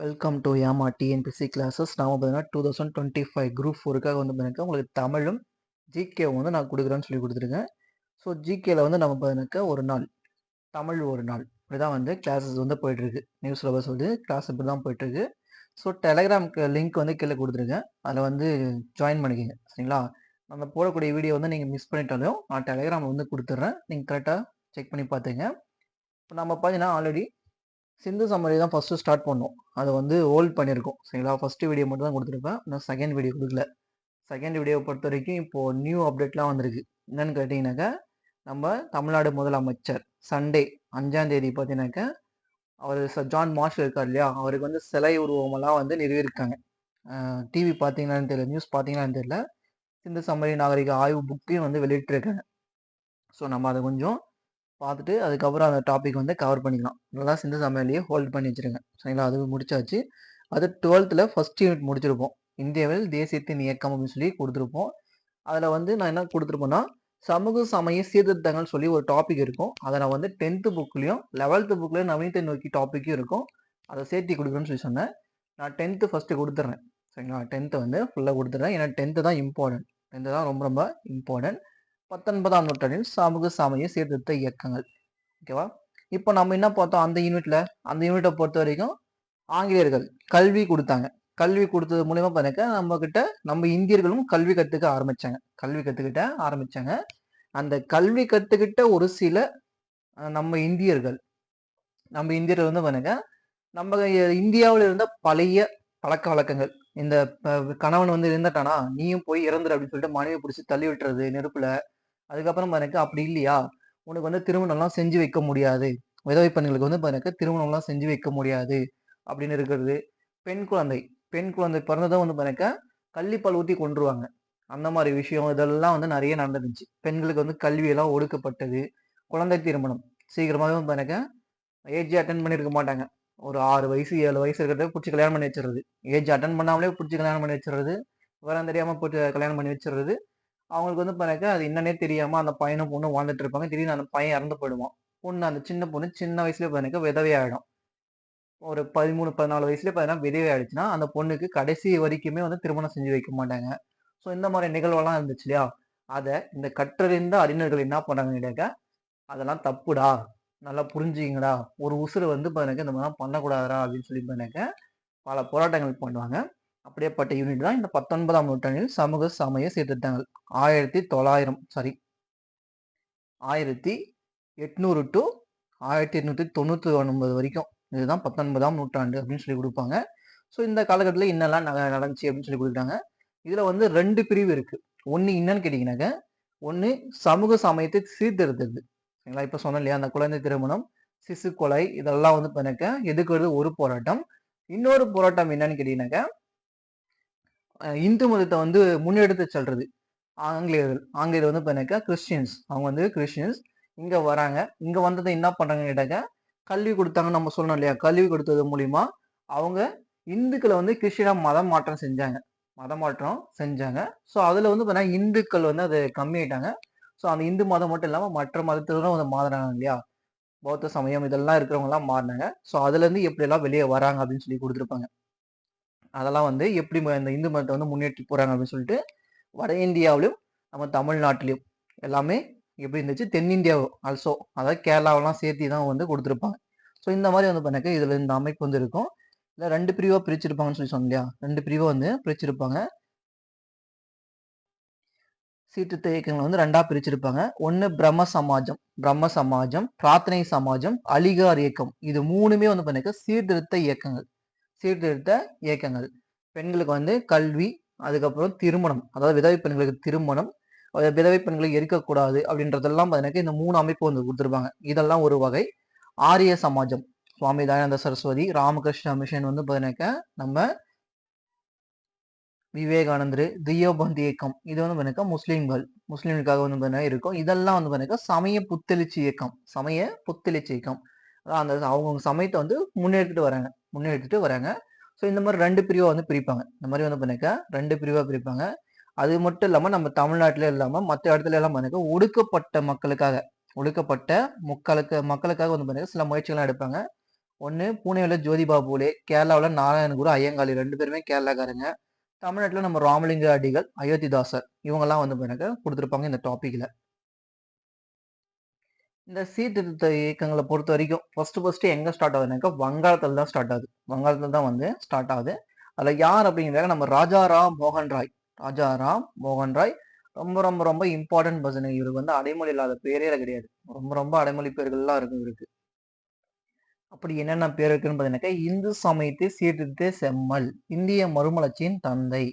Welcome to யாமா TNPSC classes. நாம பார்த்தீங்கன்னா 2025 குரூப் 4க்காக வந்து பார்த்தீங்கன்னா உங்களுக்கு தமிழும் ஜிகேவும் வந்து நான் கொடுக்குறேன்னு சொல்லி கொடுத்துருக்கேன். ஸோ ஜிகேல வந்து நம்ம பார்த்தீங்கன்னா ஒரு நாள் தமிழ் ஒரு நாள் இப்படிதான் வந்து கிளாஸஸ் வந்து போயிட்டு இருக்கு. நியூ சிலபஸ் வந்து கிளாஸ் இப்படி தான் போயிட்டு இருக்கு. ஸோ டெலகிராம்க்கு லிங்க் வந்து கீழே கொடுத்துருக்கேன். அதில் வந்து ஜாயின் பண்ணிக்கோங்க, சரிங்களா? நம்ம போடக்கூடிய வீடியோ வந்து நீங்கள் மிஸ் பண்ணிட்டாலும் நான் டெலகிராம் வந்து கொடுத்துட்றேன். நீங்கள் கரெக்டாக செக் பண்ணி பார்த்துங்க. இப்போ நம்ம பார்த்தீங்கன்னா ஆல்ரெடி சிந்து சம்மரி தான் ஃபஸ்ட்டு ஸ்டார்ட் பண்ணோம். அதை வந்து ஹோல்ட் பண்ணியிருக்கோம், சரிங்களா? ஃபஸ்ட்டு வீடியோ மட்டும் தான் கொடுத்துருப்பேன், நான் செகண்ட் வீடியோ கொடுக்கல. செகண்ட் வீடியோவை பொறுத்த வரைக்கும் இப்போது நியூ அப்டேட்லாம் வந்திருக்கு. என்னன்னு கேட்டிங்கனாக்கா, நம்ம தமிழ்நாடு முதலமைச்சர் சண்டே 5ஆம் தேதி பார்த்தீங்கன்னாக்கா, அவர் ஜான் மார்ஷல் இருக்கார் இல்லையா, அவருக்கு வந்து சிலை உருவமெல்லாம் வந்து நிறுவியிருக்காங்க. டிவி பார்த்தீங்களான்னு தெரியல, நியூஸ் பார்த்தீங்களான்னு தெரியல. சிந்து சம்மரி நாகரிக ஆய்வு புக்கையும் வந்து வெளியிட்டிருக்காங்க. ஸோ நம்ம அதை கொஞ்சம் பார்த்துட்டு அதுக்கப்புறம் அந்த டாபிக் வந்து கவர் பண்ணிக்கலாம். நல்லா சிந்து சமையலையே ஹோல்ட் பண்ணி வச்சுருங்க, சரிங்களா? அது முடிச்சாச்சு. அது 12th ஃபர்ஸ்ட் யூனிட் முடிச்சிருப்போம். இந்தியாவில் தேசியத்தின் இயக்கம் அப்படின்னு சொல்லி கொடுத்துருப்போம். அதில் வந்து நான் என்ன கொடுத்துருப்பேன்னா, சமூக சமய சீர்திருத்தங்கள் சொல்லி ஒரு டாபிக் இருக்கும். அதை நான் வந்து 10th புக்லையும் 11th புக்லையும் நவீனத்தை நோக்கி டாப்பிக்கும் இருக்கும். அதை சேர்த்தி கொடுக்குறேன்னு சொல்லி சொன்னேன். நான் 10th ஃபஸ்ட்டு கொடுத்துட்றேன், சரிங்களா? 10th வந்து ஃபுல்லாக கொடுத்துட்றேன். ஏன்னா 10th தான் இம்பார்ட்டன்ட். 10th தான் ரொம்ப ரொம்ப இம்பார்ட்டன்ட். 19ஆம் நூற்றாண்டில் சமூக சமய சீர்திருத்த இயக்கங்கள். ஓகேவா? இப்போ நம்ம என்ன பார்த்தோம் அந்த யூனிட்டை பொறுத்த வரைக்கும் ஆங்கிலேயர்கள் கல்வி கொடுத்தாங்க. கல்வி கொடுத்தது மூலியமா பார்த்தீங்கன்னா நம்ம இந்தியர்களும் கல்வி கற்றுக்கிட்ட ஆரம்பிச்சாங்க. அந்த கல்வி கற்றுக்கிட்ட ஒரு சில நம்ம இந்தியர்கள் வந்து பாருங்க, நம்ம இந்தியாவில் இருந்த பழைய பழக்க வழக்கங்கள். இந்த கணவன் வந்து இருந்துட்டானா, நீயும் போய் இறந்துரு அப்படின்னு சொல்லிட்டு மனைவி பிடிச்சி தள்ளி விட்டுறது நெருப்புல. அதுக்கப்புறம் பாருங்க, அப்படி இல்லையா, உனக்கு வந்து திருமணம்லாம் செஞ்சு வைக்க முடியாது, விதவை பெண்களுக்கு வந்து பாருங்க திருமணம்லாம் செஞ்சு வைக்க முடியாது அப்படின்னு இருக்கிறது. பெண் குழந்தை பெண் குழந்தை பிறந்ததும் வந்து பாருங்க கள்ளிப்பால் ஊற்றி கொன்றுவாங்க. அந்த மாதிரி விஷயம் இதெல்லாம் வந்து நிறைய நடந்துருந்துச்சு. பெண்களுக்கு வந்து கல்வியெல்லாம் ஒடுக்கப்பட்டது. குழந்தை திருமணம் சீக்கிரமாகவே பாருங்க ஏஜ் அட்டன் பண்ணியிருக்க மாட்டாங்க. ஒரு 6 வயசு 7 வயசு இருக்கிறத பிடிச்சி கல்யாணம் பண்ணி வச்சிடுறது. ஏஜ் அட்டன் பண்ணாமலே பிடிச்சி கல்யாணம் பண்ணி வச்சிடுறது. விவரம் தெரியாமல் போட்டு கல்யாணம் பண்ணி வச்சிடுறது. அவங்களுக்கு வந்து பாருங்க அது என்னன்னே தெரியாம அந்த பையனும் பொண்ணும் வாழ்ந்துட்டு இருப்பாங்க. திடீர்னு அந்த பையன் இறந்து போயிடுவான். அந்த சின்ன பொண்ணு சின்ன வயசுல பாருங்க விதவை ஆயிடும். ஒரு 13 14 வயசுல பாத்தீங்கன்னா விதவை ஆயிடுச்சுன்னா அந்த பொண்ணுக்கு கடைசி வரைக்குமே வந்து திருமணம் செஞ்சு வைக்க மாட்டாங்க. ஸோ இந்த மாதிரி நிகழ்வெல்லாம் இருந்துச்சு இல்லையா? அதை இந்த கற்றறிந்த அறிஞர்கள் என்ன பண்ணாங்கன்னு கேட்டாக்க, அதெல்லாம் தப்புடா, நல்லா புரிஞ்சுங்கடா, ஒரு உசுறு வந்து பாருங்க இந்த மாதிரிலாம் பண்ணக்கூடாதுடா அப்படின்னு சொல்லி பாருங்க பல போராட்டங்கள் பண்ணுவாங்க. அப்படியேப்பட்ட யூனிட் தான் இந்த 19ஆம் நூற்றாண்டில் சமூக சமய சீர்திருத்தங்கள். 1800 டு 1899 வரைக்கும். இதுதான் 19ஆம் நூற்றாண்டு அப்படின்னு சொல்லி கொடுப்பாங்க. ஸோ இந்த காலகட்டத்தில் என்னெல்லாம் நடந்துச்சு அப்படின்னு சொல்லி கொடுத்தாங்க. இதுல வந்து 2 பிரிவு இருக்கு. ஒன்று என்னன்னு கேட்டீங்கன்னாக்க, ஒன்று சமூக சமயத்தை சீர்திருத்தது, சரிங்களா? இப்போ சொன்னேன் இல்லையா, அந்த குழந்தை திருமணம், சிசு கொலை, இதெல்லாம் வந்து பண்ணக்க எதுக்குறது ஒரு போராட்டம். இன்னொரு போராட்டம் என்னன்னு கேட்டீங்கன்னாக்க, இந்து மதத்தை வந்து முன்னெடுத்து செல்றது. ஆங்கிலேயர் வந்து பண்ணக்க கிறிஸ்டியன்ஸ், அவங்க வந்து கிறிஸ்டியன்ஸ் இங்க வராங்க. இங்க வந்ததை என்ன பண்றாங்கன்னு கேட்டாக்க, கல்வி கொடுத்தாங்கன்னு நம்ம சொன்னோம் இல்லையா, கல்வி கொடுத்தது மூலியமா அவங்க இந்துக்களை வந்து கிறிஸ்டியனா மதம் மாற்றம் செஞ்சாங்க. ஸோ அதுல வந்து பார்த்தீங்கன்னா இந்துக்கள் வந்து அது கம்மியாயிட்டாங்க. ஸோ அந்த இந்து மதம் மட்டும் இல்லாம மற்ற மதத்திலும் வந்து மாறினாங்க இல்லையா, பௌத்த சமயம் இதெல்லாம் இருக்கிறவங்க எல்லாம் மாறினாங்க. ஸோ அதுல இருந்து எப்படி எல்லாம் வெளியே வராங்க அப்படின்னு சொல்லி கொடுத்துருப்பாங்க. அதெல்லாம் வந்து எப்படி இந்த இந்து மதத்தை வந்து முன்னேற்றி போறாங்க அப்படின்னு சொல்லிட்டு வட இந்தியாவிலும் நம்ம தமிழ்நாட்டிலையும் எல்லாமே எப்படி இருந்துச்சு, தென்னிந்தியா ஆல்சோ, அதாவது கேரளாவெல்லாம் சேர்த்தி தான் வந்து கொடுத்துருப்பாங்க. ஸோ இந்த மாதிரி வந்து பண்ணாக்க இதுல இந்த அமைப்பு வந்து இருக்கும். இல்லை 2 பிரிவா பிரிச்சிருப்பாங்கன்னு சொல்லி சொன்னோம் இல்லையா, 2 பிரிவா வந்து பிரிச்சிருப்பாங்க. சீர்திருத்த இயக்கங்களை வந்து 2ஆ பிரிச்சிருப்பாங்க. ஒன்று பிரம்ம சமாஜம், பிரார்த்தனை சமாஜம், அலிகார் இயக்கம். இது 3மே வந்து பண்ணாக்க சீர்திருத்த இயக்கங்கள். பெண்களுக்கு வந்து கல்வி, அதுக்கப்புறம் திருமணம், அதாவது விதவை பெண்களுக்கு திருமணம், விதவை பெண்களை எரிக்கக்கூடாது அப்படின்றதெல்லாம் பார்த்தீங்கன்னா இந்த 3 அமைப்பு வந்து கொடுத்துருப்பாங்க. இதெல்லாம் ஒரு வகை. ஆரிய சமாஜம், சுவாமி தயானந்த சரஸ்வதி, ராமகிருஷ்ண மிஷன் வந்து பார்த்தீங்கன்னாக்க நம்ம விவேகானந்தர், தியோபந்த் இயக்கம், இது வந்து பார்த்தீங்கன்னா முஸ்லீம்களுக்காக வந்து பார்த்தீங்கன்னா இருக்கும். இதெல்லாம் வந்து பார்த்தீங்கன்னா சமய புத்தெழுச்சி இயக்கம். அதான் அந்த அவங்கவுங்க சமயத்தை வந்து முன்னெடுத்துட்டு வராங்க. ஸோ இந்த மாதிரி 2 பிரிவா வந்து பிரிப்பாங்க. இந்த மாதிரி வந்து பார்த்தீங்கன்னா 2 பிரிவா பிரிப்பாங்க. அது மட்டும் இல்லாம நம்ம தமிழ்நாட்டில இல்லாம மற்ற இடத்துல எல்லாம் பார்த்தீங்கன்னா ஒடுக்கப்பட்ட மக்களுக்காக வந்து பார்த்தீங்கன்னா சில முயற்சிகள்லாம் எடுப்பாங்க. ஒன்று பூனேவில் ஜோதிபா பூலே, கேரளாவில் நாராயணகுரு ஐயங்காளி 2 பேருமே கேரளாக்காரங்க. தமிழ்நாட்டில் நம்ம ராமலிங்க அடிகள், அயோத்திதாசர் இவங்கெல்லாம் வந்து எனக்கு கொடுத்துருப்பாங்க இந்த டாப்பிக்கில். இந்த சீர்திருத்த இயக்கங்களை பொறுத்த வரைக்கும் ஃபர்ஸ்ட் எங்கே ஸ்டார்ட் ஆகுதுனாக்கா வங்காளத்தில் தான் ஸ்டார்ட் ஆகுது. வங்காளத்தில் தான் வந்து ஸ்டார்ட் ஆகுது. அதில் யார் அப்படிங்கிறத நம்ம ராஜாராம் மோகன் ராய். ராஜாராம் மோகன் ராய் ரொம்ப ரொம்ப ரொம்ப இம்பார்ட்டன்ட் பர்சன். இவருக்கு வந்து அடைமொழி இல்லாத பேரே கிடையாது. ரொம்ப ரொம்ப அடைமொழி பேர்கள்லாம் இருக்கு இவருக்கு. அப்படி என்னென்ன பேர் இருக்குன்னு பார்த்தீங்கன்னாக்கா இந்து சமயத்தை சீர்திருத்த செம்மல், இந்திய மறுமலர்ச்சியின் தந்தை,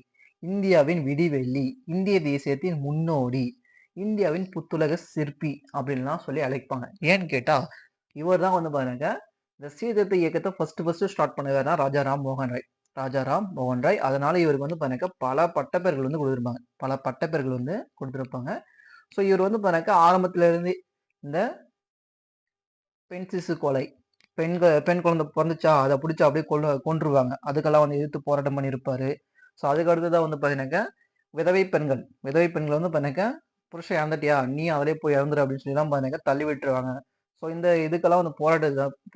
இந்தியாவின் விடிவெள்ளி, இந்திய தேசியத்தின் முன்னோடி, இந்தியாவின் புத்துலக சிற்பி அப்படின்லாம் சொல்லி அழைப்பாங்க. ஏன்னு கேட்டா இவர் தான் வந்து பாருங்க இந்த சீர்திருத்த இயக்கத்தை ஃபர்ஸ்ட் ஸ்டார்ட் பண்ணவர் ராஜாராம் மோகன் ராய். ராஜாராம் மோகன் ராய். அதனால இவருக்கு வந்து பாருங்க பல பட்டப்பேர்கள் வந்து கொடுத்துருப்பாங்க. பல பட்டப்பேர்கள் வந்து கொடுத்துருப்பாங்க. ஸோ இவர் வந்து பாருங்க ஆரம்பத்துல இருந்து இந்த பெண் சிசு கொலை, பெண் குழந்தை பிறந்துச்சா அதை பிடிச்சா அப்படியே கொன்றுவாங்க, அதுக்கெல்லாம் வந்து எதிர்த்து போராட்டம் பண்ணியிருப்பாரு. ஸோ அதுக்கு அடுத்ததான் வந்து பார்த்தீங்கன்னாக்கா விதவை பெண்கள் வந்து பார்த்தீங்கன்னாக்கா புருஷன் இறந்துட்டியா நீ அதிலே போய் இறந்துரு அப்படின்னு சொல்லி தான் பார்த்தீங்கன்னா தள்ளி விட்டுருவாங்க. ஸோ இந்த இதுக்கெல்லாம் வந்து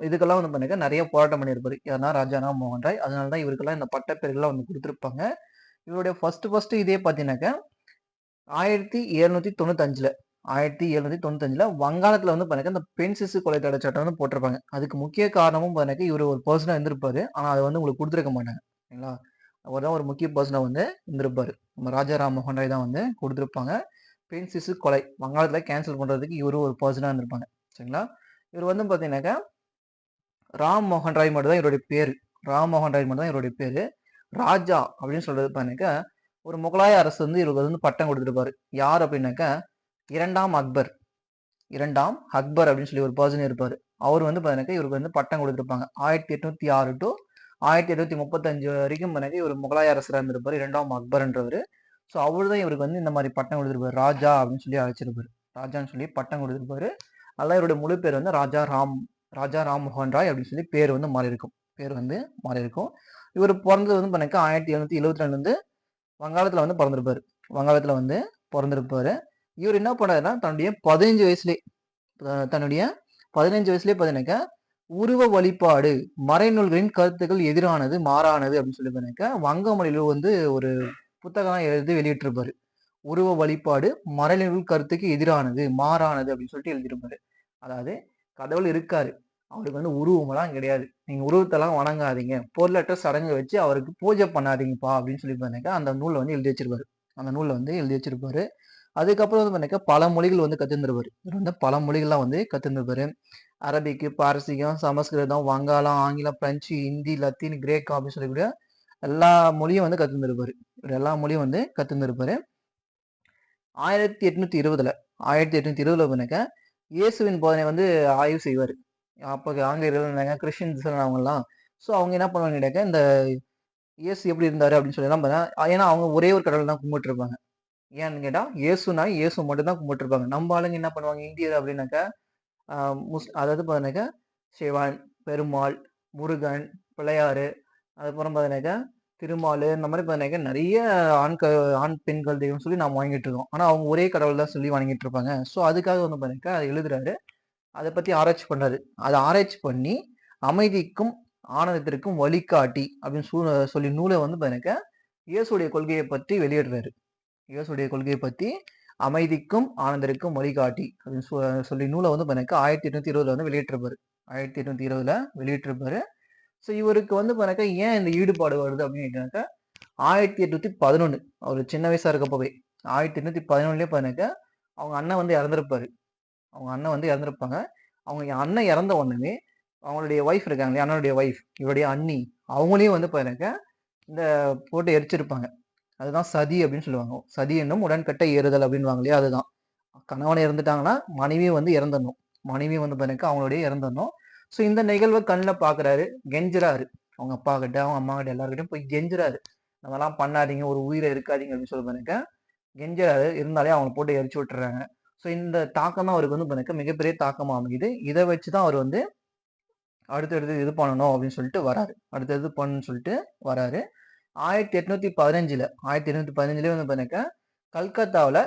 இதுக்கெல்லாம் வந்து பார்த்தீங்கன்னா நிறைய போராட்டம் பண்ணியிருப்பாரு. ஏன்னா ராஜாராம் மோகன் ராய். அதனால தான் இவருக்கெல்லாம் இந்த பட்டப்பேர்கள்லாம் வந்து கொடுத்துருப்பாங்க. இவருடைய ஃபர்ஸ்ட் இதே பார்த்தீங்கன்னாக்கா 1795 1795 வங்காளத்துல வந்து பாருங்க இந்த பெண் சிசு கொலை தடை சட்டம் வந்து போட்டிருப்பாங்க. அதுக்கு முக்கிய காரணமும் பாருங்க இவர் ஒரு பர்சனா இருந்திருப்பாரு. ஆனா அதை வந்து உங்களுக்கு கொடுத்துருக்க மாட்டாங்க. சரிங்களா? அவர் தான் ஒரு முக்கிய பர்சனா வந்து இருந்திருப்பாரு. நம்ம ராஜாராம் மோகன் ராய் தான் வந்து கொடுத்துருப்பாங்க. பெண் சிசு கொலை வங்காளத்துல கேன்சல் பண்றதுக்கு இவரு ஒரு பர்சனா இருந்திருப்பாங்க. சரிங்களா? இவர் வந்து பாத்தீங்கன்னாக்கா ராம் மோகன் ராய் மட்டும் தான் இவருடைய பேரு. ராம் மோகன் ராய் மட்டும் தான் இவருடைய பேரு. ராஜா அப்படின்னு சொல்றது பாத்தீங்கன்னாக்கா ஒரு முகலாய அரசு வந்து இவருக்கு வந்து பட்டம் கொடுத்துருப்பாரு. யார் அப்படின்னாக்கா இரண்டாம் அக்பர் அப்படின்னு சொல்லி ஒரு பர்சன் இருப்பாரு. அவர் வந்து பாத்தீங்கன்னா இவருக்கு வந்து பட்டம் கொடுத்துருப்பாங்க. 1806 to 1835 வரைக்கும் பாத்தீங்கன்னா இவர் முகலாய அரசராக இருந்திருப்பாரு. இரண்டாம் அக்பர்ன்றவர். ஸோ அவர் தான் இவருக்கு வந்து இந்த மாதிரி பட்டம் கொடுத்துருப்பாரு. ராஜா அப்படின்னு சொல்லி அழைச்சிருப்பாரு. ராஜான்னு சொல்லி பட்டம் கொடுத்துருப்பாரு. அதெல்லாம் இவருடைய முழு பேர் வந்து ராஜா ராம் மோகன் ராய் அப்படின்னு சொல்லி பேர் வந்து மாறி இருக்கும். இவர் பிறந்தது வந்து பாத்தீங்கன்னா 1772 வந்து வங்காளத்துல வந்து பிறந்திருப்பாரு. இவர் என்ன பண்ணாருன்னா தன்னுடைய 15 வயசுலேயே பார்த்தீங்கன்னாக்கா உருவ வழிபாடு மறைநூல்களின் கருத்துக்கள் எதிரானது மாறானது அப்படின்னு சொல்லி பார்த்தீங்கன்னாக்கா வங்க மொழியில வந்து ஒரு புத்தகம் எழுதி வெளியிட்டிருப்பாரு. உருவ வழிபாடு மறைநூல் கருத்துக்கு எதிரானது மாறானது அப்படின்னு சொல்லிட்டு எழுதியிருப்பாரு. அதாவது கடவுள் இருக்காரு, அவருக்கு வந்து உருவமெல்லாம் கிடையாது, நீங்க உருவத்தெல்லாம் வணங்காதீங்க, பொருளற்ற சடங்கு வச்சு அவருக்கு பூஜை பண்ணாதீங்கப்பா அப்படின்னு சொல்லி பார்த்தீங்கன்னா அந்த நூலை வந்து எழுதி வச்சிருப்பாரு. அதுக்கப்புறம் வந்து பார்த்தீங்கன்னா பல மொழிகள் வந்து கத்துருந்துருப்பாரு. இவர் வந்து பல மொழிகள்லாம் வந்து கத்துருந்துருப்பாரு. அரபிக்கு, பாரசீகம், சமஸ்கிருதம், வங்காளம், ஆங்கிலம், பிரெஞ்சு, ஹிந்தி, லத்தீன், கிரேக்கம் அப்படின்னு சொல்லக்கூடிய எல்லா மொழியும் வந்து கத்துருந்துருப்பாரு. இவர் எல்லா மொழியும் வந்து கத்துருந்துருப்பாரு. 1820 பார்த்தீங்கன்னா இயேசுவின் போதனை வந்து ஆய்வு செய்வார். அப்போ ஆங்கிலேயர்கள் இருந்தாங்க, கிறிஸ்டின்ஸ் அவங்கலாம். ஸோ அவங்க என்ன பண்ணுவாங்க இந்த இயேசு எப்படி இருந்தாரு அப்படின்னு சொல்லி எல்லாம் பார்த்தா, ஏன்னா அவங்க ஒரே ஒரு கடவுள் தான் கும்பிட்டு இருப்பாங்க. ஏன்னு கேட்டா இயேசு மட்டும் தான் கும்பிட்டுருப்பாங்க. நம்ம ஆளுங்க என்ன பண்ணுவாங்க இந்தியர் அப்படின்னாக்கா அதாவது பார்த்தீங்கன்னாக்கா சிவன், பெருமாள், முருகன், பிள்ளையாரு, அதுக்கப்புறம் பார்த்தீங்கன்னாக்கா திருமால், இந்த மாதிரி பார்த்தீங்கன்னாக்கா நிறைய ஆண் பெண்கள் தெய்வம் சொல்லி நாம் வாங்கிட்டு இருக்கோம். ஆனால் அவங்க ஒரே கடவுள் தான் சொல்லி வாங்கிட்டு இருப்பாங்க. ஸோ அதுக்காக வந்து பார்த்தீங்கன்னாக்கா அதை எழுதுறாரு. அதை பற்றி ஆராய்ச்சி பண்றாரு. அதை ஆராய்ச்சி பண்ணி அமைதிக்கும் ஆனந்தத்திற்கும் வழிகாட்டி அப்படின்னு சொல்லி நூலை வந்து பார்த்தீங்கன்னாக்கா இயேசுடைய கொள்கையை பற்றி வெளியிடுறாரு. இயேசுடைய கொள்கையை பற்றி அமைதிக்கும் ஆனந்தருக்கும் வழிகாட்டி அப்படின்னு சொல்லி நூலை வந்து பார்த்தீங்கன்னா 1820 வந்து வெளியிட்டிருப்பாரு. 1820 வெளியிட்டிருப்பாரு. ஸோ இவருக்கு வந்து பார்த்தீங்கன்னா ஏன் இந்த ஈடுபாடு வருது அப்படின்னு கேட்டாக்கா 1811 அவர் சின்ன வயசா இருக்கப்பவே 1811 பார்த்தீங்கன்னாக்கா அவங்க அண்ணன் வந்து இறந்திருப்பாங்க. அவங்க அண்ணன் இறந்த உடனே அவங்களுடைய ஒய்ஃப் இருக்காங்க இல்லையா, அண்ணனுடைய ஒய்ஃப், இவருடைய அண்ணி, அவங்களையும் வந்து பார்த்தீங்கன்னாக்கா இந்த போட்டு எரிச்சிருப்பாங்க. அதுதான் சதி அப்படின்னு சொல்லுவாங்க. சதி என்னும் உடன்கட்டை ஏறுதல் அப்படின்வாங்க இல்லையா, அதுதான். கணவன் இறந்துட்டாங்கன்னா மனைவியும் வந்து இறந்துடணும். மனைவியும் வந்து பார்த்தீங்கன்னா அவங்களுடைய இறந்துடணும். ஸோ இந்த நிகழ்வை கண்ணில் பார்க்குறாரு, கெஞ்சுறாரு. அவங்க அப்பா கிட்ட, அவங்க அம்மா கிட்ட எல்லாருக்கிட்டையும் போய் கெஞ்சுறாரு. நம்மலாம் பண்ணாதீங்க, ஒரு உயிரை இருக்காதீங்க அப்படின்னு சொல்லி பார்த்தீங்கன்னா கெஞ்சுறாரு. இருந்தாலே அவங்க போட்டு எரிச்சு விட்டுறாங்க. ஸோ இந்த தாக்கம் தான் அவருக்கு வந்து பார்த்தீங்கன்னா மிகப்பெரிய தாக்கமாக அமையுது. இதை வச்சு தான் அவர் வந்து அடுத்தடுத்து இது பண்ணணும் அப்படின்னு சொல்லிட்டு வராரு. 1815 வந்து பார்த்தீங்கன்னா கல்கத்தாவில்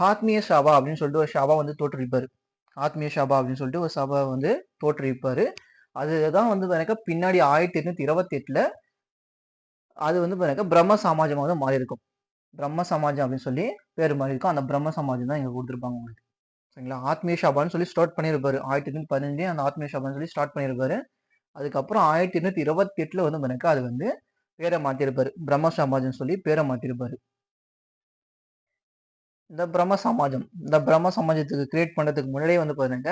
ஆத்மீய சபா அப்படின்னு சொல்லிட்டு ஒரு சபா வந்து தோற்றுவிப்பாரு. ஆத்மீய சபா அப்படின்னு சொல்லிட்டு ஒரு சபா வந்து தோற்றுவிப்பாரு. அதுதான் வந்து எனக்கு பின்னாடி 1828ல அது வந்து எனக்கு பிரம்ம சமாஜமா வந்து மாறி இருக்கும். பிரம்ம சமாஜம் அப்படின்னு சொல்லி பேர் மாறி இருக்கும். அந்த பிரம்ம சமாஜம் தான் இங்க கொடுத்துருப்பாங்க உங்களுக்கு. சரிங்களா? ஆத்மீய சபான்னு சொல்லி ஸ்டார்ட் பண்ணியிருப்பாரு. 1815 அந்த ஆத்மீய சபான்னு சொல்லி ஸ்டார்ட் பண்ணியிருப்பாரு. அதுக்கப்புறம் 1828ல வந்து எனக்கு அது வந்து பேரை மாத்திருப்பாரு. பிரம்ம சமாஜம் சொல்லி பேரை மாத்திருப்பாரு. இந்த பிரம்ம சமாஜத்துக்கு கிரியேட் பண்றதுக்கு முன்னாடியே வந்து பாருங்க,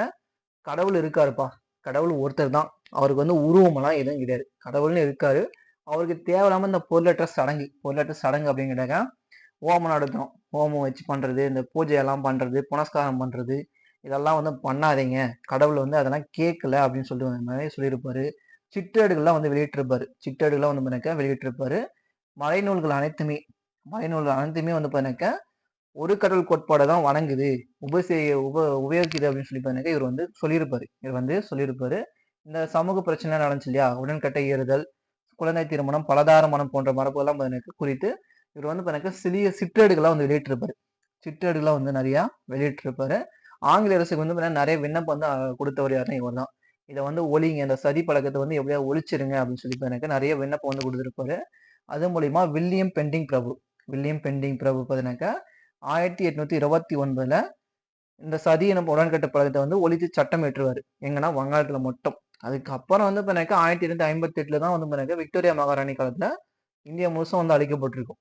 கடவுள் இருக்காருப்பா. கடவுள் ஒருத்தர் தான். அவருக்கு வந்து உருவமெல்லாம் எதுவும் கிடையாது. கடவுள்னு இருக்காரு. அவருக்கு தேவையில்லாம இந்த பொருளற்ற சடங்கு அப்படின்னு கேட்டாக்கா, ஹோமம் நடத்தணும். ஹோமம் வச்சு பண்றது, இந்த பூஜை எல்லாம் பண்றது, புனஸ்காரம் பண்றது, இதெல்லாம் வந்து பண்ணாதீங்க. கடவுள் வந்து அதெல்லாம் கேட்கல அப்படின்னு சொல்லிட்டு நிறைய சொல்லியிருப்பாரு. சிற்றேடுகள்லாம் வந்து வெளியிட்டிருப்பாரு. சிற்றேடுகள்லாம் வந்து எனக்கு வெளியிட்டிருப்பாரு. மறைநூல்கள் அனைத்துமே மறைநூல்கள் அனைத்துமே வந்து பாருங்க ஒரு கடவுள் கோட்பாடை தான் வணங்குது, உபயோகிக்குது அப்படின்னு சொல்லி பாருங்க இவர் வந்து சொல்லியிருப்பாரு. இந்த சமூக பிரச்சனை நடந்துச்சு இல்லையா, உடன்கட்டை ஏறுதல், குழந்தை திருமணம், பலதார மனம் போன்ற மரபுகள்லாம் எனக்கு குறித்து இவர் வந்து எனக்கு சிற்றேடுகள்லாம் வந்து வெளியிட்டிருப்பாரு. சிற்றேடுகள்லாம் வந்து நிறைய வெளியிட்டிருப்பாரு. ஆங்கில அரசுக்கு வந்து நிறைய விண்ணப்பம் வந்து கொடுத்தவர் யாருன்னா இவர் தான். இதை வந்து ஒழிங்க, இந்த சதி பழக்கத்தை வந்து எப்படியா ஒழிச்சிருங்க அப்படின்னு சொல்லி எனக்கு நிறைய விண்ணப்பம் வந்து கொடுத்துருப்பாரு. அது மூலியமா வில்லியம் பெண்டிங் பிரபு பார்த்தீங்கன்னாக்கா 1829ல இந்த சதி எனும் உடன்கட்டை பழக்கத்தை வந்து ஒழித்து சட்டம் ஏற்றுவாரு. எங்கன்னா வங்காளத்துல மட்டும். அதுக்கப்புறம் வந்து எனக்கு 1858ல தான் வந்து எனக்கு விக்டோரியா மகாராணி காலத்துல இந்தியா முழுசும் வந்து அழிக்கப்பட்டிருக்கும்.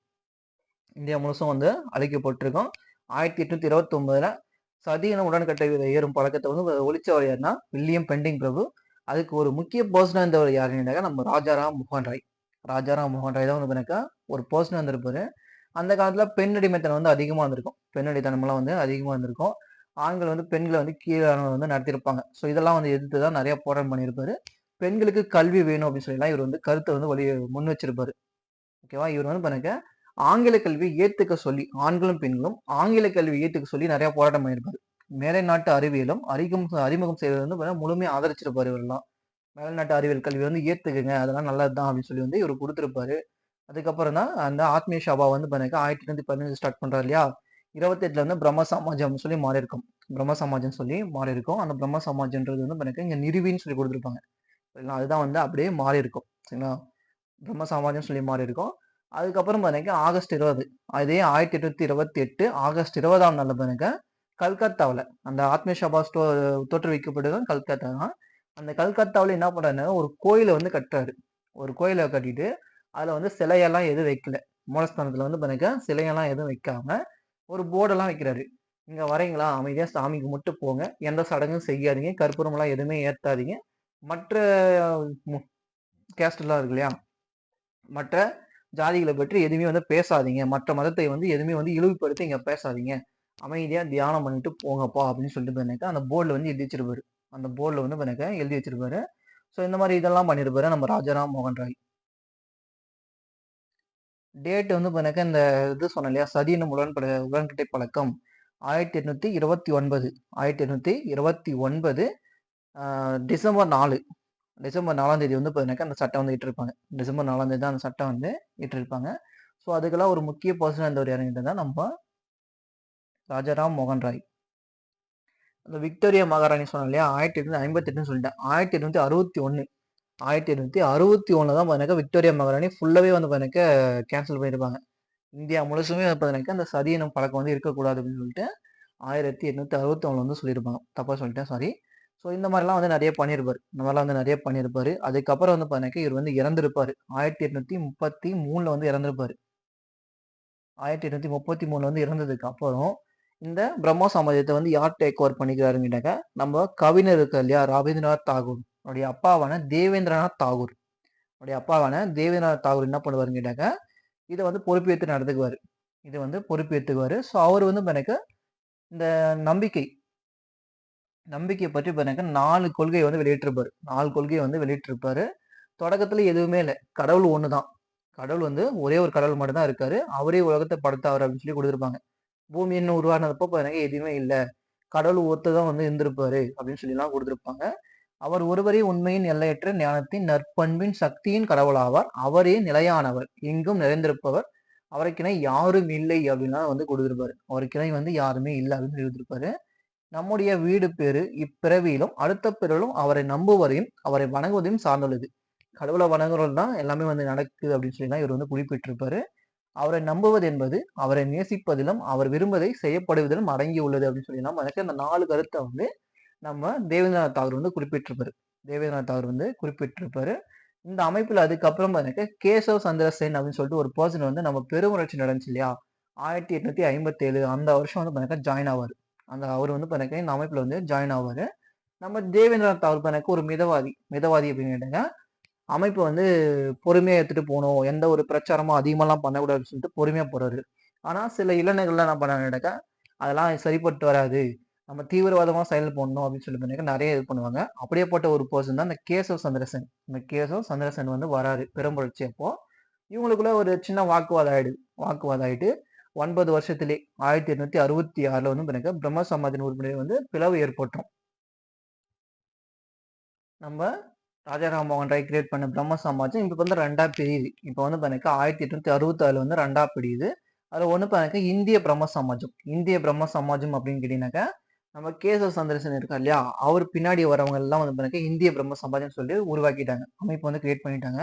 1829ல சதி என உடன்கட்டை ஏறும் பழக்கத்தை வந்து ஒழிச்சவர் யாருன்னா வில்லியம் பெண்டிங் பிரபு. அதுக்கு ஒரு முக்கிய பர்சனா இருந்தவர் யாருன்னாக்கா நம்ம ராஜாராம் மோகன் ராய் தான் வந்து எனக்கு ஒரு பர்சனா இருந்திருப்பாரு. அந்த காலத்துல பெண் அடிமைத்தனம் வந்து அதிகமா இருந்திருக்கும். பெண் அடிமைத்தனம்லாம் வந்து அதிகமா இருந்திருக்கும். ஆண்கள் வந்து பெண்களை வந்து கீழானவங்க வந்து நடத்தியிருப்பாங்க. ஸோ இதெல்லாம் வந்து எதிர்த்து தான் நிறைய போராட்டம் பண்ணியிருப்பாரு. பெண்களுக்கு கல்வி வேணும் அப்படின்னு சொல்லிலாம் இவர் வந்து கருத்தை வந்து முன் வச்சிருப்பாரு. ஓகேவா? இவர் வந்து பாருங்க ஆங்கில கல்வி ஏத்துக்க சொல்லி ஆண்களும் பெண்களும் ஆங்கில கல்வி ஏத்துக்க சொல்லி நிறைய போராட்டம் பண்ணியிருப்பாரு. மேலை நாட்டு அறிவியலும் அறிமுகம் செய்வது வந்து முழுமையா ஆதரிச்சிருப்பாரு இவரெல்லாம். மேலை நாட்டு அறிவியல் கல்வி வந்து ஏத்துக்குங்க, அதெல்லாம் நல்லதுதான் அப்படின்னு சொல்லி வந்து இவர் கொடுத்திருப்பாரு. அதுக்கப்புறம் தான் அந்த ஆத்மீய சபா வந்து பாத்தீங்கன்னா 1815 ஸ்டார்ட் பண்றாரு இல்லையா, 28ல வந்து பிரம்ம சமாஜம் சொல்லி மாறி இருக்கும். பிரம்ம சமாஜம் சொல்லி மாறி இருக்கும். அந்த பிரம்ம சமாஜம்ன்றது வந்து பாத்தீங்கன்னா இங்க நிறுவின்னு சொல்லி கொடுத்துருப்பாங்க. சரிங்களா? அதுதான் வந்து அப்படியே மாறி இருக்கும். சரிங்களா? பிரம்ம சமாஜம் சொல்லி மாறி இருக்கும். அதுக்கப்புறம் பாத்தீங்கன்னா ஆகஸ்ட் 20 அதே 1828 ஆகஸ்ட் 20ஆம் நாள்ல பாத்தீங்கன்னா கல்கத்தாவில் அந்த ஆத்மீய சபா தோற்றுவிக்கப்பட்டதும் கல்கத்தா தான். அந்த கல்கத்தாவில் என்ன பண்றாருன்னா ஒரு கோயிலை வந்து கட்டுறாரு. ஒரு கோயிலை கட்டிட்டு அதுல வந்து சிலையெல்லாம் எதுவும் வைக்கல. மூலஸ்தானத்துல வந்து பாருங்க சிலையெல்லாம் எதுவும் வைக்காம ஒரு போர்டெல்லாம் வைக்கிறாரு. இங்க வரீங்களா, அமைதியா சாமி கும்பிட்டு போங்க, எந்த சடங்கும் செய்யாதீங்க, கற்பூரம் எல்லாம் எதுவுமே ஏத்தாதீங்க, மற்ற கேஸ்ட் எல்லாம் இருக்கு இல்லையா, மற்ற ஜாதிகளை பற்றி எதுவுமே வந்து பேசாதீங்க, மற்ற மதத்தை வந்து எதுவுமே வந்து இழிவுபடுத்தி இங்க பேசாதீங்க, அமைதியா தியானம் பண்ணிட்டு போங்கப்பா அப்படின்னு சொல்லிட்டு எனக்கு அந்த போர்டில் வந்து எழுதி வச்சிருப்பாரு. அந்த போர்டில் வந்து எனக்கு எழுதி வச்சிருப்பாரு. ஸோ இந்த மாதிரி இதெல்லாம் பண்ணியிருப்பாரு நம்ம ராஜாராம் மோகன் ராய். டேட் வந்து எனக்கு இந்த இது சொன்னேன் இல்லையா, சதியினும் உடன்கட்டை பழக்கம் 1829 டிசம்பர் 4 டிசம்பர் 4ஆம் தேதி வந்து எனக்கு அந்த சட்டம் வந்து இட்டிருப்பாங்க. டிசம்பர் 4ஆம் தேதி தான் அந்த சட்டம் வந்து இட்டிருப்பாங்க. ஸோ அதுக்கெல்லாம் ஒரு முக்கிய பர்சன் இருந்தவர் யாருங்கிட்ட தான் நம்ம ராஜாராம் மோகன் ராய். அந்த விக்டோரியா மகாராணி சொன்னோம் இல்லையா, 1858 சொல்லிட்டேன். 1861 தான் எனக்கு விக்டோரியா மகாராணி ஃபுல்லாவே வந்து எனக்கு கேன்சல் பண்ணியிருப்பாங்க. இந்தியா முழுசுமே பார்த்தீங்கன்னாக்கா அந்த சதி எனும் பழக்கம் வந்து இருக்கக்கூடாது அப்படின்னு சொல்லிட்டு 1861 வந்து சொல்லியிருப்பாங்க. தப்பா சொல்லிட்டேன், சாரி. ஸோ இந்த மாதிரிலாம் வந்து நிறைய பண்ணியிருப்பாரு. அதுக்கப்புறம் வந்து பார்த்தீங்கன்னா இவர் வந்து இறந்திருப்பாரு. 1833 வந்து இறந்திருப்பாரு. 1833 வந்து இறந்ததுக்கு அப்புறம் இந்த பிரம்ம சமாஜத்தை வந்து யார் டேக் ஓவர் பண்ணிக்கிறாருன்னு நம்ம கவிஞர் இருக்கார் இல்லையா, ரவீந்திரநாத் தாகூர் அவருடைய அப்பாவான தேவேந்திரநாத் தாகூர் என்ன பண்ணுவாருன்னு கேட்டாக்க இதை வந்து பொறுப்பேற்றுக்குவாரு. ஸோ அவர் வந்து எனக்கு இந்த நம்பிக்கையை பற்றி எனக்கு 4 கொள்கையை வந்து வெளியிட்டிருப்பாரு. தொடக்கத்துல எதுவுமே இல்லை, கடவுள் ஒண்ணுதான், கடவுள் வந்து ஒரே ஒரு கடவுள் மட்டும் தான் இருக்காரு, அவரே உலகத்தை படைத்தார் அப்படின்னு சொல்லி கொடுத்துருப்பாங்க. பூமி என்ன உருவானதப்போ எனக்கு எதுவுமே இல்லை, கடவுள் ஒருத்ததான் வந்து இருந்திருப்பாரு அப்படின்னு சொல்லி எல்லாம் கொடுத்துருப்பாங்க. அவர் ஒருவரே உண்மையின் எல்லையற்ற ஞானத்தின் நற்பண்பின் சக்தியின் கடவுளாவார், அவரே நிலையானவர், எங்கும் நிறைந்திருப்பவர், அவருக்கிணை யாரும் இல்லை அப்படின்லாம் வந்து கொடுத்துருப்பாரு. அவருக்கிணை வந்து யாருமே இல்லை அப்படின்னு சொல்லி கொடுத்துருப்பாரு. நம்முடைய வீடு பேறு இப்பிறவியிலும் அடுத்த பிறவிலும் அவரை நம்புவதையும் அவரை வணங்குவதையும் சார்ந்துள்ளது. கடவுளை வணங்குறது தான் எல்லாமே வந்து நடக்குது அப்படின்னு சொல்லி தான் இவர் வந்து குறிப்பிட்டிருப்பாரு. அவரை நம்புவது என்பது அவரை நேசிப்பதிலும் அவர் விரும்பதை செய்யப்படுவதிலும் அடங்கி உள்ளது அப்படின்னு சொல்லிலாம் எனக்கு அந்த 4 கருத்த வந்து நம்ம தேவேந்திரநாத் தாகூர் வந்து குறிப்பிட்டிருப்பாரு. தேவேந்திரநாத் தாகூர் வந்து குறிப்பிட்டிருப்பாரு. இந்த அமைப்புல அதுக்கப்புறம் எனக்கு கேசவ் சந்திர சென் அப்படின்னு சொல்லிட்டு ஒரு பர்சன் வந்து நம்ம பெருமுயற்சி நடந்துச்சு இல்லையா? 1857 அந்த வருஷம் வந்து பாத்தீங்கன்னா ஜாயின் ஆவாரு. அவர் வந்து பாத்தீங்கன்னா இந்த அமைப்புல வந்து ஜாயின் ஆவாரு. நம்ம தேவேந்திரநாத் தாகூர் பாத்தீங்கன்னா ஒரு மிதவாதி. மிதவாதி அப்படின்னு கேட்டீங்கன்னா, அமைப்பு வந்து பொறுமையா எடுத்துட்டு போணும். எந்த ஒரு பிரச்சாரமும் அதிகமாலாம் பண்ணக்கூடாதுன்னு சொல்லிட்டு பொறுமையா போறாரு. ஆனா சில இளைஞர்கள்லாம் என்ன பண்ணாங்கன்னாக்கா, அதெல்லாம் சரிப்பட்டு வராது. நம்ம தீவிரவாதமா செயல் பண்ணணும் அப்படின்னு சொல்லி பார்த்தீங்கன்னா நெறைய இது பண்ணுவாங்க. அப்படியேப்பட்ட ஒரு பெர்சன் தான் இந்த கேசவ் சந்திரசென். இந்த கேசவ் சந்திரசென் வந்து வராரு பெரும்புரட்சி அப்போ. இவங்களுக்குள்ள ஒரு சின்ன வாக்குவாதம் ஆயிட்டு 9 வருஷத்திலே 1866ல வந்து பார்த்தீங்கன்னா பிரம்ம சமாஜின் உறுப்பினர் வந்து பிளவு ஏற்பட்டுரும். நம்ம ராஜா ராம்மோகன் ராய் கிரியேட் பண்ண பிரம்ம சமாஜம் இப்ப வந்து 2ஆ பிரியுது. இப்ப வந்து பார்த்தீங்கன்னா 1866 வந்து 2ஆ பிரியுது. அதுல ஒண்ணு பார்த்தீங்கன்னா இந்திய பிரம்ம சமாஜம். இந்திய பிரம்ம சமாஜம் அப்படின்னு கேட்டீங்கன்னாக்கா, நம்ம கேசவ சந்திரசேன் இருக்கார் இல்லையா? அவர் பின்னாடி வரவங்க எல்லாம் வந்து பார்த்தீங்கன்னா இந்திய பிரம்ம சமாஜம்னு சொல்லி உருவாக்கிட்டாங்க. அமைப்பு வந்து கிரியேட் பண்ணிட்டாங்க.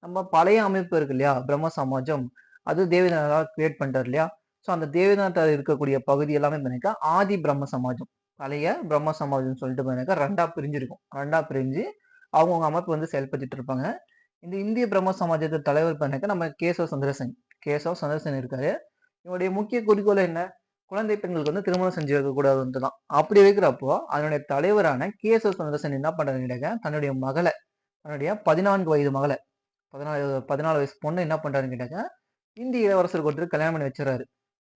நம்ம பழைய அமைப்பு இருக்கு இல்லையா? பிரம்ம சமாஜம். அது தேவேந்திரநாத் கிரியேட் பண்ணிட்டார் இல்லையா? ஸோ அந்த தேவேந்திரநாத் இருக்கக்கூடிய பகுதி எல்லாமே பார்த்தீங்கன்னா ஆதி பிரம்ம சமாஜம். பழைய பிரம்ம சமாஜம்னு சொல்லிட்டு பார்த்தீங்கன்னா 2ஆ பிரிஞ்சிருக்கும். 2ஆ பிரிஞ்சு அவங்கவங்க அமைப்பு வந்து செயல்பட்டுட்டு இருப்பாங்க. இந்த இந்திய பிரம்ம சமாஜத்து தலைவர் பார்த்தீங்கன்னா நம்ம கேசவ சந்திரசேன். கேசவ சந்திரசேன் இருக்காரு. இவருடைய முக்கிய குறிக்கோள் என்ன? குழந்தை பெண்களுக்கு வந்து திருமணம் செஞ்சு வைக்கக்கூடாதுன்ட்டு தான். அப்படி இருக்கிறப்போ, அதனுடைய தலைவரான கேசவ சந்திரசேன் என்ன பண்றாருன்னு தன்னுடைய மகள தன்னுடைய 14 வயது மகள 14 வயசு பொண்ணு என்ன பண்றாருன்னு கேட்டாக்கா, இந்திய இளவரசருக்கு ஒருத்தருக்கு கல்யாணம் பண்ணி வச்சுறாரு.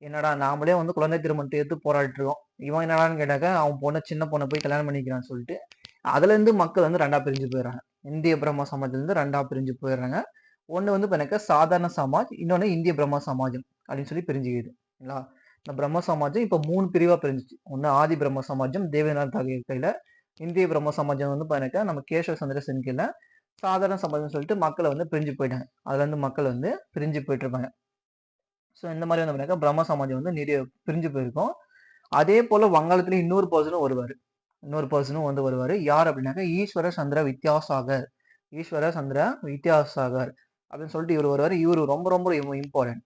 என்னடா நாமளே வந்து குழந்தை திருமணத்தை எதிர்த்து போராடிட்டு இருக்கோம். இவன் என்னடான்னு கேட்டாக்கா, அவன் பொண்ண சின்ன பொண்ண போய் கல்யாணம் பண்ணிக்கிறான்னு சொல்லிட்டு, அதுல இருந்து மக்கள் வந்து 2ஆ பிரிஞ்சு போயிடுறாங்க. இந்திய பிரம்ம சமாஜ்ல இருந்து 2ஆ பிரிஞ்சு போயிடுறாங்க. ஒண்ணு வந்து எனக்கு சாதாரண சமாஜ், இன்னொன்னு இந்திய பிரம்ம சமாஜம் அப்படின்னு சொல்லி பிரிஞ்சுக்குது. சரிங்களா? இந்த பிரம்ம சமாஜம் இப்ப 3 பிரிவா பிரிஞ்சுச்சு. ஒண்ணு ஆதி பிரம்ம சமாஜம் தேவேந்திரநாத் தாகூர் கையில, இந்திய பிரம்ம சமாஜம் வந்து நம்ம கேசவ சந்திர சென் கீழ, சாதாரண சமாஜம்னு சொல்லிட்டு மக்கள் வந்து பிரிஞ்சு போயிட்டாங்க. அதுல இருந்து மக்கள் வந்து பிரிஞ்சு போயிட்டு இருப்பாங்க. ஸோ இந்த மாதிரி வந்து பிரம்ம சமாஜம் வந்து நிறைய பிரிஞ்சு போயிருக்கும். அதே போல வங்காளத்துல இன்னொரு பர்சனும் வருவாரு. இன்னொரு பர்சனும் வந்து வருவாரு. யார் அப்படின்னாக்கா ஈஸ்வர சந்திர வித்யாசாகர். ஈஸ்வர சந்திர வித்யாசாகர் அப்படின்னு சொல்லிட்டு இவர் வருவாரு. இவரு ரொம்ப ரொம்ப இம்பார்ட்டன்ட்.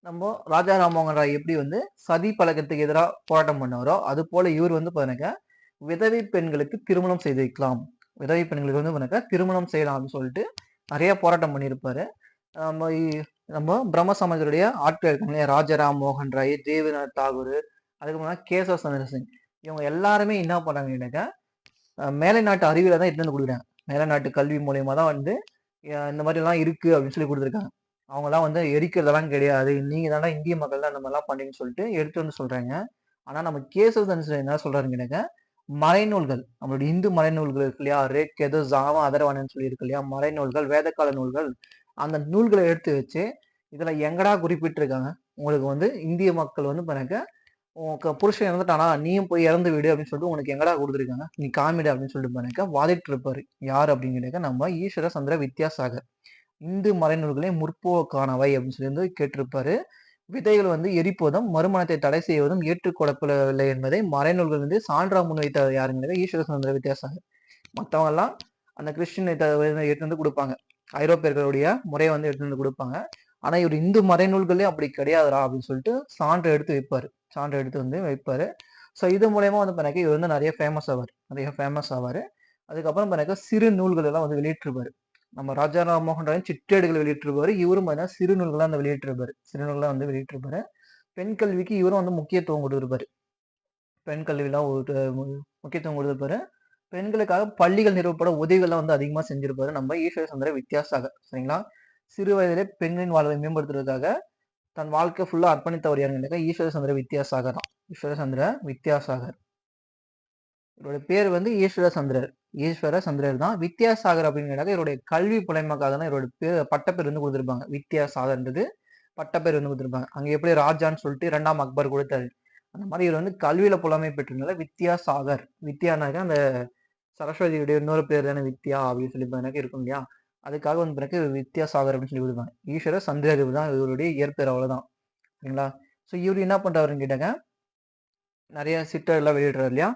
நம்ம ராஜா ராம்மோகன் ராய் எப்படி வந்து சதி பழக்கத்துக்கு எதிராக போராட்டம் பண்ணாரோ அது போல இவர் வந்து பாருங்க விதவை பெண்களுக்கு திருமணம் செய்து வைக்கலாம். விதவை பெண்களுக்கு வந்து பாருங்க திருமணம் செய்யலாம் அப்படின்னு சொல்லிட்டு நிறைய போராட்டம் பண்ணியிருப்பாரு. நம்ம நம்ம பிரம்ம சமாஜருடைய ஆட்கள் இருக்காங்க இல்லையா? ராஜாராம் மோகன் ராய், தேவேந்திரநாத் தாகூர், அதுக்கப்புறம் கேசவ சந்திர சிங், இவங்க எல்லாருமே என்ன பண்ணாங்கன்னாக்கா மேலை நாட்டு அறிவியலை தான் எடுத்து வந்து கொடுக்குறாங்க. மேலை நாட்டு கல்வி மூலியமா தான் வந்து இந்த மாதிரி எல்லாம் இருக்கு அப்படின்னு சொல்லி கொடுத்துருக்காங்க. அவங்கலாம் வந்து எரிக்கிறதெல்லாம் கிடையாது. நீங்க தானே இந்திய மக்கள் தான் இந்த மாதிரிலாம் பண்ணீங்கன்னு சொல்லிட்டு எடுத்து வந்து சொல்றாங்க. ஆனா நம்ம கேசவ சந்திர என்ன சொல்றாருன்னு மறைநூல்கள், நம்மளுடைய இந்து மறைநூல்கள் இருக்கு இல்லையா? ரேக், கெது, ஜாம, அதர்வானன்னு சொல்லி இருக்கு இல்லையா? மறைநூல்கள், வேதகால நூல்கள், அந்த நூல்களை எடுத்து வச்சு இதுல எங்கடா குறிப்பிட்டிருக்காங்க? உங்களுக்கு வந்து இந்திய மக்கள் வந்து பாருங்க உனக்கு புருஷன் இறந்துட்டானா நீயும் போய் இறந்து விடு அப்படின்னு சொல்லிட்டு உனக்கு எங்கடா கொடுத்துருக்காங்க? நீ காமிடு அப்படின்னு சொல்லிட்டு பாருங்க வாதிட்டு இருப்பாரு. யார் அப்படின்னு நம்ம ஈஸ்வர சந்திர வித்யாசாகர். இந்து மறைநூல்களை முற்போக்கானவை அப்படின்னு சொல்லி வந்து கேட்டிருப்பாரு. விதைகள் வந்து எரிப்பதும் மறுமணத்தை தடை செய்வதும் ஏற்றுக்கொள்ளப்படவில்லை என்பதை மறைநூல்கள் வந்து சான்றா முன்வைத்தவர் யாருங்கிறது ஈஸ்வர சந்திர வித்யாசாகர். மற்றவங்க எல்லாம் அந்த கிறிஸ்டின் எடுத்து வந்து கொடுப்பாங்க. ஐரோப்பியர்களுடைய முறையை வந்து எடுத்து வந்து கொடுப்பாங்க. ஆனா இவர் இந்து மறைநூல்களே அப்படி கிடையாதுடா அப்படின்னு சொல்லிட்டு சான்று எடுத்து வைப்பாரு. சான்று எடுத்து வந்து வைப்பாரு. ஸோ இது மூலயமா வந்து எனக்கு இவர் வந்து நிறைய ஃபேமஸ் ஆவாரு. அதுக்கப்புறம் எனக்கு சிறு நூல்கள் எல்லாம் வந்து வெளியிட்டிருப்பாரு. நம்ம ராஜா ராம்மோகன் ராய் சிற்றேடுகள் வெளியிட்டிருப்பாரு. இவரும் சிறு நூல்கள்லாம் வந்து வெளியிட்டிருப்பாரு. சிறு நூல்கள்லாம் வந்து வெளியிட்டிருப்பாரு. பெண் கல்விக்கு இவரும் வந்து முக்கியத்துவம் கொடுத்திருப்பாரு. பெண் கல்விலாம் முக்கியத்துவம் கொடுத்திருப்பாரு. பெண்களுக்காக பள்ளிகள் நிறுவப்பட உதவிகள்லாம் வந்து அதிகமா செஞ்சிருப்பாரு நம்ம ஈஸ்வர சந்திர வித்யாசாகர். சரிங்களா? சிறு வயதிலே பெண்களின் வாழ்வை மேம்படுத்துறதுக்காக தன் வாழ்க்கை ஃபுல்லா அர்ப்பணித்தவர் யாருன்னு ஈஸ்வர சந்திர வித்யாசாகர் தான். ஈஸ்வர சந்திர வித்யாசாகர். இவருடைய பேர் வந்து ஈஸ்வர சந்திரர். ஈஸ்வர சந்திரர் தான். வித்யாசாகர் அப்படின்னு இவருடைய கல்வி புலைமைக்காக தான் இவருடைய பேர் பட்டப்பேர் வந்து கொடுத்திருப்பாங்க. வித்யாசாகர்ன்றது பட்டப்பேர் வந்து கொடுத்திருப்பாங்க. அங்க எப்படி ராஜான்னு சொல்லிட்டு 2ஆம் அக்பர் கொடுத்தாரு. அந்த மாதிரி இவர் வந்து கல்வியில புலமை பெற்றிருந்தால வித்யாசாகர். வித்யானாக்க அந்த சரஸ்வதியுடைய இன்னொரு பேர் தானே வித்யா அப்படின்னு சொல்லி எனக்கு இருக்கும் இல்லையா? அதுக்காக வந்து பிறகு வித்யாசாகர் அப்படின்னு சொல்லி கொடுப்பாங்க. ஈஸ்வர சந்திரர் தான் இவருடைய இயற்பெயர் அவ்வளவுதான். சரிங்களா? ஸோ இவர் என்ன பண்றாருன்னு கேட்டாங்க நிறைய சிற்றர்லாம் வெளியிடுறாரு இல்லையா?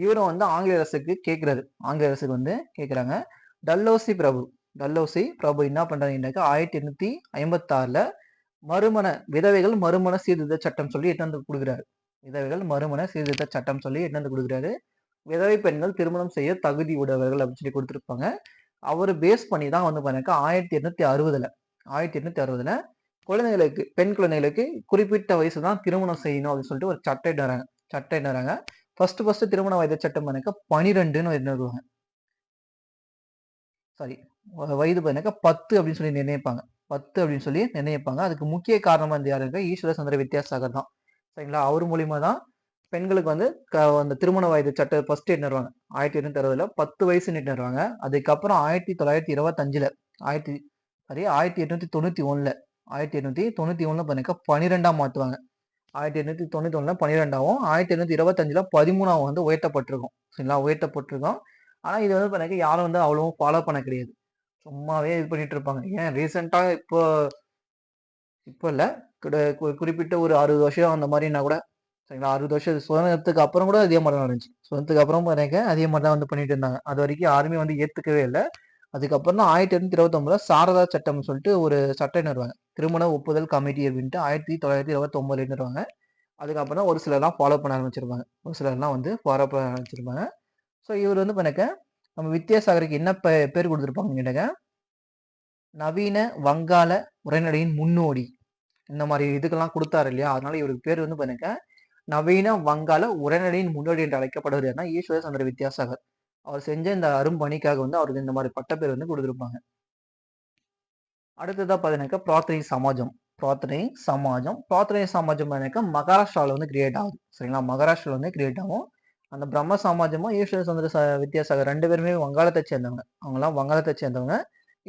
இவரும் வந்து ஆங்கில அரசுக்கு கேட்கிறாரு. ஆங்கில அரசுக்கு வந்து கேட்குறாங்க. டல்ஹௌசி பிரபு டல்ஹௌசி பிரபு என்ன பண்றாங்கன்னாக்கா 1856ல மறுமண விதவைகள் மறுமண சீர்திருத்த சட்டம் சொல்லி எட்டு வந்து கொடுக்குறாரு. விதவைகள் மறுமண சீர்திருத்த சட்டம் சொல்லி எட்டு வந்து கொடுக்குறாரு. விதவை பெண்கள் திருமணம் செய்ய தகுதி உடையவர்கள் அப்படின்னு சொல்லி கொடுத்துருப்பாங்க. அவரு பேஸ் பண்ணி தான் வந்து பாத்தீங்கன்னாக்கா 1860ல குழந்தைகளுக்கு பெண் குழந்தைகளுக்கு குறிப்பிட்ட வயசு தான் திருமணம் செய்யணும் அப்படின்னு சொல்லிட்டு ஒரு சட்டம் இடுறாங்க. சட்டம் இடுறாங்க. ஃபர்ஸ்ட் திருமண வயது சட்டம் பாத்தீங்கன்னாக்கா 12ன்னு நிர்ணயிப்பாங்க. சாரி, வயது பாத்தீங்கன்னாக்கா 10 அப்படின்னு சொல்லி நிர்ணயிப்பாங்க. 10 அப்படின்னு சொல்லி நிர்ணயிப்பாங்க. அதுக்கு முக்கிய காரணமா இருந்து யாருங்க? ஈஸ்வர சந்திர வித்யாசாகர் தான். சரிங்களா? அவர் மூலியமா தான் பெண்களுக்கு வந்து அந்த திருமண வயது சட்டம் ஃபர்ஸ்ட் எண்ணிடுவாங்க. 1860ல 10 வயசு எண்ணிடுவாங்க. அதுக்கப்புறம் 1925ல 1891ல 1891ல பாத்தீங்கன்னா 12ஆ மாத்துவாங்க. 1891ல 12ஆவும் 1825ல 13ஆவும் வந்து உயர்த்தப்பட்டிருக்கும். சரிங்களா? உயர்த்தப்பட்டிருக்கும். ஆனா இது வந்து பாத்தீங்கன்னா யாரும் வந்து அவ்வளவும் ஃபாலோ பண்ண கிடையாது. சும்மாவே இது பண்ணிட்டு இருப்பாங்க. ஏன் ரீசெண்டா இப்போ இப்போ இல்ல குறிப்பிட்ட ஒரு 60 வருஷம் அந்த மாதிரினா கூட சரிங்களா? 60 வருஷம் சுதந்திரத்துக்கு அப்புறம் கூட அதே மாதிரி தான் நடந்துச்சு. சுதந்திரத்துக்கு அப்புறம் பாத்தீங்க அதே மாதிரி தான் வந்து பண்ணிட்டு இருந்தாங்க. அது வரைக்கும் யாருமே வந்து ஏத்துக்கவே இல்ல. அதுக்கப்புறம் தான் 1829ல சாரதா சட்டம்னு சொல்லிட்டு ஒரு சட்டம் நிறுவாங்க. திருமண ஒப்புதல் கமிட்டி அப்படின்ட்டு 1929ல நிறுவாங்க. அதுக்கப்புறம் தான் ஒரு சிலர்லாம் ஃபாலோ பண்ண ஆரம்பிச்சிருப்பாங்க. ஒரு சிலர்லாம் வந்து ஃபாலோ பண்ண ஆரம்பிச்சிருப்பாங்க. ஸோ இவர் வந்து பாருங்க நம்ம வித்யாசாகருக்கு என்ன பேர் கொடுத்துருப்பாங்க கேட்டாங்க, நவீன வங்காள உரைநடையின் முன்னோடி. இந்த மாதிரி இதுக்கெல்லாம் கொடுத்தாரு இல்லையா? அதனால இவருக்கு பேர் வந்து பாருங்க நவீன வங்காள உரைநடையின் முன்னோடி என்று அழைக்கப்படுவது யாருன்னா ஈஸ்வர சந்திர வித்யாசாகர். அவர் செஞ்ச இந்த அரும்பணிக்காக வந்து அவருக்கு இந்த மாதிரி பட்டப்பேர் வந்து கொடுத்துருப்பாங்க. அடுத்ததா பாத்தீங்கன்னாக்கா பிரார்த்தனை சமாஜம். பிரார்த்தனை சமாஜம். பிரார்த்தனை சமாஜம் மகாராஷ்டிராவில் வந்து கிரியேட் ஆகுது. சரிங்களா? மகாராஷ்டிராவில் வந்து கிரியேட் ஆகும். அந்த பிரம்ம சமாஜமும் ஈஸ்வர சந்திர வித்யாசாகர் 2 பேருமே வங்காளத்தை சேர்ந்தவங்க. அவங்கலாம் வங்காளத்தை சேர்ந்தவங்க.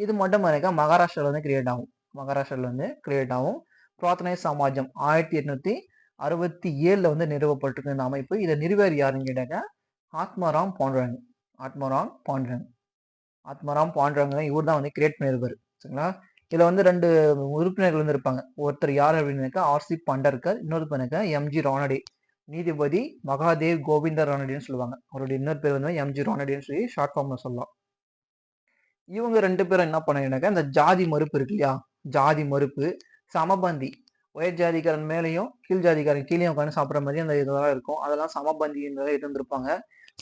இது மட்டும் மகாராஷ்டிராவில் வந்து கிரியேட் ஆகும். மகாராஷ்டிராவில் வந்து கிரியேட் ஆகும். பிரார்த்தனை சமாஜம் 1867ல வந்து நிறுவப்பட்டிருக்கு இந்த அமைப்பு. இதை நிறுவியர் யாருன்னு கேட்டாக்க ஆத்மாராம் பாண்டுரங். ஆத்மாராம் பாண்டுரங். ஆத்மாராம் பாண்டுரங் இவர் தான் வந்து கிரியேட் பண்ணியிருப்பாரு. சரிங்களா? இதுல வந்து 2 உறுப்பினர்கள் வந்து இருப்பாங்க. ஒருத்தர் யார் அப்படின்னாக்கா ஆர்சி பண்டர்கர், இன்னொரு பண்ணாக்கா எம்ஜி ரானடே. நீதிபதி மகாதேவ் கோவிந்த ரானடேன்னு சொல்லுவாங்க. அவருடைய இன்னொரு பேர் வந்து எம்ஜி ரானடேன்னு சொல்லி ஷார்ட் ஃபார்ம்ல சொல்லலாம். இவங்க 2 பேரும் என்ன பண்ணாங்கன்னாக்கா இந்த ஜாதி மறுப்பு இருக்கு இல்லையா? ஜாதி மறுப்பு, சமபந்தி, உயர் ஜாதிக்காரன் மேலேயும் கீழ் ஜாதிக்காரன் கீழே உட்காந்து சாப்பிட்ற மாதிரி அந்த இதெல்லாம் இருக்கும். அதெல்லாம் சமபந்தின்றதை இருந்திருப்பாங்க.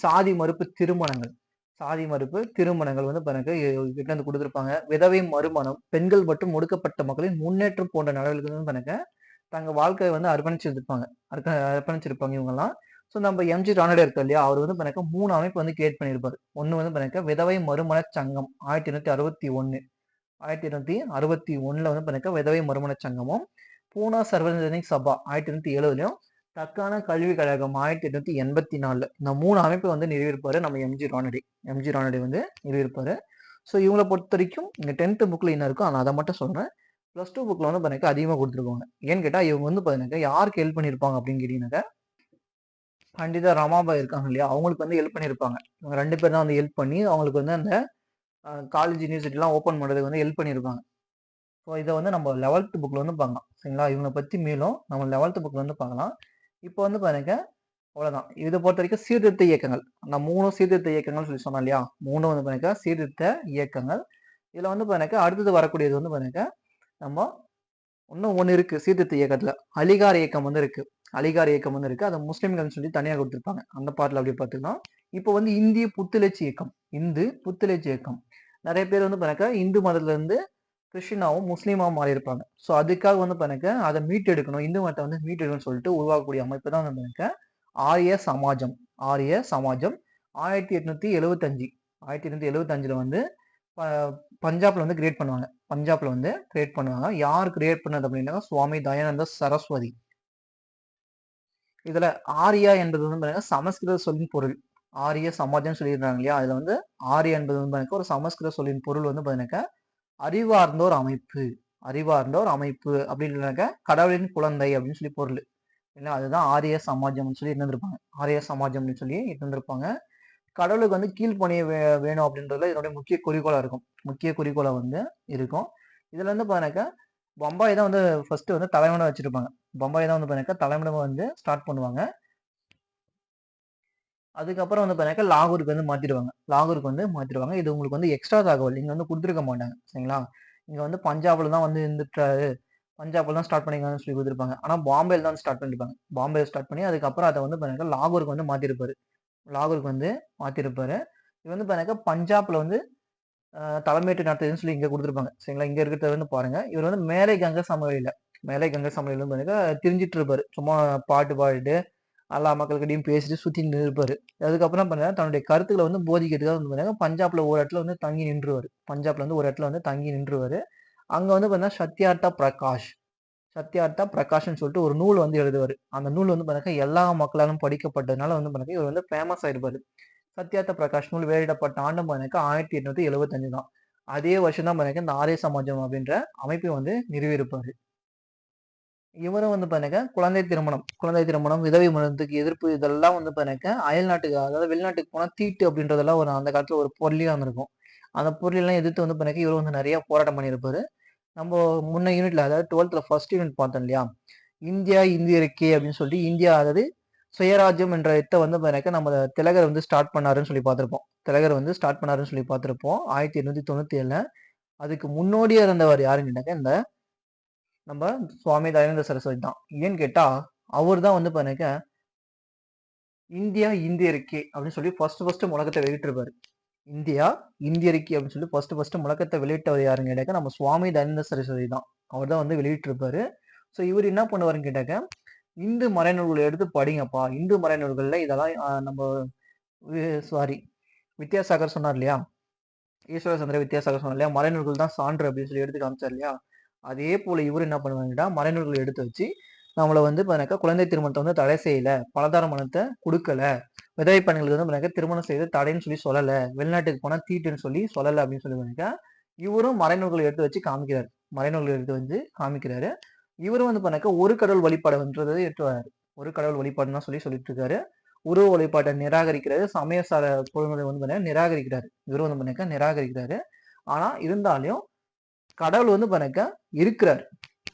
சாதி மறுப்பு திருமணங்கள். சாதி மறுப்பு திருமணங்கள் வந்து பிறகு கிட்ட வந்து கொடுத்துருப்பாங்க. விதவை மறுமணம், பெண்கள் மற்றும் ஒடுக்கப்பட்ட மக்களின் முன்னேற்றம் போன்ற நடவடிக்கைகள் வந்து பிறகு தங்க வாழ்க்கையை வந்து அர்ப்பணிச்சிருப்பாங்க. அர்ப்பணிச்சிருப்பாங்க இவங்கெல்லாம். ஸோ நம்ம எம்ஜி ரானடே இருக்கா இல்லையா? அவர் வந்து பிறகு 3 அமைப்பு வந்து கிரியேட் பண்ணியிருப்பாரு. ஒன்று வந்து பிறகு விதவை மறுமண சங்கம் 1861. 1861ல வந்து பிறகு விதவை மறுமண சங்கமும், பூனா சர்வஜனிக் சபா 1870லையும், தக்கான கல்விக் கழகம் 1884ல இந்த 3 அமைப்பு வந்து நிறுவியிருப்பாரு நம்ம எம்ஜி ரானடே. எம்ஜி ரானடே வந்து நிறுவியிருப்பாரு. ஸோ இவங்களை பொறுத்த வரைக்கும் இங்க 10th புக்ல என்ன இருக்கும் நான் அதை மட்டும் சொல்றேன். +2 புக்ல வந்து பாத்தீங்கன்னா அதிகமாக கொடுத்துருக்காங்க. ஏன்னு கேட்டா இவங்க வந்து பாத்தீங்கன்னா யாருக்கு ஹெல்ப் பண்ணியிருப்பாங்க அப்படின்னு கேட்டீங்கன்னாக்கா பண்டிதா ரமாபாய் இருக்காங்க இல்லையா? அவங்களுக்கு வந்து ஹெல்ப் பண்ணியிருப்பாங்க. இவங்க 2 பேர் தான் வந்து ஹெல்ப் பண்ணி அவங்களுக்கு வந்து அந்த காலேஜ் யூனிவர்சிட்டிலாம் ஓப்பன் பண்ணுறதுக்கு வந்து ஹெல்ப் பண்ணியிருப்பாங்க. ஸோ இதை வந்து நம்ம 11th புக்ல வந்து பார்க்கலாம். சரிங்களா? இவங்களை பற்றி மேலும் நம்ம 11th புக்ல வந்து பார்க்கலாம். இப்போ வந்து பாருங்க அவ்வளோதான். இதை பொறுத்த வரைக்கும் சீர்திருத்த இயக்கங்கள். நான் 3 சீர்திருத்த இயக்கங்கள் சொல்லி சொன்னேன் இல்லையா? 3 வந்து பாருங்க சீர்திருத்த இயக்கங்கள். இதில் வந்து பாருங்க அடுத்தது வரக்கூடியது வந்து பாருங்க நம்ம இன்னும் ஒன்று இருக்கு சீர்திருத்த இயக்கத்துல. அலிகார் இயக்கம் வந்து இருக்கு. அலிகார் இயக்கம் வந்து இருக்கு. அதை முஸ்லிம்கள் சொல்லி தனியாக கொடுத்துருப்பாங்க. அந்த பாட்டில் அப்படி பார்த்துக்கலாம். இப்போ வந்து இந்திய புத்துணர்ச்சி இயக்கம். இந்து புத்துணர்ச்சி இயக்கம். நிறைய பேர் வந்து பாருங்க இந்து மதத்துல இருந்து கிறிஸ்டினாவும் முஸ்லீமாவும் மாறி இருப்பாங்க. ஸோ அதுக்காக வந்து பாருங்க அதை மீட்டெடுக்கணும், இந்து மதத்தை வந்து மீட்டெடுக்கணும்னு சொல்லிட்டு உருவாக்கக்கூடிய அமைப்பு தான் வந்து பாருங்க ஆரிய சமாஜம். ஆரிய சமாஜம் 1875. 1875ல வந்து பஞ்சாப்ல வந்து கிரியேட் பண்ணுவாங்க. பஞ்சாப்ல வந்து கிரியேட் பண்ணுவாங்க. யார் கிரியேட் பண்ணது அப்படின்னா சுவாமி தயானந்த சரஸ்வதி. இதுல ஆரியா என்பது வந்து பாத்தீங்கன்னா சமஸ்கிருத சொல்லின் பொருள். ஆரிய சமாஜம் சொல்லியிருந்தாங்க இல்லையா? அதுல வந்து ஆரியா என்பது வந்து பாத்தீங்கன்னா ஒரு சமஸ்கிருத சொல்லின் பொருள் வந்து பாத்தீங்கன்னா அறிவார்ந்தோர் அமைப்பு. அறிவார்ந்தோர் அமைப்பு அப்படின்னாக்க கடவுளின் குழந்தை அப்படின்னு சொல்லி பொருள். இல்லை அதுதான் ஆரிய சமாஜம்னு சொல்லி இருந்திருப்பாங்க. ஆரிய சமாஜம்னு சொல்லி இருந்திருப்பாங்க. கடவுளுக்கு வந்து கீழ்ப்பணிய வேணும் அப்படின்றதுல இதனுடைய முக்கிய குறிக்கோளா இருக்கும். முக்கிய குறிக்கோளா வந்து இருக்கும். இதுல வந்து பாருங்க பம்பாய் தான் வந்து ஃபர்ஸ்ட் வந்து தலைவனை வச்சிருப்பாங்க. பம்பாய் தான் வந்து பாருங்க தலைவனை வந்து ஸ்டார்ட் பண்ணுவாங்க. அதுக்கப்புறம் வந்து பார்த்தீங்கன்னா லாகூருக்கு வந்து மாத்திடுவாங்க. இது உங்களுக்கு வந்து எக்ஸ்ட்ரா தகவல் இங்க வந்து குடுத்துருக்க மாட்டாங்க. சரிங்களா? இங்க வந்து பஞ்சாப்ல தான் வந்து இருந்துட்டாரு. பஞ்சாப்ல தான் ஸ்டார்ட் பண்ணியிருக்காங்கன்னு சொல்லி குடுத்துருப்பாங்க. ஆனா பாம்பேல தான் ஸ்டார்ட் பண்ணியிருப்பாங்க. பாம்பேல ஸ்டார்ட் பண்ணி அதுக்கப்புறம் அத வந்து பார்த்தீங்கன்னா லாகூருக்கு வந்து மாத்திருப்பாரு. லாகூருக்கு வந்து மாத்திருப்பாரு. இது வந்து பார்த்தீங்கன்னா பஞ்சாப்ல வந்து தலைமையேற்று நடத்துதுன்னு சொல்லி இங்க குடுத்துருப்பாங்க. சரிங்களா? இங்க இருக்கிறத வந்து பாருங்க. இவர் வந்து மேலை கங்கை சமவெளியில வந்து பார்த்தீங்கன்னா திரிஞ்சுட்டு இருப்பாரு. சும்மா பாட்டு பாடிட்டு எல்லா மக்கள்கிட்டயும் பேசிட்டு சுத்தின்னு இருப்பாரு. அதுக்கப்புறம் பார்த்தீங்கன்னா, தன்னுடைய கருத்துக்கள வந்து போதிக்கிறதுக்காக வந்து பார்த்தீங்கன்னா, பஞ்சாப்ல ஒரு இடத்துல வந்து தங்கி நின்றுவாரு. பஞ்சாப்ல வந்து ஒரு இடத்துல வந்து தங்கி நின்றுவாரு. அங்க வந்து பார்த்தீங்கன்னா, சத்யார்த்தா பிரகாஷ்ன்னு சொல்லிட்டு ஒரு நூல் வந்து எழுதுவாரு. அந்த நூல் வந்து பார்த்தீங்கன்னா, எல்லா மக்களாலும் படிக்கப்பட்டதுனால வந்து பார்த்தீங்கன்னா, இவர் வந்து ஃபேமஸ் ஆயிருப்பாரு. சத்யார்த்த பிரகாஷ் நூல் வெளியிடப்பட்ட ஆண்டு பார்த்தீங்கன்னா, 1875 தான். அதே வருஷம் தான் பார்த்தீங்கன்னா, இந்த ஆரிய சமாஜம் அப்படின்ற அமைப்பை வந்து நிறுவியிருப்பாரு. இவரும் வந்து பாருங்க குழந்தை திருமணம், விதவை மரணத்துக்கு எதிர்ப்பு இதெல்லாம் வந்து பாருங்க அயல்நாட்டுக்கு அதாவது வெளிநாட்டுக்கு போனா தீட்டு அப்படின்றதெல்லாம் ஒரு அந்த காலத்துல ஒரு பொருளியா இருந்திருக்கும். அந்த பொருளெல்லாம் எதிர்த்து வந்து பாருங்க இவரு வந்து நிறைய போராட்டம் பண்ணியிருப்பாரு. நம்ம முன்ன யூனிட்ல அதாவது 12th ஃபர்ஸ்ட் யூனிட் பார்த்தோம் இல்லையா? இந்தியா இந்தியருக்கே அப்படின்னு சொல்லிட்டு இந்தியா அதாவது சுயராஜ்யம் என்ற இத வந்து பாருங்க நம்ம திலகர் வந்து ஸ்டார்ட் பண்ணாருன்னு சொல்லி பார்த்திருப்போம். திலகர் வந்து ஸ்டார்ட் பண்ணாருன்னு சொல்லி பார்த்திருப்போம். 1897ல. அதுக்கு முன்னோடியா இருந்தவர் யாருன்னு கேட்டாக்க இந்த நம்ம சுவாமி தயானந்த சரஸ்வதி தான். ஏன்னு கேட்டா, அவர் தான் வந்து பாருங்க, இந்தியா இந்தியருக்கே அப்படின்னு சொல்லி ஃபர்ஸ்ட் முழக்கத்த வெளியிட்டிருப்பாரு. இந்தியா இந்தியருக்கே அப்படின்னு சொல்லி ஃபர்ஸ்ட் முழக்கத்த வெளியிட்டவர் யாருன்னு கேட்டாக்க, நம்ம சுவாமி தயானந்த சரஸ்வதி தான். அவர் தான் வந்து வெளியிட்டிருப்பாரு. ஸோ இவர் என்ன பண்ணுவாருன்னு கேட்டாக்க, இந்து மறைநூல்களை எடுத்து படிங்கப்பா. இந்து மறைநூல்கள்ல இதெல்லாம் நம்ம சாரி வித்யாசாகர் சொன்னார் இல்லையா? ஈஸ்வர சந்திர வித்யாசாகர் சொன்னார் இல்லையா? மறைநூல்கள் தான் சான்று அப்படின்னு சொல்லி எடுத்து காமிச்சார் இல்லையா? அதே போல இவரு என்ன பண்ணுவாங்கன்னா, மறைநூல்களை எடுத்து வச்சு, நம்மள வந்து பாத்தீங்கன்னாக்கா, குழந்தை திருமணத்த வந்து தடை செய்யல. பலதார மணத்த குடுக்கல. விதவை பெண்களுக்கு வந்து பாத்தீங்கன்னா, திருமணம் செய்து தடைன்னு சொல்லி சொல்லல. வெளிநாட்டுக்கு போனா தீட்டுன்னு சொல்லி சொல்லல அப்படின்னு சொல்லி பாத்தீங்கன்னா, இவரும் மறைநூல்களை எடுத்து வச்சு காமிக்கிறாரு. மறைநூல்களை எடுத்து வந்து காமிக்கிறாரு. இவரும் வந்து பாத்தீங்கன்னாக்கா, ஒரு கடவுள் வழிபாடுன்றதை எடுத்து வராரு. ஒரு கடவுள் வழிபாடுன்னு தான் சொல்லிட்டு இருக்காரு. உருவ வழிபாட்டை நிராகரிக்கிறாரு. சமய சார கொள்கைகளை வந்து பாத்தீங்கன்னா நிராகரிக்கிறாரு. இவரும் வந்து பாத்தீங்கன்னா நிராகரிக்கிறாரு. ஆனா இருந்தாலும் கடவுள் வந்து பாருங்க இருக்கிறார்.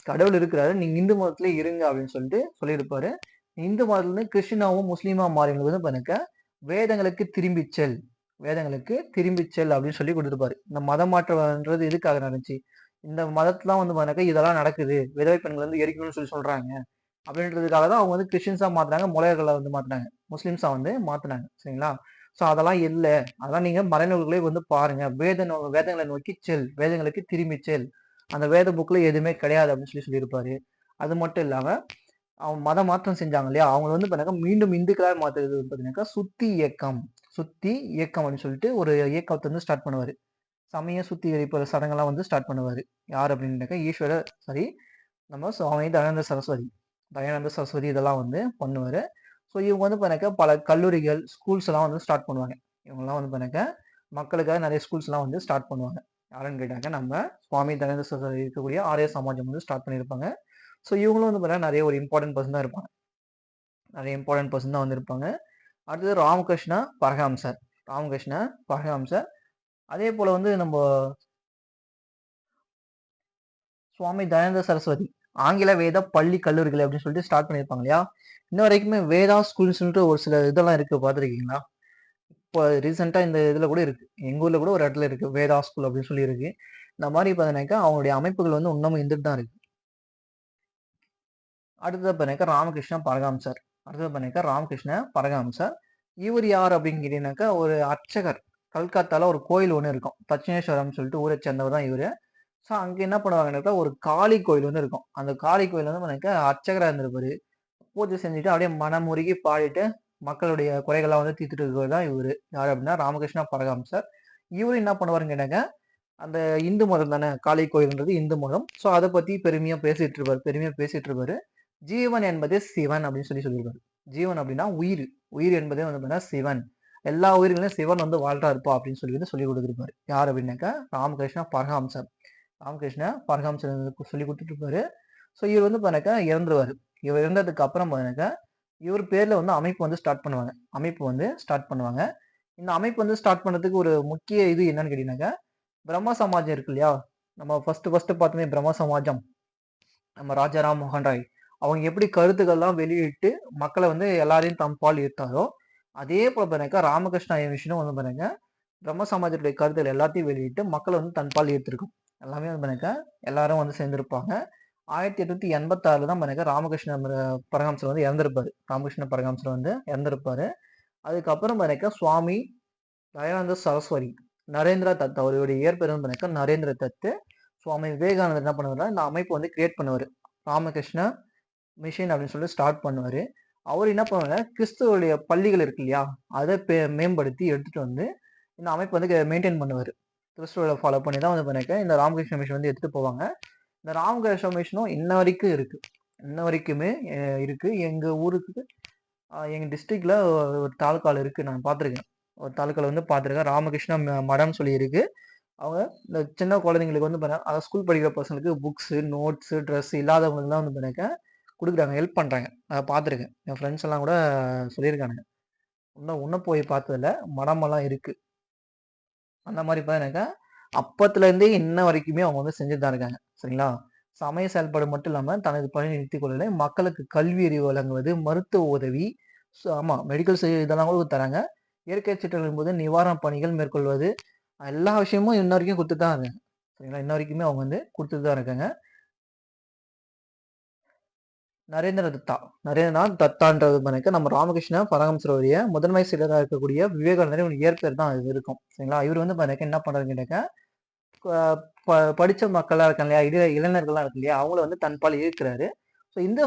கடவுள் இருக்கிறாரு. நீங்க இந்து மதத்திலே இருங்க அப்படின்னு சொல்லிட்டு சொல்லியிருப்பாரு. இந்து மதத்துல இருந்து கிறிஸ்டினாவும் முஸ்லீமா மாறினது வந்து பாருங்க வேதங்களுக்கு திரும்பிச் செல். வேதங்களுக்கு திரும்பிச் செல் அப்படின்னு சொல்லி கொடுத்திருப்பாரு. இந்த மதம் மாற்றம்ன்றது எதுக்காக நடந்துச்சு? இந்த மதத்துல வந்து பாருங்க இதெல்லாம் நடக்குது. விதவை பெண்கள் வந்து எரிக்கணும்னு சொல்லி சொல்றாங்க. அப்படின்றதுக்காக தான் அவங்க வந்து கிறிஸ்டின்ஸா மாத்துனாங்க. முலையர்களை வந்து மாத்துனாங்க. முஸ்லிம்ஸா வந்து மாத்துனாங்க. சரிங்களா? ஸோ அதெல்லாம் இல்ல. அதெல்லாம் நீங்க மறைநூல்களே வந்து பாருங்க. வேதங்களை நோக்கி செல். வேதங்களுக்கு திரும்பி செல். அந்த வேத புக்ல எதுவுமே கிடையாது அப்படின்னு சொல்லி சொல்லியிருப்பாரு. அது மட்டும் இல்லாம அவங்க மத மாற்றம் செஞ்சாங்க இல்லையா? அவங்க வந்து பாத்தீங்கன்னா மீண்டும் இந்துக்களாக மாத்துறது பாத்தீங்கன்னாக்கா சுத்தி இயக்கம் அப்படின்னு சொல்லிட்டு ஒரு இயக்கத்தை வந்து ஸ்டார்ட் பண்ணுவாரு. சமய சுத்திகரிப்பு சடங்கெல்லாம் வந்து ஸ்டார்ட் பண்ணுவாரு. யார் அப்படின்னாக்கா சாரி நம்ம சுவாமி தயானந்த சரஸ்வதி இதெல்லாம் வந்து பண்ணுவாரு. ஸோ இவங்க வந்து பாருங்க பல கல்லூரிகள், ஸ்கூல்ஸ் எல்லாம் வந்து ஸ்டார்ட் பண்ணுவாங்க. இவங்கெல்லாம் வந்து பாருங்க மக்களுக்காக நிறைய ஸ்கூல்ஸ் எல்லாம் வந்து ஸ்டார்ட் பண்ணுவாங்க. யாருன்னு கேட்டாங்க நம்ம சுவாமி தயானந்த சரஸ்வதி இருக்கக்கூடிய ஆரிய சமாஜம் வந்து ஸ்டார்ட் பண்ணியிருப்பாங்க. ஸோ இவங்களும் வந்து பாத்தீங்கன்னா நிறைய ஒரு இம்பார்ட்டன்ட் பர்சன் தான் இருப்பாங்க. நிறைய இம்பார்ட்டன்ட் பர்சன் தான் வந்து இருப்பாங்க. அடுத்தது ராமகிருஷ்ணா பரமஹம்சர். அதே போல வந்து நம்ம சுவாமி தயானந்த சரஸ்வதி ஆங்கில வேத பள்ளி கல்லூரிகள் அப்படின்னு சொல்லிட்டு ஸ்டார்ட் பண்ணியிருப்பாங்க இல்லையா? இன்ன வரைக்குமே வேதா ஸ்கூல்ஸ்ன்ட்டு ஒரு சில இதெல்லாம் இருக்கு பார்த்துருக்கீங்களா? இப்போ ரீசெண்டா இந்த இதுல கூட இருக்கு. எங்க ஊர்ல கூட ஒரு இடத்துல இருக்கு. வேதா ஸ்கூல் அப்படின்னு சொல்லி இருக்கு. இந்த மாதிரி பார்த்தீங்கன்னாக்கா அவங்களுடைய அமைப்புகள் வந்து இன்னமும் இருந்துட்டு தான் இருக்கு. அடுத்தது பார்த்தீங்கன்னாக்கா ராமகிருஷ்ண பரமஹம்சர். இவர் யார் அப்படின்னு கேட்டீங்கன்னாக்கா ஒரு அர்ச்சகர். கல்கத்தால ஒரு கோயில் ஒண்ணு இருக்கும். தட்சிணேஸ்வரம்னு சொல்லிட்டு ஊரை சேர்ந்தவர் தான் இவரு. ஸோ அங்க என்ன பண்ணுவாங்கன்னாக்கா ஒரு காளி கோயில் வந்து இருக்கும். அந்த காளி கோயில் வந்து பார்த்தீங்கன்னாக்கா அர்ச்சகரா இருந்திருப்பாரு. பூஜை செஞ்சுட்டு அப்படியே மனமுருகி பாடிட்டு மக்களுடைய குறைகள்லாம் வந்து தீர்த்துட்டு இருக்கிறது தான் இவரு. யாரு அப்படின்னா ராமகிருஷ்ணா பரமஹம்சர். இவரு என்ன பண்ணுவாருன்னு கேட்டாங்க, அந்த இந்து மதம் தானே காளி கோயில்ன்றது இந்து மதம். ஸோ அதை பத்தி பெருமையா பேசிட்டு இருப்பாரு. ஜீவன் என்பதே சிவன் அப்படின்னு சொல்லியிருப்பாரு. ஜீவன் அப்படின்னா உயிர். உயிர் என்பதே வந்து பார்த்தீங்கன்னா சிவன். எல்லா உயிர்களையும் சிவன் வந்து வாழ்றாருப்பா அப்படின்னு சொல்லி வந்து சொல்லி கொடுத்துருப்பாரு. யார் அப்படின்னாக்கா ராமகிருஷ்ணா பரமஹம்சர் சொல்லி கொடுத்துட்டு இருப்பாரு. ஸோ இவர் வந்து பாருங்க இறந்துருவாரு. இவர் இறந்ததுக்கு அப்புறம் பாருங்க இவர் பேர்ல வந்து அமைப்பு வந்து ஸ்டார்ட் பண்ணுவாங்க. இந்த அமைப்பு வந்து ஸ்டார்ட் பண்ணதுக்கு ஒரு முக்கிய இது என்னன்னு கேட்டீங்கன்னாக்கா பிரம்ம சமாஜம் இருக்கு இல்லையா? நம்ம ஃபர்ஸ்ட் பார்த்தோமே பிரம்ம சமாஜம். நம்ம ராஜாராம் மோகன் ராய் அவங்க எப்படி கருத்துக்கள்லாம் வெளியிட்டு மக்களை வந்து எல்லாரையும் தம் பால் ஈர்த்தாரோ அதே போல பாருங்க ராமகிருஷ்ணா மிஷனும் வந்து பாருங்க பிரம்ம சமாஜத்துடைய கருத்துக்கள் எல்லாத்தையும் வெளியிட்டு மக்களை வந்து தன்பால் ஈர்த்திருக்கும். எல்லாமே வந்து பாருங்க எல்லாரும் வந்து சேர்ந்திருப்பாங்க. 1886 தான் பாருங்க ராமகிருஷ்ண பரமஹம்சர் வந்து இறந்திருப்பாரு. ராமகிருஷ்ண பரமஹம்சர் வந்து இறந்திருப்பாரு. அதுக்கப்புறம் பாருங்க சுவாமி தயானந்த சரஸ்வதி, நரேந்திர தத் அவருடைய இயற்பெயர் வந்து பாருங்க நரேந்திர தத். சுவாமி விவேகானந்தர் என்ன பண்ணுவாருன்னா இந்த அமைப்பு வந்து கிரியேட் பண்ணுவாரு. ராமகிருஷ்ண மிஷன் அப்படின்னு சொல்லிட்டு ஸ்டார்ட் பண்ணுவாரு. அவர் என்ன பண்ணுவாங்க கிறிஸ்துவனுடைய பள்ளிகள் இருக்கு இல்லையா, அதை மேம்படுத்தி எடுத்துட்டு வந்து இந்த அமைப்பு வந்து மெயின்டைன் பண்ணுவார். கிறிஸ்துவ ஃபாலோ பண்ணி தான் வந்து பண்ணிக்க இந்த ராமகிருஷ்ண மிஷன் வந்து எடுத்துட்டு போவாங்க. இந்த ராமகிருஷ்ண மிஷனும் இன்ன வரைக்கும் இருக்கு. இன்ன வரைக்குமே இருக்கு. எங்க ஊருக்கு எங்க டிஸ்ட்ரிக்ட்ல ஒரு தாலுக்கால இருக்கு. நான் பார்த்துருக்கேன். ஒரு தாலுக்கால வந்து பார்த்துருக்கேன். ராமகிருஷ்ணா மடம் சொல்லி இருக்கு. அவங்க இந்த சின்ன குழந்தைங்களுக்கு வந்து பண்ண அதாவது ஸ்கூல் படிக்கிற பசங்களுக்கு புக்ஸு, நோட்ஸு, ட்ரெஸ் இல்லாதவங்களுக்குலாம் வந்து பண்ணிக்க குடுக்குறாங்க. ஹெல்ப் பண்றாங்க. அத பார்த்துருக்கேன். என் ஃப்ரெண்ட்ஸ் எல்லாம் கூட சொல்லியிருக்கானுங்க. இன்னும் போய் பார்த்ததில்ல. மடமெல்லாம் இருக்கு. அந்த மாரி பார்த்தீங்கன்னாக்கா, அப்பத்துலேருந்தே இன்ன வரைக்குமே அவங்க வந்து செஞ்சுட்டு தான் இருக்காங்க. சரிங்களா? சமய செயல்பாடு மட்டும் இல்லாம தனது பணியை நிறுத்திக் கொள்ளல, மக்களுக்கு கல்வி அறிவு வழங்குவது, மருத்துவ உதவி, ஆமா மெடிக்கல் இதெல்லாம் கூட தராங்க. இயற்கை சீற்றங்களின் போது நிவாரண பணிகள் மேற்கொள்வது, எல்லா விஷயமும் இன்ன வரைக்கும் குடுத்துட்டு தான் இருக்காங்க. சரிங்களா? இன்ன வரைக்குமே அவங்க வந்து குடுத்துட்டு தான் இருக்காங்க. நரேந்திர தத்தா. நரேந்திரநாத் தத்தான்றது நம்ம ராமகிருஷ்ண பரமஹம்சருடைய முதன்மை செயலரா இருக்கக்கூடிய விவேகானந்தரின் இயற்பெயர் தான் இது இருக்கும். சரிங்களா? இவர் வந்து என்ன பண்றாருன்னு கேட்டாக்கா, படிச்ச மக்களா இருக்காங்க இல்லையா, இளைஞர்கள்லாம் இருக்கு இல்லையா, அவங்கள வந்து தன்பால் ஈர்க்கிறாரு. ஸோ இந்த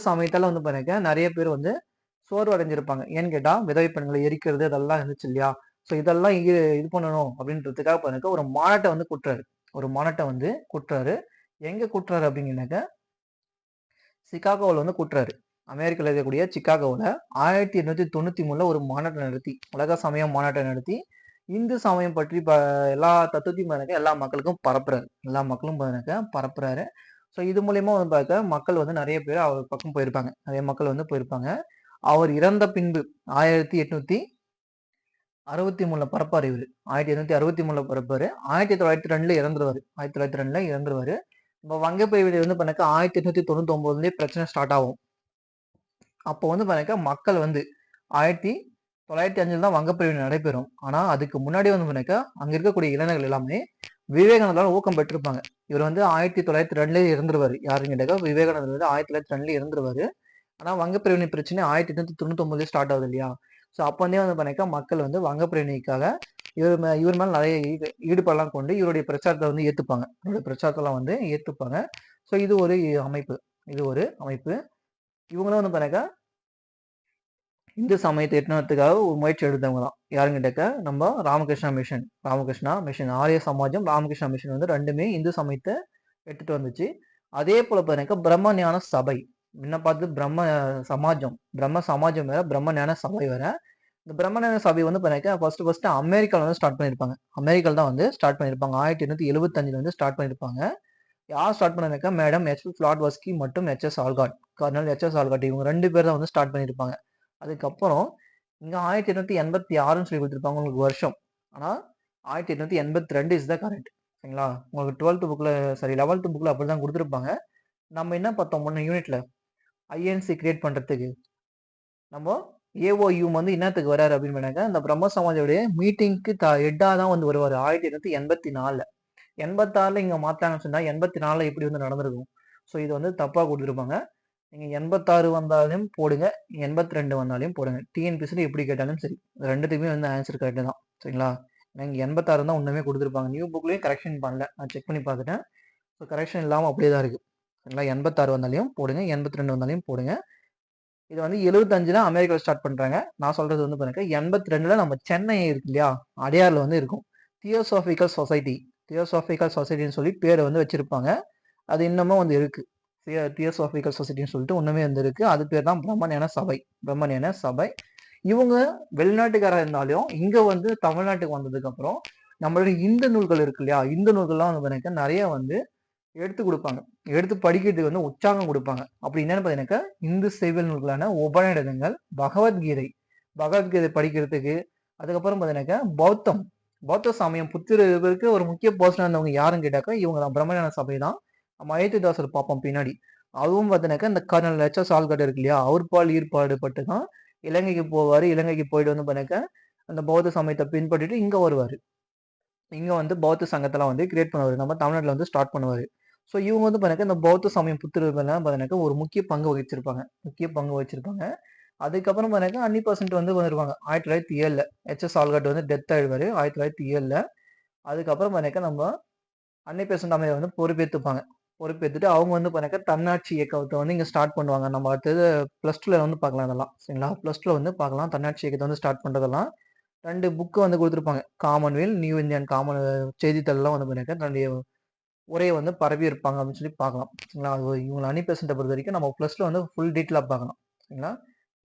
சமயத்தால வந்து நிறைய பேர் வந்து சோர்வு அடைஞ்சிருப்பாங்க. ஏன்னு கேட்டா, விதவை பெண்களை எரிக்கிறது அதெல்லாம் இருந்துச்சு இல்லையா? ஸோ இதெல்லாம் இது பண்ணணும் அப்படின்றதுக்காக ஒரு மாநாட்டை வந்து கூட்டுறாரு. ஒரு மாநாட்டை வந்து கூட்டுறாரு. எங்க கூட்டுறாரு அப்படின்னாக்க சிகாகோவில் வந்து கூட்டுறாரு. அமெரிக்காவில் இருக்கக்கூடிய சிகாகோவில் 1893 ஒரு மாநாட்டை நடத்தி, உலக சமயம் மாநாட்டை நடத்தி, இந்து சமயம் பற்றி எல்லா தத்துவத்தையும் எல்லா மக்களுக்கும் பரப்புறாரு. எல்லா மக்களும் பரப்புறாரு. ஸோ இது மூலியமா வந்து மக்கள் வந்து நிறைய பேர் அவர் பக்கம் போயிருப்பாங்க. நிறைய மக்கள் வந்து போயிருப்பாங்க. அவர் இறந்த பின்பு 1863 பரப்பாரு இவரு. 1863 பரப்பாரு. 1902 இறந்துருவாரு. 1902 இறந்துருவாரு. இப்போ வங்கப்பேவிலை வந்து 1899 பிரச்சனை ஸ்டார்ட் ஆகும். அப்போ வந்து மக்கள் வந்து 1905 தான் வங்கப்பிரிவினை நடைபெறும். ஆனா அதுக்கு முன்னாடி வந்து அங்க இருக்கக்கூடிய இளைஞர்கள் எல்லாமே விவேகானந்தால ஊக்கம் பெற்றிருப்பாங்க. இவர் வந்து 1902 இறந்துருவாரு. யாருன்னு கேட்டாக்கா விவேகானந்தர் வந்து 1902 இறந்துருவாரு. ஆனா வங்கப்பிரிவினை பிரச்சனை 1899 ஸ்டார்ட் ஆகுது இல்லையா? ஸோ அப்போ வந்து மக்கள் வந்து வங்கப்பிரிவினைக்காக இவர் மேல நிறைய ஈடுபாடெல்லாம் கொண்டு இவருடைய பிரச்சாரத்தை வந்து ஏத்துப்பாங்க. இவருடைய பிரச்சாரத்தெல்லாம் வந்து ஏத்துப்பாங்க. ஸோ இது ஒரு அமைப்பு. இது ஒரு அமைப்பு. இவங்களும் வந்து இந்து சமயத்தை எட்டுனதுக்காக ஒரு முயற்சி எடுத்தவங்க தான். யாருன்னு கேட்டாக்க நம்ம ராமகிருஷ்ணா மிஷன் ஆரிய சமாஜம், ராமகிருஷ்ணா மிஷன் வந்து ரெண்டுமே இந்து சமயத்தை எடுத்துட்டு வந்துச்சு. அதே போல பிரம்ம ஞான சபை. முன்ன பார்த்து பிரம்ம சமாஜம் வேற, பிரம்ம ஞான சபை வேற. இந்த பிரம்ம ஞான சபை வந்து ஃபர்ஸ்ட் அமெரிக்கால வந்து ஸ்டார்ட் பண்ணிருப்பாங்க. அமெரிக்கால தான் வந்து ஸ்டார்ட் பண்ணிருப்பாங்க. 1875 வந்து ஸ்டார்ட் பண்ணிருப்பாங்க. யார் ஸ்டார்ட் பண்ணாக்க மேடம் ஃபிளாட்வஸ்கி மற்றும் கர்னல் ஆல்காட் இவங்க 2 பேர் தான் வந்து ஸ்டார்ட் பண்ணிருப்பாங்க. அதுக்கப்புறம் இங்க 1886 சொல்லி கொடுத்துருப்பாங்க உங்களுக்கு வருஷம். ஆனா 1882 இஸ் த கரெக்ட். சரிங்களா? உங்களுக்கு 11th புக்ல அப்படிதான் கொடுத்துருப்பாங்க. நம்ம என்ன பார்த்தோம் முன்ன யூனிட்ல ஐஎன்சி கிரியேட் பண்றதுக்கு நம்ம ஏஓயூ வந்து என்னத்துக்கு வராரு அப்படின்னு இந்த பிரம்ம சமாஜோடைய மீட்டிங்க்கு ஹெட்டா தான் வந்து வருவாரு 1884. 86 இங்க மாத்தாங்கன்னு சொன்னா 84 எப்படி வந்து நடந்திருக்கும். ஸோ இது வந்து தப்பா கொடுத்துருப்பாங்க. நீங்க 86 வந்தாலும் போடுங்க, 82 வந்தாலும் போடுங்க. டிஎன்பிஎஸ்சி எப்படி கேட்டாலும் சரி, ரெண்டுத்துக்குமே வந்து ஆன்சர் கரெக்ட் தான். சரிங்களா? நீங்க 86 தான் ஒண்ணுமே கொடுத்துருப்பாங்க. நியூ புக்லயும் கரெக்ஷன் பண்ணல, நான் செக் பண்ணி பார்த்துட்டேன். ஸோ கரெக்ஷன் இல்லாம அப்படியே தான் இருக்கு. சரிங்களா? 86 வந்தாலையும் போடுங்க, 82 வந்தாலையும் போடுங்க. இது வந்து 75ல அமெரிக்காவில் ஸ்டார்ட் பண்றாங்க. நான் சொல்றது வந்து பாருங்க 82ல நம்ம சென்னை இருக்கு இல்லையா, அடையாறுல வந்து இருக்கும் தியோசாபிக்கல் சொசைட்டின்னு சொல்லி பேரை வந்து வச்சிருப்பாங்க. அது இன்னமும் வந்து இருக்கு. தியோசாபிக்கல் சொசைட்டின்னு சொல்லிட்டு ஒண்ணுமே வந்து இருக்கு. அது பேர் தான் பிரம்ம ஞான சபை. இவங்க வெளிநாட்டுக்காரா இருந்தாலும் இங்க வந்து தமிழ்நாட்டுக்கு வந்ததுக்கு அப்புறம் நம்மளுடைய இந்து நூல்கள் இருக்கு இல்லையா, இந்து நூல்கள்லாம் வந்து நிறைய வந்து எடுத்து கொடுப்பாங்க. எடுத்து படிக்கிறதுக்கு வந்து உற்சாகம் கொடுப்பாங்க. அப்படி என்னன்னு பார்த்தீங்கன்னாக்கா இந்து செய்வல் நூல்களான உபநிடதங்கள், பகவத்கீதை படிக்கிறதுக்கு. அதுக்கப்புறம் பார்த்தீங்கன்னாக்கா பௌத்த சமயம் புத்திரருக்கு ஒரு முக்கிய பர்சனாக இருந்தவங்க யாருன்னு கேட்டாக்கா இவங்க தான் பிரம்மஞான சபை தான். நம்ம அயோத்திதாசர் பார்ப்போம் பின்னாடி. அதுவும் பார்த்தீங்கன்னாக்கா இந்த கர்னல் ஆல்காட் இருக்கு இல்லையா, அவர் பால் ஈர்ப்பாடு பட்டு தான் இலங்கைக்கு போவாரு. இலங்கைக்கு போயிட்டு வந்து பார்த்தீங்கன்னாக்கா, அந்த பௌத்த சமயத்த பின்பற்றிட்டு இங்க வருவாரு. இங்க வந்து பௌத்த சங்கத்தெல்லாம் வந்து கிரியேட் பண்ணுவாரு. நம்ம தமிழ்நாட்டுல வந்து ஸ்டார்ட் பண்ணுவாரு. ஸோ இவங்க வந்து பார்த்தீங்கன்னாக்கா, இந்த பௌத்த சமயம் புத்துறவுலாம் பார்த்தீங்கன்னாக்கா, ஒரு முக்கிய பங்கு வகிச்சிருப்பாங்க. முக்கிய பங்கு வகிச்சிருப்பாங்க. அதுக்கப்புறம் பார்த்தீங்கன்னா, அன்னி பெசன்ட் வந்து வருவாங்க. 1907ல எச்.எஸ். ஆல்காட் வந்து டெத் ஆயிடுவாரு. 1907ல. அதுக்கப்புறம் பார்த்தீங்கன்னாக்கா, நம்ம அன்னை பெசன்ட் அம்மையார் வந்து பொறுப்பேத்துப்பாங்க. பொறுப்பேத்துட்டு அவங்க வந்து பார்த்தீங்கன்னாக்கா, தன்னாட்சி இயக்கத்த வந்து இங்க ஸ்டார்ட் பண்ணுவாங்க. நம்ம அடுத்தது +2ல வந்து பார்க்கலாம் இதெல்லாம். சரிங்களா? +2ல வந்து பார்க்கலாம். தன்னாட்சி இயக்கத்த வந்து ஸ்டார்ட் பண்றதெல்லாம். 2 புக் வந்து குடுத்துருப்பாங்க. காமன்வெல், நியூ இந்தியன் காமன் செய்தித்தாள்லாம் வந்து பார்த்தீங்கன்னாக்கா, தன்னுடைய உரைய வந்து பரப்பி இருப்பாங்க அப்படின்னு சொல்லி பார்க்கலாம். சரிங்களா? அது இவங்கள அன்னி பெசன்ட்ட பொறுத்தவரைக்கும் நம்ம +2ல வந்து ஃபுல் டீட்டெயிலா பார்க்கலாம். சரிங்களா?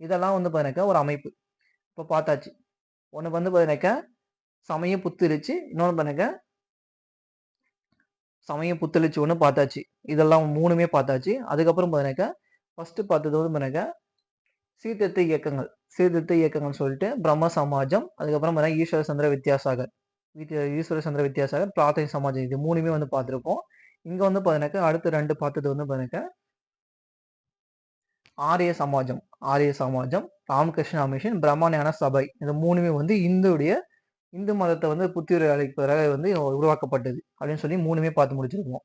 இதெல்லாம் வந்து பார்த்தீங்கன்னாக்கா, ஒரு அமைப்பு. இப்ப பார்த்தாச்சு. ஒண்ணு வந்து பார்த்தீங்கன்னாக்கா, சமய புத்துணர்ச்சி. இன்னொன்னு பார்த்தீங்கன்னாக்கா, சமய புத்தெழுச்சி ஒண்ணு பார்த்தாச்சு. இதெல்லாம் 3மே பார்த்தாச்சு. அதுக்கப்புறம் பார்த்தீங்கன்னாக்கா, ஃபர்ஸ்ட் பார்த்தது வந்து பார்த்தீங்கன்னாக்கா, சீர்திருத்த இயக்கங்கள். சீர்திருத்த இயக்கங்கள்னு சொல்லிட்டு பிரம்ம சமாஜம், அதுக்கப்புறம் பார்த்தீங்கன்னா ஈஸ்வர சந்திர வித்யாசாகர். ஈஸ்வர சந்திர வித்யாசாகர், பிரார்த்தனை சமாஜம் இது 3மே வந்து பார்த்திருப்போம். இங்க வந்து பார்த்தீங்கன்னாக்கா, அடுத்து 2 பார்த்தது வந்து பார்த்தீங்கன்னாக்கா, ஆரிய சமாஜம். ஆரிய சமாஜம், ராமகிருஷ்ணா மிஷன், பிரம்ம ஞான சபை. இந்த 3மே வந்து இந்து மதத்த வந்து புத்துயிர் அளிப்பதற்காக வந்து உருவாக்கப்பட்டது. அப்படின்னு சொல்லி 3மே பார்த்து முடிச்சிருப்போம்.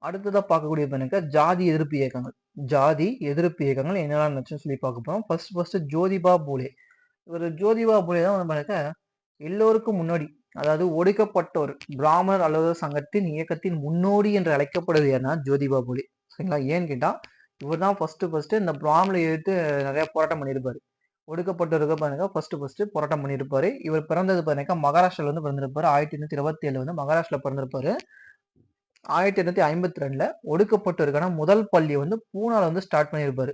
அடுத்ததா பார்க்கக்கூடிய பார்த்தீங்கன்னாக்கா, ஜாதி எதிர்ப்பு இயக்கங்கள். ஜாதி எதிர்ப்பு இயக்கங்கள் என்னெல்லாம் நடந்துச்சுன்னு சொல்லி பார்க்க போறோம். ஃபர்ஸ்ட் ஜோதிபா பூலே. இவரு ஜோதிபா பூலே தான் வந்து பார்த்தீங்கன்னாக்கா, எல்லோருக்கும் முன்னாடி, அதாவது ஒடுக்கப்பட்டோர், பிராமணர் அலுவலர் சங்கத்தின் இயக்கத்தின் முன்னோடி என்று அழைக்கப்படுவது யாருன்னா ஜோதிபா பூலே. சரிங்களா? ஏன்னு கேட்டா, இவர் தான் ஃபர்ஸ்ட் இந்த பிராமணரை எதிர்த்து நிறைய போராட்டம் பண்ணியிருப்பாரு. ஒடுக்கப்பட்டோருக்கு பார்த்தீங்கன்னா ஃபர்ஸ்ட் போராட்டம் பண்ணியிருப்பாரு. இவர் பிறந்தது பார்த்தீங்கன்னா மகாராஷ்டிரால வந்து பிறந்திருப்பாரு. 1827 வந்து மகாராஷ்டிரால பிறந்திருப்பாரு. 1852ல ஒடுக்கப்பட்டோருக்கான முதல் பள்ளி வந்து பூனால வந்து ஸ்டார்ட் பண்ணியிருப்பாரு.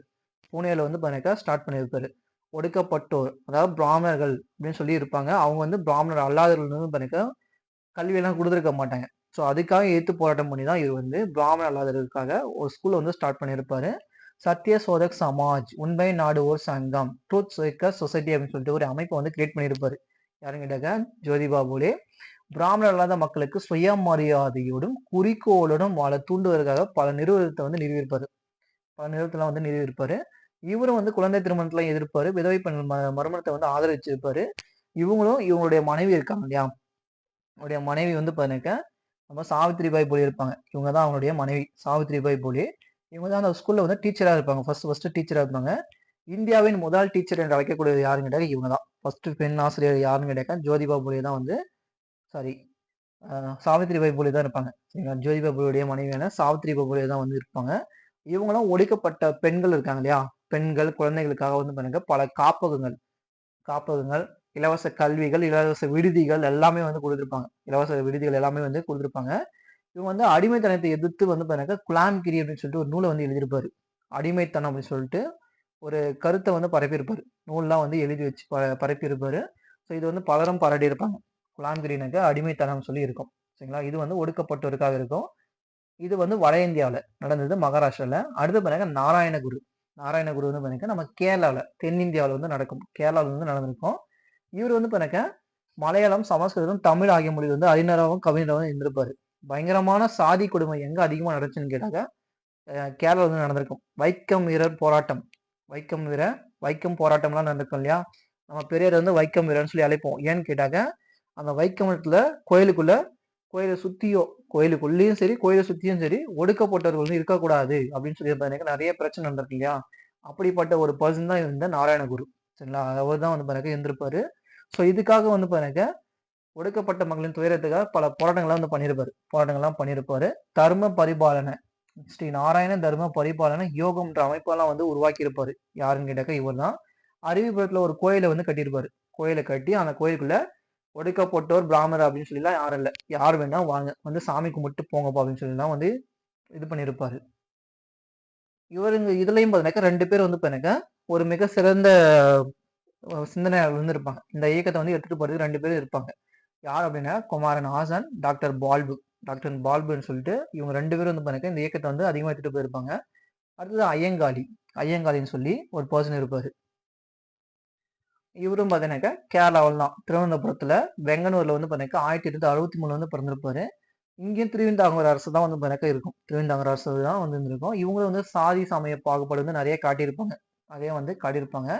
பூனேல வந்து பார்த்தீங்கன்னாக்கா ஸ்டார்ட் பண்ணியிருப்பாரு. ஒடுக்கப்பட்டோர், அதாவது பிராமணர்கள் அப்படின்னு சொல்லி இருப்பாங்க. அவங்க வந்து பிராமணர் அல்லாதவர்கள் வந்து பார்த்தீங்கன்னா கல்வியெல்லாம் குடுத்திருக்க மாட்டாங்க. ஸோ அதுக்காக எதிர்த்து போராட்டம் பண்ணி தான் இவர் வந்து பிராமணர் அல்லாதவர்களுக்காக ஒரு ஸ்கூல வந்து ஸ்டார்ட் பண்ணியிருப்பாரு. சத்ய சோதக் சமாஜ், உண்மை நாடுவோர் சங்கம், ட்ரூத் சீக்கர்ஸ் சொசைட்டி அப்படின்னு சொல்லிட்டு ஒரு அமைப்பை வந்து கிரியேட் பண்ணியிருப்பாரு. யாருன்னு கேட்டாக்கா ஜோதிபா பூலே. பிராமணர் அல்லாத மக்களுக்கு சுயமரியாதையோடும் குறிக்கோளுடன் வாழ தூண்டுவதற்காக பல நிறுவனத்தை வந்து நிறுவியிருப்பாரு. பல நிறுவனத்தெல்லாம் வந்து நிறுவியிருப்பாரு. இவரும் வந்து குழந்தை திருமணத்தெல்லாம் எதிர்ப்பாரு. விதவை பெண் மறுமணத்தை வந்து ஆதரிச்சிருப்பாரு. இவங்களும் இவங்களுடைய மனைவி இருக்காங்க இல்லையா? அவருடைய மனைவி வந்து பார்த்தீங்கன்னாக்கா, நம்ம சாவித்திரிபாய் பூலே இருப்பாங்க. இவங்க தான் அவங்களுடைய மனைவி சாவித்திரிபாய் பூலே. இவங்க தான் அந்த ஸ்கூல்ல வந்து டீச்சரா இருப்பாங்க. ஃபர்ஸ்ட் டீச்சரா இருப்பாங்க. இந்தியாவின் முதல் டீச்சர் என்று அழைக்கக்கூடியது யாருன்னு கேட்டாக்கா இவங்க தான். ஃபர்ஸ்ட் பெண் ஆசிரியர் யாருன்னு கேட்டாக்கா ஜோதிபா பூலே தான் வந்து சாரி சாவித்திரிபாய் பூலே தான் இருப்பாங்க. சரிங்களா? ஜோதிபா பூலேயுடைய மனைவியான சாவித்திரிபாய் பூலே தான் வந்து இருப்பாங்க. இவங்களும் ஒடுக்கப்பட்ட பெண்கள் இருக்காங்க இல்லையா? பெண்கள், குழந்தைகளுக்காக வந்து பாருங்க பல காப்பகங்கள், இலவச கல்விகள், இலவச விடுதிகள் எல்லாமே வந்து குடுத்திருப்பாங்க. இலவச விடுதிகள் எல்லாமே வந்து குடுத்திருப்பாங்க. இவங்க வந்து அடிமைத்தனத்தை எதிர்த்து வந்து பாருங்க குலாம்கிரி அப்படின்னு சொல்லிட்டு ஒரு நூலை வந்து எழுதியிருப்பாரு. அடிமைத்தனம் அப்படின்னு சொல்லிட்டு ஒரு கருத்தை வந்து பரப்பியிருப்பாரு. நூல்லாம் வந்து எழுதி வச்சு பரப்பியிருப்பாரு. ஸோ இது வந்து பலரும் பாராட்டியிருப்பாங்க. குலாம்கிரினாக்க அடிமைத்தனம் சொல்லி இருக்கும். சரிங்களா? இது வந்து ஒடுக்கப்பட்டோருக்காக இருக்கும். இது வந்து வட இந்தியாவுல நடந்தது மகாராஷ்டிரால. அடுத்து பாருங்க நாராயணகுரு. நாராயணகுரு வந்து பாருங்க நம்ம கேரளால, தென்னிந்தியாவுல வந்து நடக்கும். கேரளால வந்து நடந்திருக்கும். இவர் வந்து பாருங்க மலையாளம், சமஸ்கிருதம், தமிழ் ஆகிய மொழி வந்து அறிஞராகவும், கவிஞராகவும் இருந்திருப்பாரு. பயங்கரமான சாதி கொடுமை எங்க அதிகமா நடந்துச்சுன்னு கேட்டாக்க, கேரளால வந்து நடந்திருக்கும். வைக்கம் வீரர் போராட்டம். வைக்கம் வீர வைக்கம் போராட்டம்லாம் நடந்திருக்கும் இல்லையா? நம்ம பெரியார் வந்து வைக்கம் வீரர்ன்னு சொல்லி அழைப்போம். ஏன்னு கேட்டாக்க, அந்த வைக்கமத்துல கோயிலுக்குள்ள கோயில சுத்தியோ கோயிலுக்குள்ளேயும் சரி, கோயில சுத்தியும் சரி, ஒடுக்கப்பட்டவர்கள் வந்து இருக்கக்கூடாது அப்படின்னு சொல்லி பாத்தீங்கன்னா நிறைய பிரச்சனை நடந்திருக்கு இல்லையா? அப்படிப்பட்ட ஒரு பர்சன் தான் இந்த நாராயணகுரு. சரிங்களா? அவர் தான் வந்து பாருங்க இருந்திருப்பாரு. ஸோ இதுக்காக வந்து பாருங்க ஒடுக்கப்பட்ட மக்களின் துயரத்துக்காக பல போராட்டங்கள்லாம் வந்து பண்ணியிருப்பாரு. போராட்டங்கள்லாம் பண்ணியிருப்பாரு. தர்ம பரிபாலன ஸ்ரீ நாராயண தர்ம பரிபாலன யோகம்ன்ற அமைப்பெல்லாம் வந்து உருவாக்கி இருப்பாரு. யாருன்னு கேட்டாக்க இவர் தான். அருவிபுரத்துல ஒரு கோயிலை வந்து கட்டியிருப்பாரு. கோயிலை கட்டி அந்த கோயிலுக்குள்ள ஒடுக்கப்பட்டோர் பிராமணர் அப்படின்னு சொல்லிலாம் யாரும் இல்லை. யார் வேணா வாங்க வந்து சாமி கும்பிட்டு போங்கப்பா அப்படின்னு சொல்லிலாம் வந்து இது பண்ணியிருப்பாரு. இவருங்க இதுலயும் பார்த்தீங்கன்னாக்கா 2 பேர் வந்து பார்த்தீங்கன்னாக்கா ஒரு மிக சிறந்த சிந்தனையாளர்கள் வந்து இருப்பாங்க. இந்த இயக்கத்தை வந்து எடுத்துட்டு போறதுக்கு 2 பேரும் இருப்பாங்க. யார் அப்படின்னா குமாரன் ஆசான், டாக்டர் பால்பு. டாக்டர் பால்புன்னு சொல்லிட்டு இவங்க 2 பேரும் வந்து பார்த்தீங்கன்னா இந்த இயக்கத்தை வந்து அதிகமா எடுத்துட்டு போயிருப்பாங்க. அடுத்தது ஐயங்காளி. ஐயங்காளின்னு சொல்லி ஒரு பர்சன் இருப்பாரு. இவரும் பார்த்தீங்கன்னாக்கா கேரளாவில் தான். திருவனந்தபுரத்துல வெங்கனூர்ல வந்து பார்த்தீங்கன்னா 1863 வந்து பிறந்திருப்பாரு. இங்கேயும் திருவிதாங்கூர் அரசு தான் வந்து பார்த்தீங்கன்னா இருக்கும். திருவிதாங்கூர் அரசு தான் வந்து இருந்திருக்கும். இவங்களும் வந்து சாதி சமய பாகுபாடு வந்து நிறைய காட்டியிருப்பாங்க. அதையும் வந்து காட்டியிருப்பாங்க.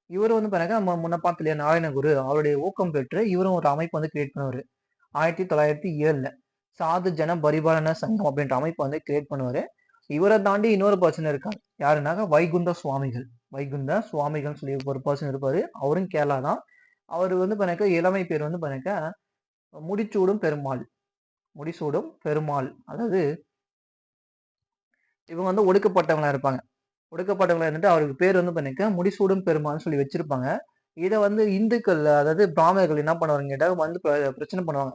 இவரு வந்து பாருங்க நம்ம முன்ன பார்த்தோம் இல்லையா நாராயணகுரு, அவருடைய ஊக்கம் பெற்று இவரும் ஒரு அமைப்பு வந்து கிரியேட் பண்ணுவாரு. 1907ல சாது ஜன பரிபாலன சங்கம் அப்படின்ற அமைப்பு வந்து கிரியேட் பண்ணுவாரு. இவரை தாண்டி இன்னொரு பர்சன் இருக்காங்க. யாருன்னாக்க வைகுந்த சுவாமிகள். வைகுந்த சுவாமிகள் சொல்லி ஒரு பர்சன் இருப்பாரு. அவரும் கேரளா தான். அவர் வந்து பாருங்க இளமை பேர் வந்து பாருங்க முடிச்சூடும் பெருமாள். முடிசூடும் பெருமாள். அதாவது இவங்க வந்து ஒடுக்கப்பட்டவங்களா இருப்பாங்க. ஒடுக்கப்பட்டவங்களா இருந்துட்டு அவருக்கு பேர் வந்து பாத்தீங்கன்னா முடிசூடும் பெருமாள்னு சொல்லி வச்சிருப்பாங்க. இத வந்து இந்துக்கள் அதாவது பிராமணர்கள் என்ன பண்ணுவாங்க கேட்டா வந்து பிரச்சனை பண்ணுவாங்க.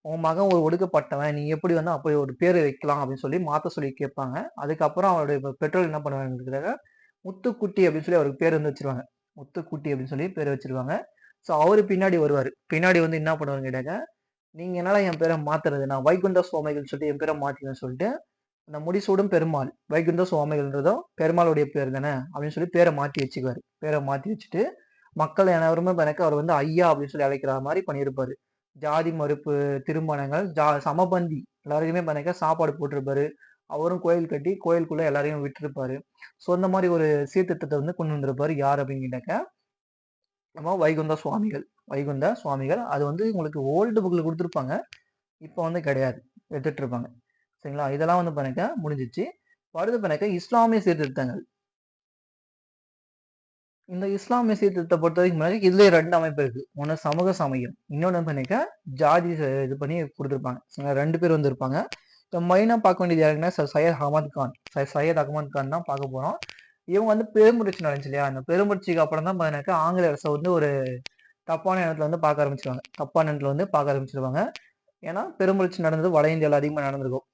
உன் மகன் ஒரு ஒடுக்கப்பட்டவன், நீ எப்படி வந்து அப்படி ஒரு பேரு வைக்கலாம் அப்படின்னு சொல்லி மாத்த சொல்லி கேட்பாங்க. அதுக்கப்புறம் அவருடைய பெற்றோர் என்ன பண்ணுவாங்க, முத்துக்குட்டி அப்படின்னு சொல்லி அவருக்கு பேர் வந்து வச்சிருவாங்க. முத்துக்குட்டி அப்படின்னு சொல்லி பேர் வச்சிருவாங்க. ஸோ அவரு பின்னாடி வருவாரு. பின்னாடி வந்து என்ன பண்ணுவாருன்னு கேட்டாக்க, நீங்க என்னால என் பேரை மாத்துறது, நான் வைகுண்ட சுவாமிகள் சொல்லிட்டு என் பேரை மாத்திக்கன்னு சொல்லிட்டு அந்த முடிசூடும் பெருமாள் வைகுந்த சுவாமிகள்ன்றதும் பெருமாளுடைய பேர் தானே அப்படின்னு சொல்லி பேரை மாத்தி வச்சுக்குவாரு. பேரை மாத்தி வச்சுட்டு மக்கள் அனைவருமே எனக்கு அவர் வந்து ஐயா அப்படின்னு சொல்லி அழைக்கிற மாதிரி பண்ணியிருப்பாரு. ஜாதி மறுப்பு திருமணங்கள் சமபந்தி எல்லாருக்குமே பண்ணக்க சாப்பாடு போட்டிருப்பாரு. அவரும் கோயில் கட்டி கோயிலுக்குள்ள எல்லாரையும் விட்டுருப்பாரு. ஸோ இந்த மாதிரி ஒரு சீர்திருத்தத்தை வந்து கொண்டு வந்திருப்பாரு. யார் அப்படின்னு கேட்டாக்க நம்ம வைகுந்த சுவாமிகள். வைகுந்த சுவாமிகள் அது வந்து உங்களுக்கு ஓல்டு புக்ல கொடுத்துருப்பாங்க. இப்போ வந்து கிடையாது, எடுத்துட்டு இருப்பாங்க. சரிங்களா? இதெல்லாம் வந்து பண்ணக்க முடிஞ்சிச்சு. அடுத்து பண்ணக்க இஸ்லாமிய சீர்திருத்தங்கள். இந்த இஸ்லாமிய சீர்திருத்தத்தை பொறுத்த வரைக்கும் முன்னாடி இதுல 2 அமைப்பு இருக்கு. ஒண்ணு சமூக சமயம், இன்னொன்னு பண்ணிக்க ஜாதி இது பண்ணி கொடுத்துருப்பாங்க. 2 பேர் வந்து இருப்பாங்க. இப்போ மெயினா பார்க்க வேண்டியது யாருன்னா சையத் அகமது கான். சையத் அகமது கான் தான் பார்க்க போறோம். இவங்க வந்து பெருமுடிச்சு நடந்துச்சு இல்லையா? அந்த பெருமுடிச்சுக்கு அப்புறம் தான் பார்த்தீங்கன்னாக்கா ஆங்கில அரசை வந்து ஒரு தப்பான இடத்துல வந்து பார்க்க ஆரம்பிச்சிருவாங்க. தப்பான இடத்துல வந்து பார்க்க ஆரம்பிச்சிருவாங்க. ஏன்னா பெருமுடிச்சு நடந்தது வட இந்தியாவில் அதிகமாக நடந்திருக்கும்.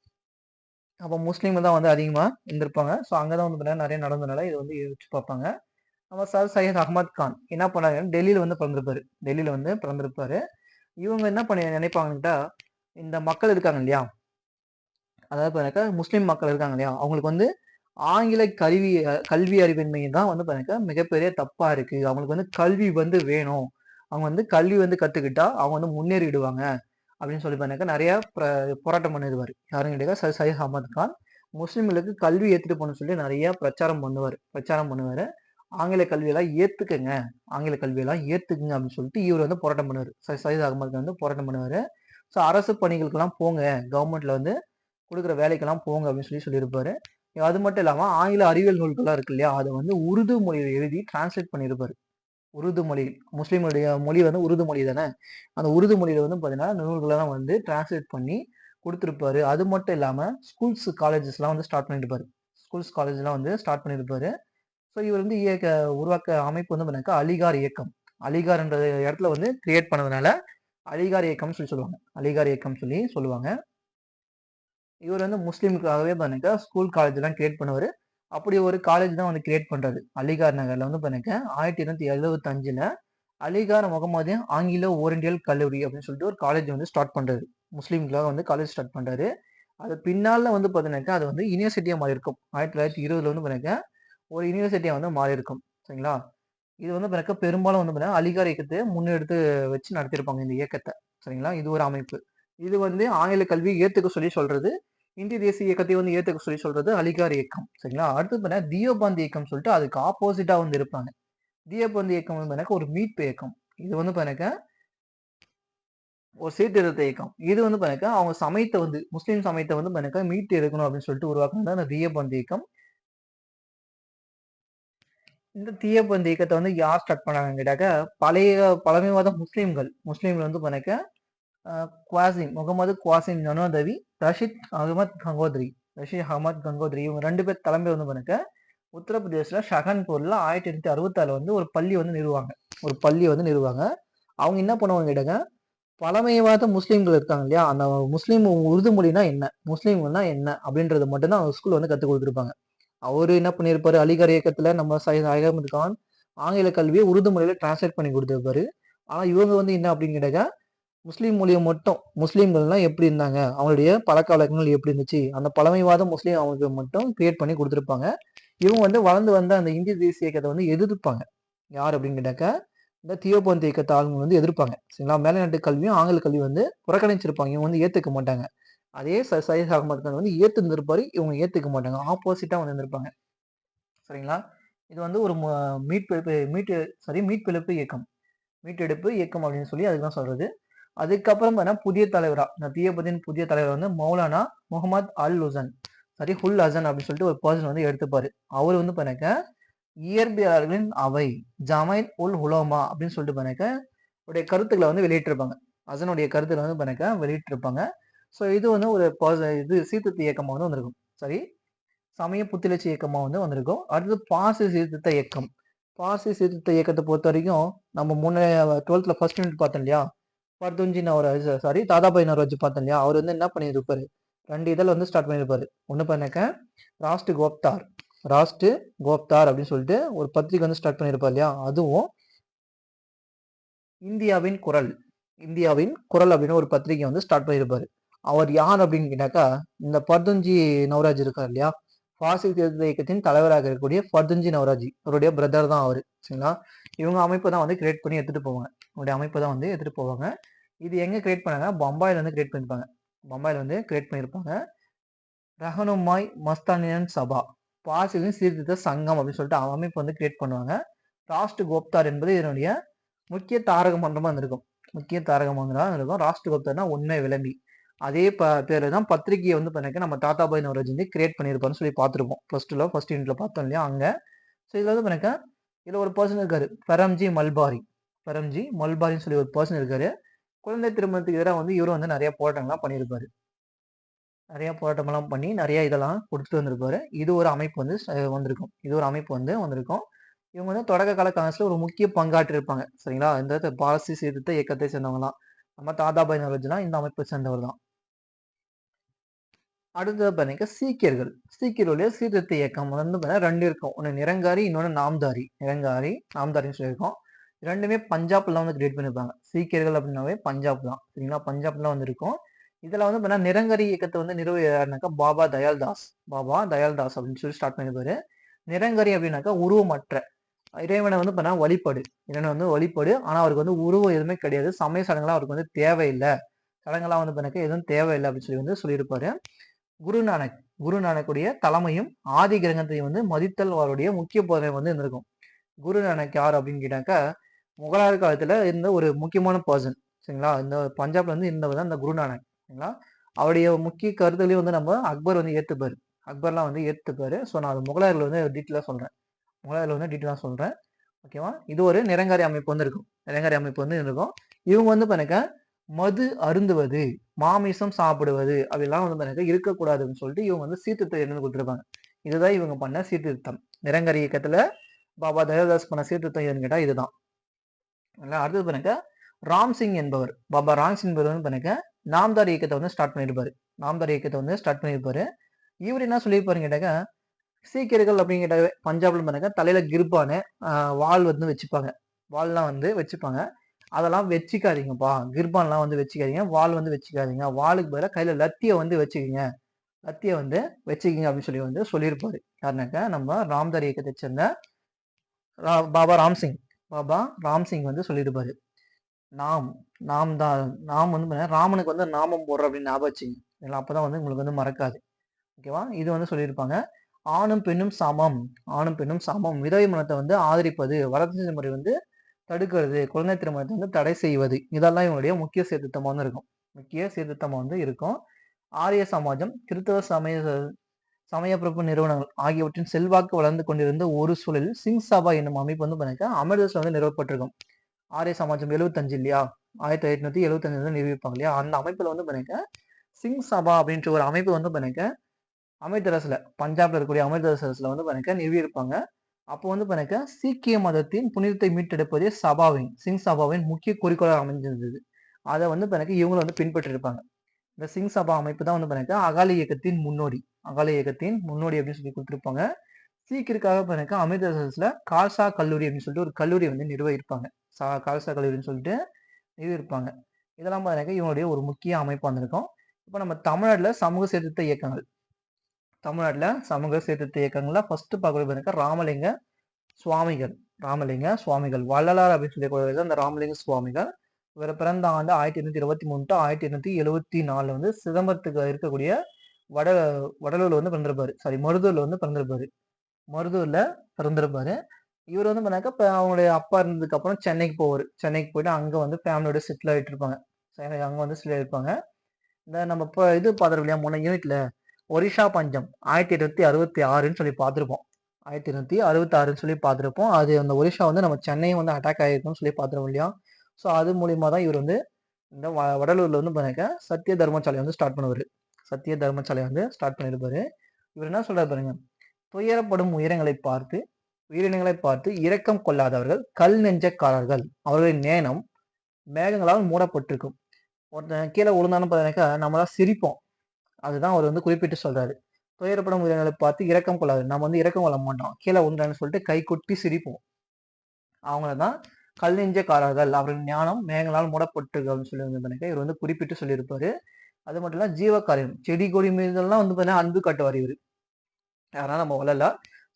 அப்போ முஸ்லீம்கள் தான் வந்து அதிகமா இருந்திருப்பாங்க. ஸோ அங்கதான் வந்து பார்த்தீங்கன்னா நிறைய நடந்ததுனால இதை வந்து யோசிச்சு பார்ப்பாங்க. நம்ம சர் சையத் அகமது கான் என்ன பண்ணாங்க, டெல்லியில வந்து பிறந்திருப்பாரு. டெல்லியில வந்து பிறந்திருப்பாரு. இவங்க என்ன பண்ணி நினைப்பாங்கட்டா, இந்த மக்கள் இருக்காங்க இல்லையா, அதாவது பாருங்க முஸ்லீம் மக்கள் இருக்காங்க இல்லையா, அவங்களுக்கு வந்து ஆங்கில கல்வி அறிவின்மை தான் வந்து பாருங்க மிகப்பெரிய தப்பா இருக்கு. அவங்களுக்கு வந்து கல்வி வந்து வேணும். அவங்க வந்து கல்வி வந்து கத்துக்கிட்டா அவங்க வந்து முன்னேறிடுவாங்க அப்படின்னு சொல்லி பாருங்க நிறைய போராட்டம் பண்ணிடுவாரு. யாருன்னு கேட்டா சர் சையத் அகமது கான் முஸ்லிம்களுக்கு கல்வி ஏத்துட்டு போகணும்னு சொல்லி நிறைய பிரச்சாரம் பண்ணுவாரு. ஆங்கில கல்வியெல்லாம் ஏத்துக்குங்க, ஆங்கில கல்வியெல்லாம் ஏத்துக்குங்க அப்படின்னு சொல்லிட்டு இவர் வந்து போராட்டம் பண்ணுவாரு. சையத் அகமது கான் வந்து போராட்டம் பண்ணுவாரு. ஸோ அரசு பணிகளுக்கெல்லாம் போங்க, கவர்மெண்ட்ல வந்து கொடுக்குற வேலைக்கெல்லாம் போங்க அப்படின்னு சொல்லி சொல்லியிருப்பாரு. அது மட்டும் இல்லாம ஆங்கில அறிவியல் நூல்கள்லாம் இருக்கு இல்லையா, அதை வந்து உருது மொழியில எழுதி டிரான்ஸ்லேட் பண்ணியிருப்பாரு. உருது மொழி, முஸ்லீமுடைய மொழி வந்து உருது மொழி தானே. அந்த உருது மொழியில வந்து பாத்தீங்கன்னா நூல்களெல்லாம் வந்து டிரான்ஸ்லேட் பண்ணி கொடுத்துருப்பாரு. அது மட்டும் இல்லாம ஸ்கூல்ஸ் காலேஜஸ்லாம் வந்து ஸ்டார்ட் பண்ணியிருப்பாரு. ஸ்கூல்ஸ் காலேஜ்லாம் வந்து ஸ்டார்ட் பண்ணியிருப்பாரு. ஸோ இவர் வந்து உருவாக்க அமைப்பு வந்து பண்ணாக்க அலிகார் இயக்கம். அலிகார்ன்ற இடத்துல வந்து கிரியேட் பண்ணதுனால அலிகார் இயக்கம் சொல்லி சொல்லுவாங்க. அலிகார் இயக்கம் சொல்லி சொல்லுவாங்க. இவர் வந்து முஸ்லீமுக்காகவே பண்ணாக்க ஸ்கூல் காலேஜ் எல்லாம் கிரியேட் பண்ணுவாரு. அப்படி ஒரு காலேஜ் தான் வந்து கிரியேட் பண்றாரு. அலிகார் நகர்ல வந்து பண்ணாக்க 1875ல அலிகார் முகமது ஆங்கிலோ ஓரியண்டல் கல்லூரி அப்படின்னு சொல்லிட்டு ஒரு காலேஜ் வந்து ஸ்டார்ட் பண்றாரு. முஸ்லீம்களுக்காக வந்து காலேஜ் ஸ்டார்ட் பண்றாரு. அது பின்னால வந்து பார்த்தீங்கன்னாக்கா அது வந்து யூனிவர்சிட்டியா மாறி இருக்கும். 1920ல வந்து பார்த்தீங்கன்னா ஒரு யூனிவர்சிட்டியா வந்து மாறி இருக்கும். சரிங்களா? இது வந்து பார்த்தீங்கன்னா பெரும்பாலும் வந்து பார்த்தீங்கன்னா அலிகார் இயக்கத்தை முன்னெடுத்து வச்சு நடத்தியிருப்பாங்க இந்த இயக்கத்தை. சரிங்களா? இது ஒரு அமைப்பு. இது வந்து ஆங்கில கல்வியை ஏத்துக்க சொல்லி சொல்றது. இந்திய தேசிய இயக்கத்தை வந்து ஏத்துக்க சொல்லி சொல்றது அலிகார் இயக்கம். சரிங்களா? அடுத்து பார்த்தீங்கன்னா தியோபந்த் இயக்கம் சொல்லிட்டு அதுக்கு ஆப்போசிட்டா வந்து இருப்பாங்க. தியோபந்த் இயக்கம் வந்து பார்த்தீங்கன்னா ஒரு மீட்பு இயக்கம். இது வந்து பார்த்தீங்கன்னா ஒரு சீர்திருத்த இயக்கம். இது வந்து பார்த்தீங்கன்னா அவங்க சமயத்தை வந்து முஸ்லீம் சமயத்தை வந்து பார்த்தீங்கன்னா மீட்டு எடுக்கணும் அப்படின்னு சொல்லிட்டு உருவாக்குனது அந்த தியோபந்த் இயக்கம். இந்த தீயபந்து இயக்கத்தை வந்து யார் ஸ்டார்ட் பண்ணாங்கன்னு கேட்டாக்க பழமைவாத முஸ்லீம்கள் வந்து பண்ணக்க குவாசிம் முகமது குவாசிம் ஜனோதவி, ரஷீத் அகமது கங்கோத்ரி இவங்க 2 பேர் தலைமை வந்து பண்ணக்க உத்தரப்பிரதேசல ஷஹன்பூர்ல 1866 வந்து ஒரு பள்ளி வந்து நிறுவாங்க. அவங்க என்ன பண்ணுவாங்க கேட்டாங்க, பழமைவாத முஸ்லீம்கள் இருக்காங்க இல்லையா, அந்த முஸ்லீம் உருது மொழினா என்ன, முஸ்லீம்கள்னா என்ன அப்படின்றது மட்டும்தான் அவங்க ஸ்கூல் வந்து கற்றுக் கொடுத்துருப்பாங்க. அவரு என்ன பண்ணியிருப்பாரு, அலிகார் இயக்கத்துல நம்ம சையத் அகமது கான் ஆங்கில கல்வியை உருது மொழியில டிரான்ஸ்லேட் பண்ணி கொடுத்திருப்பாரு. ஆனா இவங்க வந்து என்ன அப்படின்னு கேட்டாக்க முஸ்லீம் மொழியை மட்டும் முஸ்லீம்கள்லாம் எப்படி இருந்தாங்க, அவங்களுடைய பழக்க வழக்கங்கள் எப்படி இருந்துச்சு, அந்த பழமைவாத முஸ்லீம் அவங்களுக்கு மட்டும் கிரியேட் பண்ணி கொடுத்துருப்பாங்க. இவங்க வந்து வளர்ந்து வந்த அந்த இந்திய தேசிய இயக்கத்தை வந்து எதிர்ப்பாங்க. யார் அப்படின்னு கேட்டாக்க இந்த தியோபந்த் இயக்கத்தை ஆளுங்க வந்து எதிர்ப்பாங்க. சரிங்களா? மேல்நாட்டு கல்வியும் ஆங்கில கல்வி வந்து புறக்கணிச்சிருப்பாங்க. இவங்க வந்து ஏத்துக்க மாட்டாங்க. அதே சையத் அகமது கான் வந்து ஏத்துந்திருப்பாரு, இவங்க ஏத்துக்க மாட்டாங்க. ஆப்போசிட்டா வந்து இருந்திருப்பாங்க. சரிங்களா? இது வந்து ஒரு மீட்பெழுப்பு இயக்கம். மீட்டெடுப்பு இயக்கம் அப்படின்னு சொல்லி அதுக்கு தான் சொல்றது. அதுக்கப்புறம் பார்த்தீங்கன்னா புதிய தலைவரா இந்த தீயபதியின் புதிய தலைவர் வந்து மௌலானா முகமது ஹுல் ஹசன் அப்படின்னு சொல்லிட்டு ஒரு பர்சன் வந்து எடுத்துப்பாரு. அவர் வந்து பண்ணக்க இயற்பியலாளர்களின் அவை ஜமைத் உல் உலோமா அப்படின்னு சொல்லிட்டு பண்ணக்க உடைய கருத்துக்களை வந்து வெளியிட்டிருப்பாங்க. ஹசனுடைய கருத்துக்களை வந்து பண்ணக்க வெளியிட்டிருப்பாங்க. ஸோ இது வந்து ஒரு இது சீர்திருத்த இயக்கமா வந்து வந்திருக்கும். சரி, சமய புத்துணர்ச்சி இயக்கமா வந்து வந்திருக்கும். அடுத்தது பாசி சீர்திருத்த இயக்கம். பாசி சீர்திருத்த இயக்கத்தை பொறுத்த வரைக்கும் நம்ம முன்னே 12th ஃபர்ஸ்ட் யூனிட் பார்த்தோம் இல்லையா, பர்துஞ்சி நவராஜ் தாதாபாய் நவராஜ் பார்த்தோம் இல்லையா, அவர் வந்து என்ன பண்ணியிருப்பாரு, 2 இதழ் வந்து ஸ்டார்ட் பண்ணியிருப்பாரு. ஒன்று பண்ணக்க ராஷ்ட் கோப்தார் அப்படின்னு சொல்லிட்டு ஒரு பத்திரிகை வந்து ஸ்டார்ட் பண்ணியிருப்பார் இல்லையா, அதுவும் இந்தியாவின் குரல் அப்படின்னு ஒரு பத்திரிகை வந்து ஸ்டார்ட் பண்ணியிருப்பாரு. அவர் யார் அப்படின்னு கேட்டாக்கா, இந்த பர்துஞ்சி நவராஜ் இருக்கார் இல்லையா, பாசி சீர்திருத்த இயக்கத்தின் தலைவராக இருக்கக்கூடிய பர்துஞ்சி நவராஜ் அவருடைய பிரதர் தான் அவரு. சரிங்களா, இவங்க அமைப்பை தான் வந்து கிரியேட் பண்ணி எடுத்துட்டு போவாங்க. அவருடைய அமைப்பை தான் வந்து எடுத்துட்டு போவாங்க. இது எங்க கிரியேட் பண்ணாங்க, பம்பாயில வந்து கிரியேட் பண்ணிருப்பாங்க. பம்பாயில வந்து கிரியேட் பண்ணியிருப்பாங்க. ரஹனுமாய் மஸ்தானியன் சபா பாசிலின் சீர்திருத்த சங்கம் அப்படின்னு சொல்லிட்டு அமைப்பு வந்து கிரியேட் பண்ணுவாங்க. ராஷ்ட் கோப்தார் என்பது இதனுடைய முக்கிய தாரக மந்திரமா இருந்திருக்கும். ராஷ்ட் கோப்தார்னா உண்மை விளம்பி. அதே பேரு தான் பத்திரிகையை வந்து பண்ணக்க நம்ம தாதாபாய் நவராஜ் வந்து கிரியேட் பண்ணியிருப்பாருன்னு சொல்லி பார்த்துருப்போம். ஃபர்ஸ்ட் யூனிட்ல பார்த்தோம் இல்லையா அங்க. ஸோ இதுல வந்து பண்ணக்க இதுல ஒரு பர்சன் இருக்காரு, ஃபெரம்ஜி மல்பாரின்னு சொல்லி ஒரு பர்சன் இருக்காரு. குழந்தை திருமணத்துக்கு எதிராக வந்து இவரும் வந்து நிறைய போராட்டங்கள்லாம் பண்ணியிருப்பாரு. நிறைய போராட்டமெல்லாம் பண்ணி நிறைய இதெல்லாம் கொடுத்துட்டு வந்திருப்பாரு. இது ஒரு அமைப்பு வந்து வந்திருக்கும். இவங்க வந்து தொடக்க கால காங்கிரஸ்ல ஒரு முக்கிய பங்காற்றி இருப்பாங்க. சரிங்களா, இந்த பாரசி சீர்திருத்த இயக்கத்தை சேர்ந்தவங்க தான். நம்ம தாதாபாய் நவரோஜிலாம் இந்த அமைப்பை சேர்ந்தவர் தான். அடுத்தது பாத்தீங்க சீக்கியர்களுடைய சீர்திருத்த இயக்கம் வந்து ரெண்டு இருக்கும். ஒன்று நிரங்காரி, இன்னொன்று நாம்தாரின்னு சொல்லியிருக்கோம். ரெண்டுமே பஞ்சாப்ல வந்து கிரியேட் பண்ணிருப்பாங்க. சீக்கியர்கள் அப்படின்னாவே பஞ்சாப் தான். சரிங்களா, பஞ்சாப்ல வந்து இருக்கும். இதுல வந்து நிரங்கரி இயக்கத்தை வந்து நிறுவினாக்கா பாபா தயால்தாஸ் அப்படின்னு சொல்லி ஸ்டார்ட் பண்ணிருப்பாரு. நிரங்கரி அப்படின்னாக்கா உருவமற்ற இறைவனை வந்து வழிபாடு. ஆனா அவருக்கு வந்து உருவம் எதுவுமே கிடையாது. சமய சடங்குலாம் அவருக்கு வந்து தேவையில்லை. சடங்கெல்லாம் வந்து எதுவும் தேவையில்லை அப்படின்னு சொல்லி வந்து சொல்லியிருப்பாரு. குருநானக்குடைய தலைமையும் ஆதி கிரகத்தையும் வந்து மதித்தல் அவருடைய முக்கிய போதனை வந்து இருந்திருக்கும். குருநானக் யார் அப்படின்னு கேட்டாக்கா, முகலாயர் காலத்துல இருந்த ஒரு முக்கியமான பர்சன். சரிங்களா, இந்த பஞ்சாப்ல வந்து இருந்தவர் தான் இந்த குருநானக். சரிங்களா, அவருடைய முக்கிய கருத்துகளையும் வந்து நம்ம அக்பர் வந்து அக்பர்லாம் வந்து ஏற்றுப்பாரு. ஸோ நான் அது முகலாயர்கள் வந்து டீட்டெயிலாக சொல்றேன். ஓகேவா, இது ஒரு நிரங்காரி அமைப்பு வந்து இருக்கும். இவங்க வந்து பாருங்க மது அருந்துவது, மாமிசம் சாப்பிடுவது அப்படிலாம் வந்து பாருங்க இருக்கக்கூடாதுன்னு சொல்லிட்டு இவங்க வந்து சீர்திருத்தம் எழுந்து கொடுத்துருப்பாங்க. இதுதான் இவங்க பண்ண சீர்திருத்தம். நிரங்கரி இயக்கத்துல பாபா தயாதாஸ் பண்ண சீர்திருத்தம் எதுன்னு கேட்டா இதுதான். அடுத்தது பாருங்க பாபா ராம்சிங் என்பவர் வந்து பாருங்க நாம்தார் இயக்கத்தை வந்து ஸ்டார்ட் பண்ணியிருப்பாரு. இவர் என்ன சொல்லியிருப்பாருன்னு கேட்டாக்க, சீக்கியர்கள் அப்படிங்கிற பஞ்சாப்ல பாருங்க தலையில கிருப்பான வால் வந்து வச்சுப்பாங்க. அதெல்லாம் வச்சுக்காதீங்கப்பா, கிர்பான்லாம் வந்து வச்சுக்காதீங்க, வால் வந்து வச்சுக்காதீங்க, வாளுக்கு பதிலாக கையில லத்தியை வந்து வச்சுக்கிங்க அப்படின்னு சொல்லி வந்து சொல்லியிருப்பாரு. யாருனாக்கா நம்ம ராம்தார் இயக்கத்தை சேர்ந்த பாபா ராம்சிங் வந்து சொல்லியிருப்பாரு. நாம் வந்து ராமனுக்கு வந்து நாமம் போடுற அப்படின்னு ஞாபகம் வச்சுங்க. அப்பதான் வந்து உங்களுக்கு வந்து மறக்காது. ஓகேவா, இது வந்து சொல்லியிருப்பாங்க. ஆணும் பெண்ணும் சமம், விதவை மனத்தை வந்து ஆதரிப்பது, வரதட்சணை முறை வந்து தடுக்கிறது, குழந்தை திருமணத்தை வந்து தடை செய்வது, இதெல்லாம் இவங்களுடைய முக்கிய சீர்திருத்தமா வந்து இருக்கும். ஆரிய சமாஜம், கிறிஸ்தவ சமயப்பிரபு நிறுவனங்கள் ஆகியவற்றின் செல்வாக்கு வளர்ந்து கொண்டிருந்த ஒரு சூழலில் சிங் சபா என்னும் அமைப்பு வந்து அமிர்தசரஸ்ல வந்து நிறுவப்பட்டிருக்கும். ஆரிய சமாஜம் 75 இல்லையா, 1875 வந்து நிரூபிப்பாங்க இல்லையா, அந்த அமைப்புல வந்து சிங் சபா அப்படின்ற ஒரு அமைப்பு வந்து அமிர்தசரஸ்ல, பஞ்சாப்ல இருக்கக்கூடிய அமிர்தசரஸ்ல வந்து நிறுவியிருப்பாங்க. அப்போ வந்து சீக்கிய மதத்தின் புனிதத்தை மீட்டெடுப்பதே சிங் சபாவின் முக்கிய குறிக்கோளாக அமைஞ்சிருந்தது. அதை வந்து இவங்களை வந்து பின்பற்றி இருப்பாங்க. இந்த சிங் சபா அமைப்பு தான் வந்து அகாலி இயக்கத்தின் முன்னோடி அப்படின்னு சொல்லி கொடுத்திருப்பாங்க. சீக்கியருக்காக அமிர்தசரஸ்ல கால்சா கல்லூரி அப்படின்னு சொல்லிட்டு ஒரு கல்லூரி வந்து நிறுவியிருப்பாங்க. கால்சா கல்லூரின்னு சொல்லிட்டு நிறுவியிருப்பாங்க. இதெல்லாம் இவங்களுடைய ஒரு முக்கிய அமைப்பா இருந்திருக்கும். இப்போ நம்ம தமிழ்நாட்டுல சமூக சீர்திருத்த இயக்கங்கள்ல ஃபர்ஸ்ட் பார்க்கறது ராமலிங்க சுவாமிகள் வள்ளலார் அப்படின்னு சொல்லி அந்த ராமலிங்க சுவாமிகள். இவர் பிறந்த ஆண்டு 1823 to 1874 வந்து சிதம்பரத்துக்கு இருக்கக்கூடிய வடலூர்ல வந்து பிறந்திருப்பாரு. மருதூர்ல வந்து பிறந்திருப்பாரு. மருதூர்ல பிறந்திருப்பாரு. இவர் வந்து பண்ணாக்க இப்ப அவங்களுடைய அப்பா இருந்ததுக்கு அப்புறம் சென்னைக்கு போவாரு. சென்னைக்கு போயிட்டு அங்க வந்து ஃபேமிலியோட செட்டில் ஆயிட்டு இருப்பாங்க. சரி, அங்க வந்து செட்டில் ஆயிருப்பாங்க. இந்த நம்ம இப்ப இது பார்த்திருக்கோம் இல்லையா முன்ன யூனிட்ல ஒரிஷா பஞ்சம் 1866ன்னு சொல்லி பார்த்திருப்போம். 1866ன்னு சொல்லி பார்த்திருப்போம். அது அந்த ஒரிஷா வந்து நம்ம சென்னையும் வந்து அட்டாக் ஆயிருக்கும்னு சொல்லி பார்த்திருப்போம் இல்லையா? ஸோ அது மூலியமா தான் இவர் வந்து இந்த வடலூர்ல வந்து பாருங்க சத்திய தர்மசாலை வந்து ஸ்டார்ட் பண்ணுவாரு. சத்திய தர்மசாலை வந்து ஸ்டார்ட் பண்ணிருப்பாரு. இவர் என்ன சொல்றாரு பாருங்க, துயரப்படும் உயிரினங்களை பார்த்து இரக்கம் கொள்ளாதவர்கள் கல் நெஞ்சக்காரர்கள், அவர்களின் நேனம் மேகங்களால் மூடப்பட்டிருக்கும். ஒருத்தன் கீழே விழுந்தான்னு பார்த்தீங்கன்னாக்கா நம்மளாம் சிரிப்போம். அதுதான் அவர் வந்து குறிப்பிட்டு சொல்றாரு. துயரப்படும் உயிரினங்களை பார்த்து இரக்கம் கொள்ளாது. நம்ம வந்து இரக்கம் கொள்ள மாட்டோம். கீழே விழுந்தான்னு சொல்லிட்டு கை கொட்டி சிரிப்போம். அவங்கள தான் கல் நெஞ்சக்காரர்கள், அவர்கள் ஞானம் மேகங்களால் மூடப்பட்டிருக்குன்னு சொல்லி வந்து பாத்தீங்கன்னா இவர் வந்து குறிப்பிட்டு சொல்லியிருப்பாரு. அது மட்டும் இல்ல ஜீவகாரியம், செடி கொடி மீதெல்லாம் வந்து பாத்தீங்கன்னா அன்பு காட்டுவார் இவரு. யாரா நம்ம வளரல.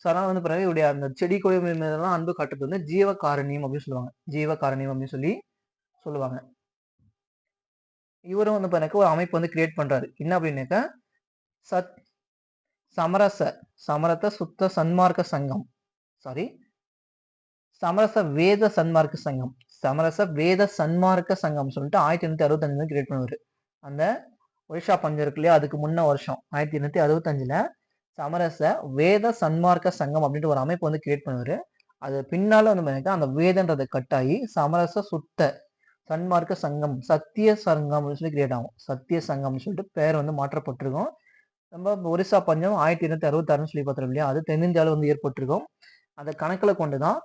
ஸோ அதனால வந்து பாத்தீங்கன்னா இவருடைய அந்த செடி கொடி மீதெல்லாம் அன்பு காட்டுறது வந்து ஜீவகாரணியம் அப்படின்னு சொல்லுவாங்க. ஜீவகாரணியம் அப்படின்னு சொல்லி சொல்லுவாங்க. இவரும் வந்து பாத்தீங்கன்னா ஒரு அமைப்பு வந்து கிரியேட் பண்றாரு. என்ன அப்படின்னாக்கா சத் சமரச சமரத சுத்த சன்மார்க்க சங்கம். சாரி, சமரச வேத சன்மார்க்க சங்கம். சமரச வேத சன்மார்க்க சங்கம் சொல்லிட்டு 1865 கிரியேட் பண்ணுவாரு. அந்த ஒரிஷா பஞ்சம் இருக்கு இல்லையா, அதுக்கு முன்ன வருஷம் 1865ல சமரச வேத சன்மார்க்க சங்கம் அப்படின்ற ஒரு அமைப்பு வந்து கிரியேட் பண்ணுவாரு. அது பின்னால வந்து பாத்தீங்கன்னா அந்த வேதன்றது கட்டாயி சமரச சுத்த சன்மார்க்க சங்கம், சத்திய சங்கம் அப்படின்னு சொல்லி கிரியேட் ஆகும். சத்திய சங்கம்னு சொல்லிட்டு பேர் வந்து மாற்றப்பட்டிருக்கும். நம்ம ஒரிசா பஞ்சம் 1866ன்னு சொல்லி பார்த்தோம் இல்லையா, அது தென்னிந்தியாவில் வந்து ஏற்பட்டிருக்கும். அந்த கணக்கில் கொண்டுதான்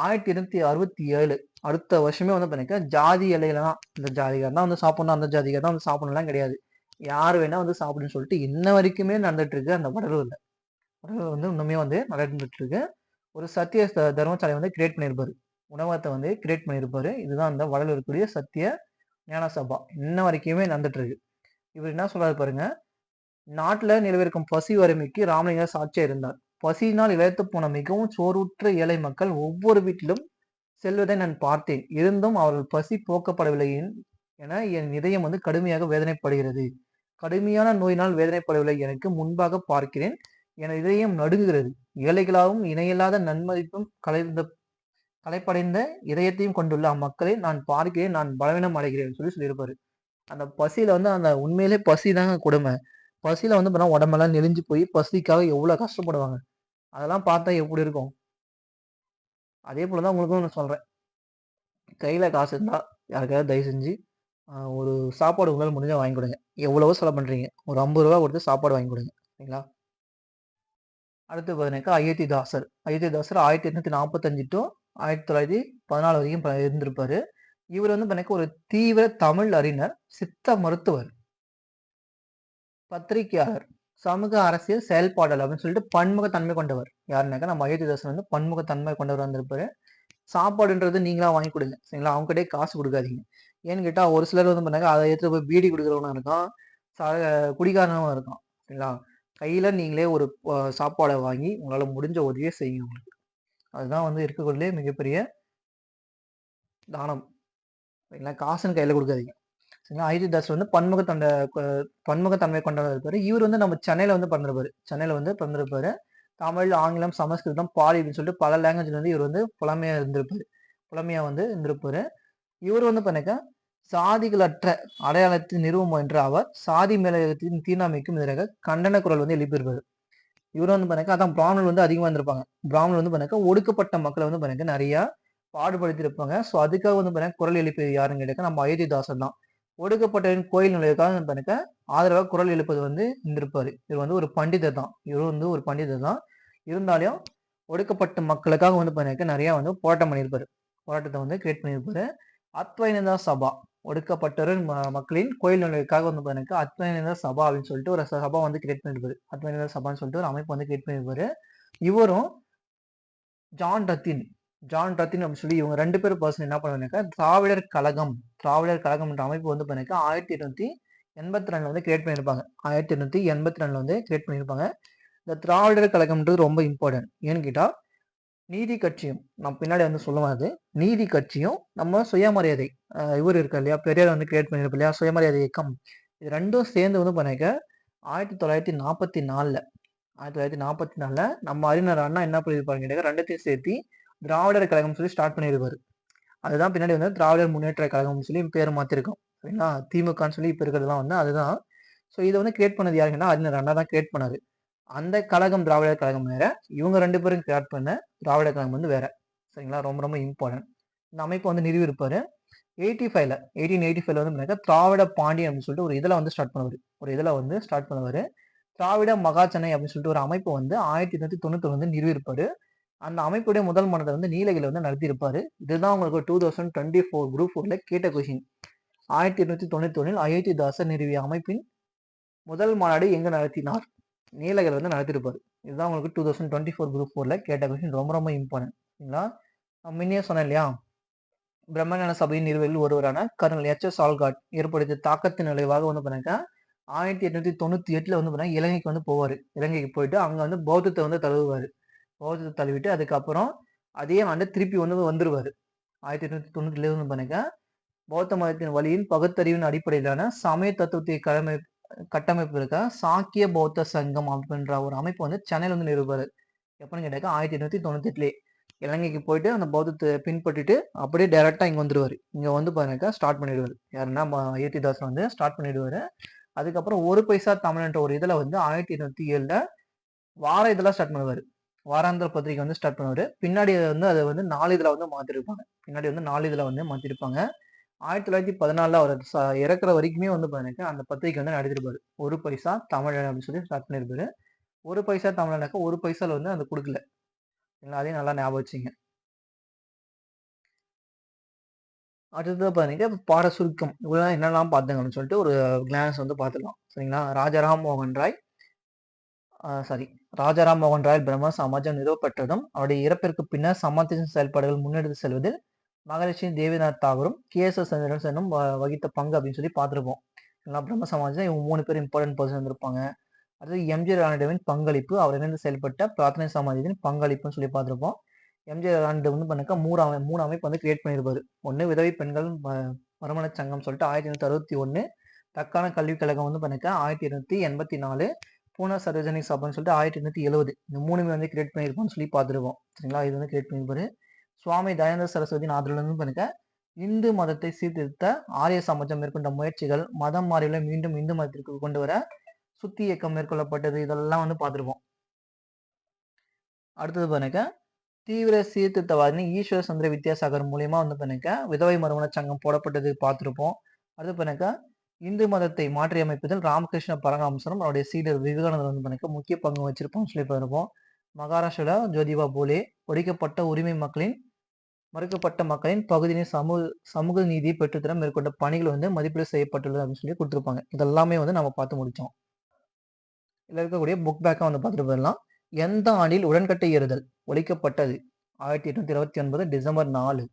1867 அடுத்த வருஷமே வந்து பார்த்தீங்கன்னா ஜாதி எல்லையில தான் இந்த ஜாதிகார் தான் வந்து சாப்பிடணும், அந்த ஜாதிகார் தான் வந்து சாப்பிடணும்லாம் கிடையாது. யார் வேணா வந்து சாப்பிடுன்னு சொல்லிட்டு இன்ன வரைக்குமே நடந்துட்டு இருக்கு அந்த வடலூர்ல. வடலூர் வந்து இன்னுமே வந்து நடந்துட்டு இருக்கு. ஒரு சத்திய தர்மசாலை வந்து கிரியேட் பண்ணியிருப்பாரு. உணவகத்தை வந்து கிரியேட் பண்ணியிருப்பாரு. இதுதான் அந்த வடலூருக்குரிய சத்திய ஞான சபா. இன்ன வரைக்குமே நடந்துட்டு இருக்கு. இவர் என்ன சொல்றாரு பாருங்க, நாட்டுல நிலவிருக்கும் பசி வறுமைக்கு ராமலிங்கர் சாட்சியா இருந்தார். பசியினால் இழைத்து போன மிகவும் சோர்வுற்ற ஏழை மக்கள் ஒவ்வொரு வீட்டிலும் செல்வதை நான் பார்த்தேன். இருந்தும் அவர்கள் பசி போக்கப்படவில்லை என என் இதயம் வந்து கடுமையாக வேதனைப்படுகிறது. கடுமையான நோயினால் வேதனைப்படவில்லை எனக்கு முன்பாக பார்க்கிறேன். என் இதயம் நடுங்குகிறது. ஏழைகளாகவும் இணையில்லாத நன்மதிப்பும் கலைப்படைந்த இதயத்தையும் கொண்டுள்ள அம்மக்களை நான் பார்க்கிறேன். நான் பலவீனம் அடைகிறேன் சொல்லியிருப்பாரு. அந்த பசியில வந்து அந்த உண்மையிலே பசி தாங்க கொடுமை. பசியில வந்து பார்த்தா உடம்பெல்லாம் நெளிஞ்சு போய் பசிக்காக எவ்வளவு கஷ்டப்படுவாங்க. அதெல்லாம் பார்த்தா எப்படி இருக்கும்? அதே போலதான் உங்களுக்கும் நான் சொல்றேன். கையில காசு இருந்தா யாருக்காவது தயவு செஞ்சு ஒரு சாப்பாடு உங்களால முடிஞ்சா வாங்கி கொடுங்க. எவ்வளவோ செலவு பண்றீங்க. ஒரு ₹50 கொடுத்து சாப்பாடு வாங்கி கொடுங்க. சரிங்களா? அடுத்து பார்த்தீங்கன்னாக்கா அயோத்திதாசர். அயோத்திதாசர் 1845 டு 1914 வரைக்கும் இருந்திருப்பாரு. இவர் வந்து பார்த்தீங்கன்னா ஒரு தீவிர தமிழ் அறிஞர், சித்த மருத்துவர், பத்திரிகையாளர், சமூக அரசியல் செயல்பாடல் அப்படின்னு சொல்லிட்டு பன்முகத்தன்மை கொண்டவர். யாருனாக்கா நம்ம அயோத்திதாசன் வந்து பன்முகத்தன்மை கொண்டவர் வந்திருப்பாரு. சாப்பாடுன்றது நீங்களா வாங்கி கொடுங்க. சரிங்களா? அவங்க கிட்டே காசு கொடுக்காதீங்க. ஏன்னு கேட்டா ஒரு சிலர் வந்து பண்ணாங்க அதை எடுத்து போய் பீடி குடுக்குறவனும் இருக்கான், குடிகாரனும் இருக்கான். சரிங்களா? கையில நீங்களே ஒரு சாப்பாடை வாங்கி உங்களால முடிஞ்ச உதவியை செய்யுங்க உங்களுக்கு. அதுதான் வந்து இருக்கக்குள்ளே மிகப்பெரிய தானம். சரிங்களா? காசுன்னு கையில கொடுக்காதீங்க. சரிங்களா? அயோத்திதாசர் வந்து பன்முகத்தன்மை கொண்டவர் இருப்பாரு. இவர் வந்து நம்ம சென்னையில வந்து பிறந்திருப்பாரு. சென்னையில வந்து பிறந்திருப்பாரு. தமிழ், ஆங்கிலம், சமஸ்கிருதம், பாலி அப்படின்னு சொல்லிட்டு பல லாங்குவேஜ்ல வந்து இவர் வந்து புலமையா இருந்திருப்பாரு. புலமையா வந்து இருந்திருப்பாரு. இவர் வந்து பண்ணாக்க சாதிகளற்ற அடையாளத்தை நிறுவ முயன்ற அவர் சாதி மேலகத்தின் தீண்டாமைக்கும் எதிராக கண்டன குரல் வந்து எழுப்பியிருப்பாரு. இவர் வந்து பண்ணாக்க அதான் பிராமணர் வந்து அதிகமா இருந்திருப்பாங்க. பிராமணர் வந்து பண்ணாக்க ஒடுக்கப்பட்ட மக்களை வந்து பண்ணாக்க நிறைய பாடுபடுத்தியிருப்பாங்க. ஸோ அதுக்காக வந்து பண்ணாக்க குரல் எழுப்பியது யாருன்னு கேட்டாக்க நம்ம அயோத்திதாசன் தான். ஒடுக்கப்பட்டவரின் கோயில் நிலையத்துக்காக பண்ணாக்க ஆதரவாக குரல் எழுப்பது வந்து இருந்திருப்பாரு. இவர் வந்து ஒரு பண்டிதர் தான். இவர் வந்து ஒரு பண்டிதர் தான். இருந்தாலும் ஒடுக்கப்பட்ட மக்களுக்காக வந்து பண்ணாக்க நிறைய வந்து போராட்டம் பண்ணியிருப்பாரு. போராட்டத்தை வந்து கிரியேட் பண்ணியிருப்பாரு. அத்வைனதா சபா, ஒடுக்கப்பட்டவர் மக்களின் கோயில் நுழைவுக்காக வந்து பார்த்தீங்கன்னா அத்வைனதா சபா அப்படின்னு சொல்லிட்டு ஒரு சபா வந்து கிரியேட் பண்ணிருப்பாரு. அத்வைனதா சபான்னு சொல்லிட்டு ஒரு அமைப்பு வந்து கிரியேட் பண்ணிருப்பாரு. இவரும் ஜான் ரத்தின் அப்படின்னு சொல்லி இவங்க 2 பேரும் பர்சன் என்ன பண்ணுவாங்க, திராவிடர் கழகம் என்ற அமைப்பு வந்து பார்த்தீங்கன்னா 1882 வந்து கிரியேட் பண்ணியிருப்பாங்க. 1882 வந்து கிரியேட் பண்ணியிருப்பாங்க. இந்த திராவிடர் கழகம்ன்றது ரொம்ப இம்பார்ட்டன்ட். ஏன்னு கேட்டா நீதி கட்சியும் நம்ம பின்னாடி வந்து சொல்லுவாது, நீதி கட்சியும் நம்ம சுயமரியாதை இவர் இருக்கா இல்லையா, பெரியார் வந்து கிரியேட் பண்ணிருப்பா இல்லையா, சுயமரியாதை இயக்கம், இது ரெண்டும் சேர்ந்து வந்து பண்ணிக்க 1944 1944ல நம்ம அறிஞர் அண்ணா என்ன பண்ணியிருப்பாருன்னு கேட்டா, 2த்தையும் சேர்த்து திராவிடர் கழகம் சொல்லி ஸ்டார்ட் பண்ணியிருப்பாரு. அதுதான் பின்னாடி வந்து திராவிடர் முன்னேற்ற கழகம்னு சொல்லி பேர் மாத்திருக்கோம். சரிங்களா? திமுகன்னு சொல்லி இப்ப இருக்கிறதெல்லாம் வந்து அதுதான். ஸோ இத வந்து கிரியேட் பண்ணது யாருங்கன்னா, அறிஞர் அண்ணா தான் கிரியேட் பண்ணாரு. அந்த கழகம் திராவிடர் கழகம் வேற. இவங்க 2 பேரும் கிரியேட் பண்ண திராவிடர் கழகம் வந்து வேற. சரிங்களா? ரொம்ப ரொம்ப இம்பார்ட்டன்ட். இந்த அமைப்பை வந்து நிறுவியிருப்பாரு. 1885ல வந்து பார்த்தீங்கன்னா, திராவிட பாண்டியன் அப்படின்னு சொல்லிட்டு ஒரு இதழ வந்து ஸ்டார்ட் பண்ணுவாரு. ஒரு இதழ வந்து ஸ்டார்ட் பண்ணுவாரு. திராவிட மகாசனை அப்படின்னு சொல்லிட்டு ஒரு அமைப்பு வந்து 1891 வந்து நிறுவியிருப்பாரு. அந்த அமைப்புடைய முதல் மாநாட்டை வந்து நீலகிரியில வந்து நடத்தியிருப்பாரு. இதுதான் உங்களுக்கு 2024 குரூப் 4ல கேட்ட கொஸ்டின். 1891ல் அயோத்திதாசர் நிறுவிய அமைப்பின் முதல் மாநாடு எங்க நடத்தினார்? நீலகிரியில வந்து நடத்தியிருப்பாரு. இதுதான் உங்களுக்கு 2024 குரூப் 4ல கேட்ட கொஸ்டின். ரொம்ப ரொம்ப இம்பார்ட்டன்ட். சரிங்களா? நான் முன்னே சொன்னேன் இல்லையா? பிரம்மஞான சபையின் நிறுவலில் ஒருவரான கர்னல் எச்.எஸ். ஆல்காட் ஏற்படுத்திய தாக்கத்தின் விளைவாக வந்து பார்த்தீங்கன்னா 1898ல வந்து பார்த்தீங்கன்னா இலங்கைக்கு வந்து போவாரு. இலங்கைக்கு போயிட்டு அங்க வந்து பௌத்தத்தை வந்து தழுவுவாரு. பௌத்தத்தை தழுவிட்டு அதுக்கப்புறம் அதே ஆண்டு திருப்பி வந்து வந்துருவாரு. 1890ல வந்து பார்த்தீங்கன்னா பௌத்த மதத்தின் வழியின் பகுத்தறிவின் அடிப்படையிலான சமய தத்துவத்தை கட்டமைப்பிற்காக சாக்கிய பௌத்த சங்கம் அப்படின்ற ஒரு அமைப்பு வந்து சென்னையில வந்து நிறுவுவாரு. எப்பன்னு கேட்டாக்கா 1898லே இலங்கைக்கு போயிட்டு அந்த பௌத்தத்தை பின்பற்றிட்டு அப்படியே டைரக்டா இங்க வந்துருவாரு. இங்க வந்து பாருங்க ஸ்டார்ட் பண்ணிடுவாரு. யாருன்னா அயோத்திதாசன் வந்து ஸ்டார்ட் பண்ணிடுவாரு. அதுக்கப்புறம் ஒரு பைசா தமிழ்ன்ற ஒரு இதுல வந்து 1807ல வார இதழா ஸ்டார்ட் பண்ணுவாரு. வாராந்திர பத்திரிகை வந்து ஸ்டார்ட் பண்ணுவாரு. பின்னாடி வந்து அதை வந்து 4 இதழா வந்து மாத்திருப்பாங்க. பின்னாடி வந்து 4 இதழா வந்து மாத்திருப்பாங்க. 1914ல அவர் இறக்குற வரைக்குமே வந்து பாத்தீங்கன்னா அந்த பத்திரிகை வந்து நடத்திருப்பாரு. ஒரு பைசா தமிழன் அப்படின்னு சொல்லி ஸ்டார்ட் பண்ணிருப்பாரு. ஒரு பைசா தமிழனாக்க ஒரு பைசால வந்து அது கொடுக்கல. அதையும் நல்லா ஞாபகம் வச்சுங்க. அடுத்தது பாத்தீங்கன்னா பாட சுருக்கம் இவ்வளவு என்னெல்லாம் பார்த்தாங்கன்னு சொல்லிட்டு ஒரு கிளான்ஸ் வந்து பார்த்துக்கலாம். சரிங்களா? ராஜாராம் மோகன் ராய் ராஜாராம் மோகன் ராய் பிரம்ம சமாஜம் நிறுவப்பட்டதும் அவருடைய இறப்பிற்கு பின்னர் சமாஜத்தின் செயல்பாடுகள் முன்னெடுத்து செல்வதில் மகரிஷி தேவிநாத் தாகூரும் கே.எஸ். சந்திரசேனும் வகித்த பங்கு அப்படின்னு சொல்லி பார்த்துருப்போம். பிரம்ம சமாஜம் இவங்க 3 பேர் இம்பார்ட்டன்ட் பர்சன் இருந்திருப்பாங்க. அடுத்து எம்.ஜி. ராணிடவின் பங்களிப்பு, அவர் இணைந்து செயல்பட்ட பிரார்த்தனை சமாஜத்தின் பங்களிப்புன்னு சொல்லி பார்த்திருப்போம். எம்.ஜி. ராணிட வந்து பண்ணாக்கா 3 அமைப்பு வந்து கிரியேட் பண்ணியிருப்பாரு. ஒண்ணு விதவை பெண்கள் மறுமண சங்கம் சொல்லிட்டு 1861, தக்கான கல்விக் கழகம் வந்து பண்ணாக்கா 1884, பூனா சர்வஜனிக் சபான்னு சொல்லிட்டு 1870. இந்த 3மே வந்து கிரியேட் பண்ணியிருப்போம்னு சொல்லி பார்த்துருப்போம். சரிங்களா? இது வந்து கிரியேட் பண்ணியிருப்பாரு. சுவாமி தயானந்த சரஸ்வதியின் ஆதரவுல வந்து பண்ணாக்கா இந்து மதத்தை சீர்திருத்த ஆரிய சமாஜம் மேற்கொண்ட முயற்சிகள், மதம் மாறிகளை மீண்டும் இந்து மதத்திற்கு கொண்டு வர சுத்தி இயக்கம் மேற்கொள்ளப்பட்டது. இதெல்லாம் வந்து பார்த்துருப்போம். அடுத்தது பாருங்க தீவிர சீர்திருத்தவாதி ஈஸ்வர சந்திர வித்யாசாகர் மூலியமா வந்து பாருங்க விதவை மறுமண சங்கம் போடப்பட்டது பார்த்திருப்போம். அடுத்து பாருங்க இந்து மதத்தை மாற்றி அமைப்பதில் ராமகிருஷ்ண பரமஹம்சரும் அவருடைய சீடர் விவேகானந்தர் வந்து பாருங்க முக்கிய பங்கு வச்சிருப்போம் சொல்லி பார்ப்போம். மகாராஷ்டிரால ஜோதிபா போலே ஒடுக்கப்பட்ட உரிமை மக்களின் மறுக்கப்பட்ட மக்களின் பகுதியின் சமூக நீதியை பெற்றுத்தர மேற்கொண்ட பணிகள் வந்து மதிப்பீடு செய்யப்பட்டுள்ளது அப்படின்னு சொல்லி கொடுத்துருப்பாங்க. இதெல்லாமே வந்து நம்ம பார்த்து முடிச்சோம். இதுல இருக்கக்கூடிய புக் பேக்கா வந்து பார்த்துட்டு போயிடலாம். எந்த ஆண்டில் உடன்கட்டை ஏறுதல் ஒழிக்கப்பட்டது? 1829 டிசம்பர் 4.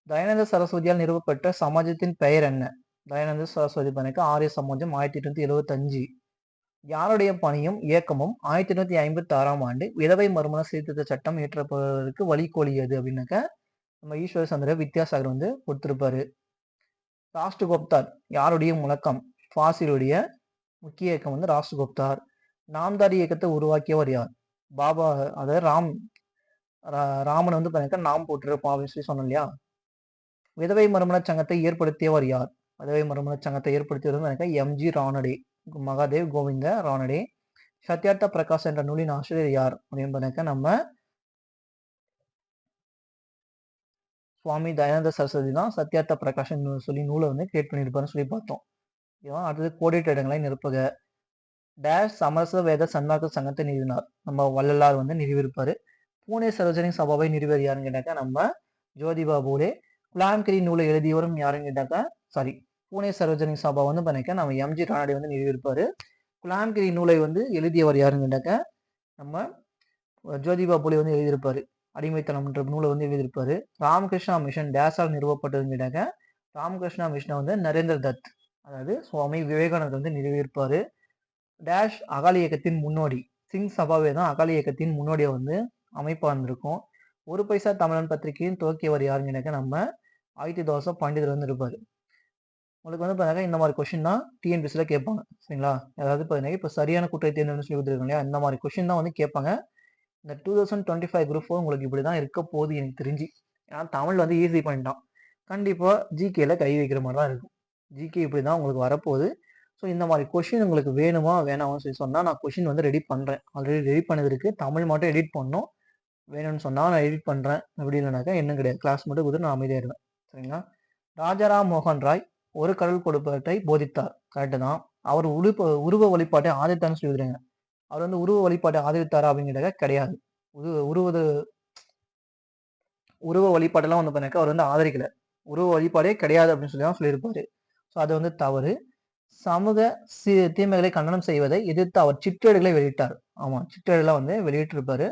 தயானந்த சரஸ்வதியால் நிறுவப்பட்ட சமாஜத்தின் பெயர் என்ன? தயானந்த சரஸ்வதி பண்ணிக்க ஆரிய சமாஜம் 1875. யாருடைய பணியும் இயக்கமும் 1856ஆம் ஆண்டு விதவை மறுமண சீர்திருத்த சட்டம் இயற்றப்படுவதற்கு வழிகோலியது அப்படின்னாக்க நம்ம ஈஸ்வர சந்திர வித்யாசாகர் வந்து கொடுத்திருப்பாரு. ராஷ்டிரகோப்தார் யாருடைய முழக்கம்? ஃபாசிலுடைய முக்கிய இயக்கம் வந்து ராஷ்டிரகோப்தார். நாம்தாரி இயக்கத்தை உருவாக்கியவர் யார்? பாபா, அதாவது ராமன் வந்து பார்த்தீங்கன்னா நாம் போட்டிருப்பான் அப்படின்னு சொல்லி சொன்னோம் இல்லையா? விதவை மறுமண சங்கத்தை ஏற்படுத்தியவர் யார்? விதவை மறுமண சங்கத்தை ஏற்படுத்தியவர் எம்.ஜி. ரானடே, மகாதேவ் கோவிந்த ரானடே. சத்யார்த்த பிரகாஷ் என்ற நூலின் ஆசிரியர் யார் அப்படின்னு பார்த்தீங்கன்னா நம்ம சுவாமி தயானந்த சரஸ்வதி தான் சத்யார்த்த பிரகாஷ் சொல்லி நூலை வந்து கிரியேட் பண்ணியிருப்பாருன்னு சொல்லி பார்த்தோம். அடுத்தது கோடிட்ட இடங்களை நிரப்புக. டேஷ் சமரச வேத சன்மார்க்க சங்கத்தை நிறுவினார். நம்ம வள்ளலார் வந்து நிறுவியிருப்பாரு. பூனே சரோஜனி சபாவை நிறுவர் யாருன்னு கேட்டாக்கா நம்ம ஜோதிபா போலே. குலாம்கிரி நூலை எழுதியவரும் யாருன்னு கேட்டாக்கா பூனே சரோஜனி சபா வந்து பண்ணிக்க நம்ம எம்.ஜி. ரானடே வந்து நிறுவியிருப்பாரு. குலாம்கிரி நூலை வந்து எழுதியவர் யாருன்னு கேட்டாக்கா நம்ம ஜோதிபா போலே வந்து எழுதியிருப்பாரு. அடிமைத்தனம்ன்ற நூலை வந்து எழுதியிருப்பாரு. ராமகிருஷ்ணா மிஷன் டேஸால் நிறுவப்பட்டதுன்னு கேட்டாக்க ராமகிருஷ்ணா மிஷனை வந்து நரேந்திர தத், அதாவது சுவாமி விவேகானந்தர் வந்து நிறுவியிருப்பாரு. டேஷ் அகாலி இயக்கத்தின் முன்னோடி. சிங் சபாவே தான் அகாலி இயக்கத்தின் முன்னோடியை வந்து அமைப்பா இருந்திருக்கும். ஒரு பைசா தமிழன் பத்திரிகையின் துவக்கியவர் யாருன்னு கேட்டாக்க நம்ம அயோத்திதாச பண்டிதர் வந்து இருப்பாரு. உங்களுக்கு வந்து பார்த்தீங்கன்னா இந்த மாதிரி கொஸ்டின் தான் டிஎன்பிஎஸ்சியில் கேட்பாங்க சரிங்களா. அதாவது பார்த்தீங்கன்னா இப்போ சரியான குற்றை தேர்ந்தெடுன்னு சொல்லி கொடுத்துருக்கோம் இல்லையா, இந்த மாதிரி கொஸ்டின் தான் வந்து கேட்பாங்க. இந்த 2025 குரூப் 4 உங்களுக்கு இப்படி தான் இருக்க போகுது எனக்கு தெரிஞ்சு. ஏன்னா தமிழ் வந்து ஈஸி பண்ணிட்டான். கண்டிப்பாக ஜிகேல கை வைக்கிற மாதிரி தான் இருக்கும். ஜிகே இப்படி தான் உங்களுக்கு வரப்போகுது. ஸோ இந்த மாதிரி கொஷின் உங்களுக்கு வேணுமா வேணாமான்னு சொல்லி சொன்னால் நான் கொஷின் வந்து ரெடி பண்ணுறேன். ஆல்ரெடி ரெடி பண்ணது இருக்குது. தமிழ் மட்டும் எடிட் பண்ணணும். வேணும்னு சொன்னால் நான் எடிட் பண்ணுறேன். அப்படி இல்லைனாக்கா என்ன கிடையாது, கிளாஸ் மட்டும் கொடுத்து நான் அமைதியாயிருவேன் சரிங்களா. ராஜாராம் மோகன் ராய் ஒரு கடல் கொடுப்பதை போதித்தார். கரெக்டு தான். அவர் உருவ வழிபாட்டை ஆதரித்தார்னு சொல்லிடுறேங்க. அவர் வந்து உருவ வழிபாட்டை ஆதரித்தாரா அப்படிங்கிறத கிடையாது. உருவ வழிபாடெல்லாம் வந்து பண்ணாக்க அவர் வந்து ஆதரிக்கல. உருவ வழிபாடே கிடையாது அப்படின்னு சொல்லி தான் சொல்லியிருப்பாரு. ஸோ அது வந்து தவறு. சமூக தீமைகளை கண்டனம் செய்வதை எதிர்த்து அவர் சிற்றேடுகளை வெளியிட்டார். ஆமா, சிற்றேடுலாம் வந்து வெளியிட்டிருப்பாரு.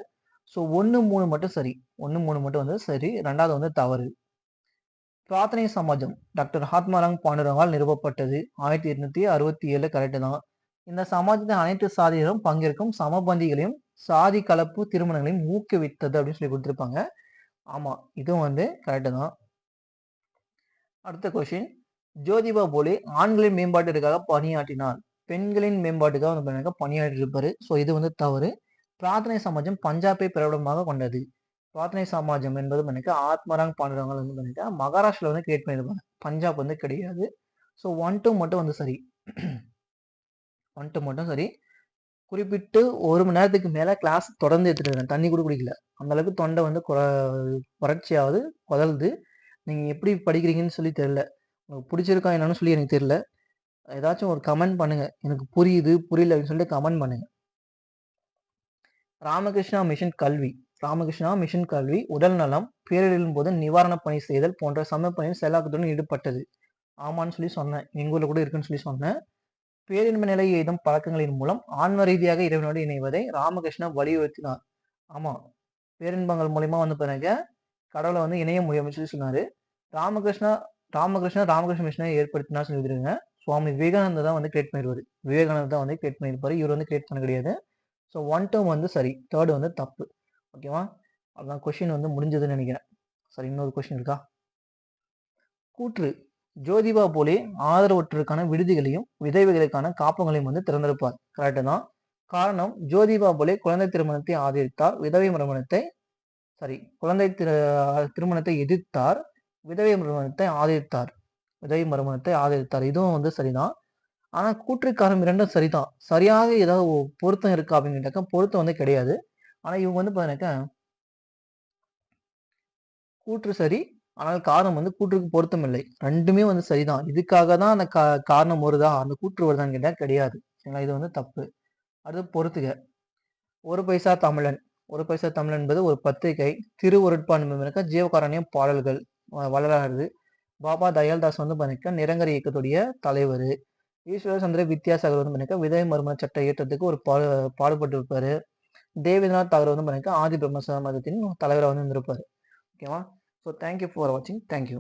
ஸோ 1, 3 மட்டும் சரி. 1, 3 மட்டும் வந்து சரி. 2வது வந்து தவறு. பிரார்த்தனை சமாஜம் டாக்டர் ஆத்மாராம் பாண்டுரங்கால் நிறுவப்பட்டது. 1867 கரெக்டு தான். இந்த சமாஜத்தின் அனைத்து சாதிகளும் பங்கேற்கும் சமபந்திகளையும் சாதி கலப்பு திருமணங்களையும் ஊக்குவித்தது அப்படின்னு சொல்லி கொடுத்துருப்பாங்க. ஆமா, இதுவும் வந்து கரெக்டு தான். அடுத்த கொஸ்டின், ஜோதிபா போலே ஆண்களின் மேம்பாட்டிற்காக பணியாற்றினார். பெண்களின் மேம்பாட்டுக்காக வந்து பணியாற்றி இருப்பாரு. ஸோ இது வந்து தவறு. பிரார்த்தனை சமாஜம் பஞ்சாபை பிறப்பிடமாக கொண்டது. பிரார்த்தனை சமாஜம் என்பது ஆத்மராங் பாண்டுரங்கள் வந்து மகாராஷ்டிராவில் வந்து கிரியேட் பண்ணியிருப்பாங்க. பஞ்சாப் வந்து கிடையாது. ஸோ 1, 2 மட்டும் வந்து சரி. 1, 2 மட்டும் சரி. குறிப்பிட்டு 1 மணி நேரத்துக்கு மேலே கிளாஸ் தொடர்ந்து எடுத்துட்டு இருக்கேன். தண்ணி கூட குடிக்கல. அந்த அளவுக்கு தொண்டை வந்து வறட்சியாவது குதலுது. நீங்கள் எப்படி படிக்கிறீங்கன்னு சொல்லி தெரியல. உங்களுக்கு பிடிச்சிருக்கா என்னன்னு சொல்லி எனக்கு தெரியல. ஏதாச்சும் ஒரு கமெண்ட் பண்ணுங்க. எனக்கு புரியுது புரியல அப்படின்னு சொல்லிட்டு கமெண்ட் பண்ணுங்க. ராமகிருஷ்ணா மிஷன் கல்வி. ராமகிருஷ்ணா மிஷன் கல்வி உடல் நலம், பேரிடரின் போது நிவாரண பணி செய்தல் போன்ற சம பணியில் செயலாக்கத்துடன் ஈடுபட்டது. ஆமான்னு சொல்லி சொன்னேன். எங்க ஊர்ல கூட இருக்குன்னு சொல்லி சொன்னேன். பேரின்ப நிலை எய்தும் பழக்கங்களின் மூலம் ஆன்ம ரீதியாக இறைவனோடு இணைவதை ராமகிருஷ்ணா வலியுறுத்தினார். ஆமா, பேரின்பங்கள் மூலியமா வந்து பாருங்க கடவுளை வந்து இணைய முடியும் சொல்லி சொன்னாரு. ராமகிருஷ்ண மிஷனை ஏற்படுத்தினா சொல்லிடுங்க. சுவாமி விவேகானந்தர் தான் வந்து கிரியேட் பண்ணிடுவாரு. விவேகானந்தர் தான் வந்து கிரியேட் பண்ணியிருப்பாரு. இவர் வந்து கிரியேட் பண்ண கிடையாது. ஸோ 1 டேர்ம் வந்து சரி, 3rd வந்து தப்பு. ஓகேவா? அதான் கொஸ்டின் வந்து முடிஞ்சதுன்னு நினைக்கிறேன். சரி, இன்னொரு கொஸ்டின் இருக்கா? கூற்று, ஜோதிபா போலே ஆதரவற்றோருக்கான விடுதிகளையும் விதவைகளுக்கான காப்பங்களையும் வந்து திறந்திருப்பார். கரெக்டு தான். காரணம், ஜோதிபா போலே குழந்தை திருமணத்தை ஆதரித்தார். குழந்தை திருமணத்தை எதிர்த்தார். விதவை மறுமணத்தை ஆதரித்தார். இதுவும் வந்து சரிதான். ஆனா கூற்றுக்காரம் 2ம் சரிதான். சரியாக ஏதாவது பொருத்தம் இருக்கா அப்படின்னு கேட்டாக்கா பொருத்தம் வந்து கிடையாது. ஆனா இவங்க வந்து பாத்தீங்கன்னாக்கா கூற்று சரி, ஆனால் காரணம் வந்து கூற்றுக்கு பொருத்தம் இல்லை. 2மே வந்து சரிதான். இதுக்காக தான் அந்த காரணம் வருதா, அந்த கூற்று வருதான்னு கேட்டா கிடையாது. சரிங்களா, இது வந்து தப்பு. அடுத்து பொறுத்துக. ஒரு பைசா தமிழன். ஒரு பைசா தமிழன் என்பது ஒரு பத்திரிகை. திருவருட்பா என்பதற்கா ஜீவகாரண்யம் பாடல்கள் வளராது. பாபா தயால்தாஸ் வந்து பாத்தீங்கன்னா நிரங்கரி இயக்கத்துடைய தலைவர். ஈஸ்வர சந்திர வித்யாசாகர் வந்து பாத்தீங்கன்னா விதவை மறுமண சட்ட இயற்றத்துக்கு ஒரு பாடுபட்டு இருப்பாரு. தேவேந்திரநாத் தாகூர் வந்து பாத்தீங்கன்னா ஆதி பிரம்ம சமாஜத்தின் தலைவராக வந்து இருந்திருப்பாரு. ஓகேவா? ஸோ தேங்க்யூ ஃபார் வாட்சிங். தேங்க்யூ.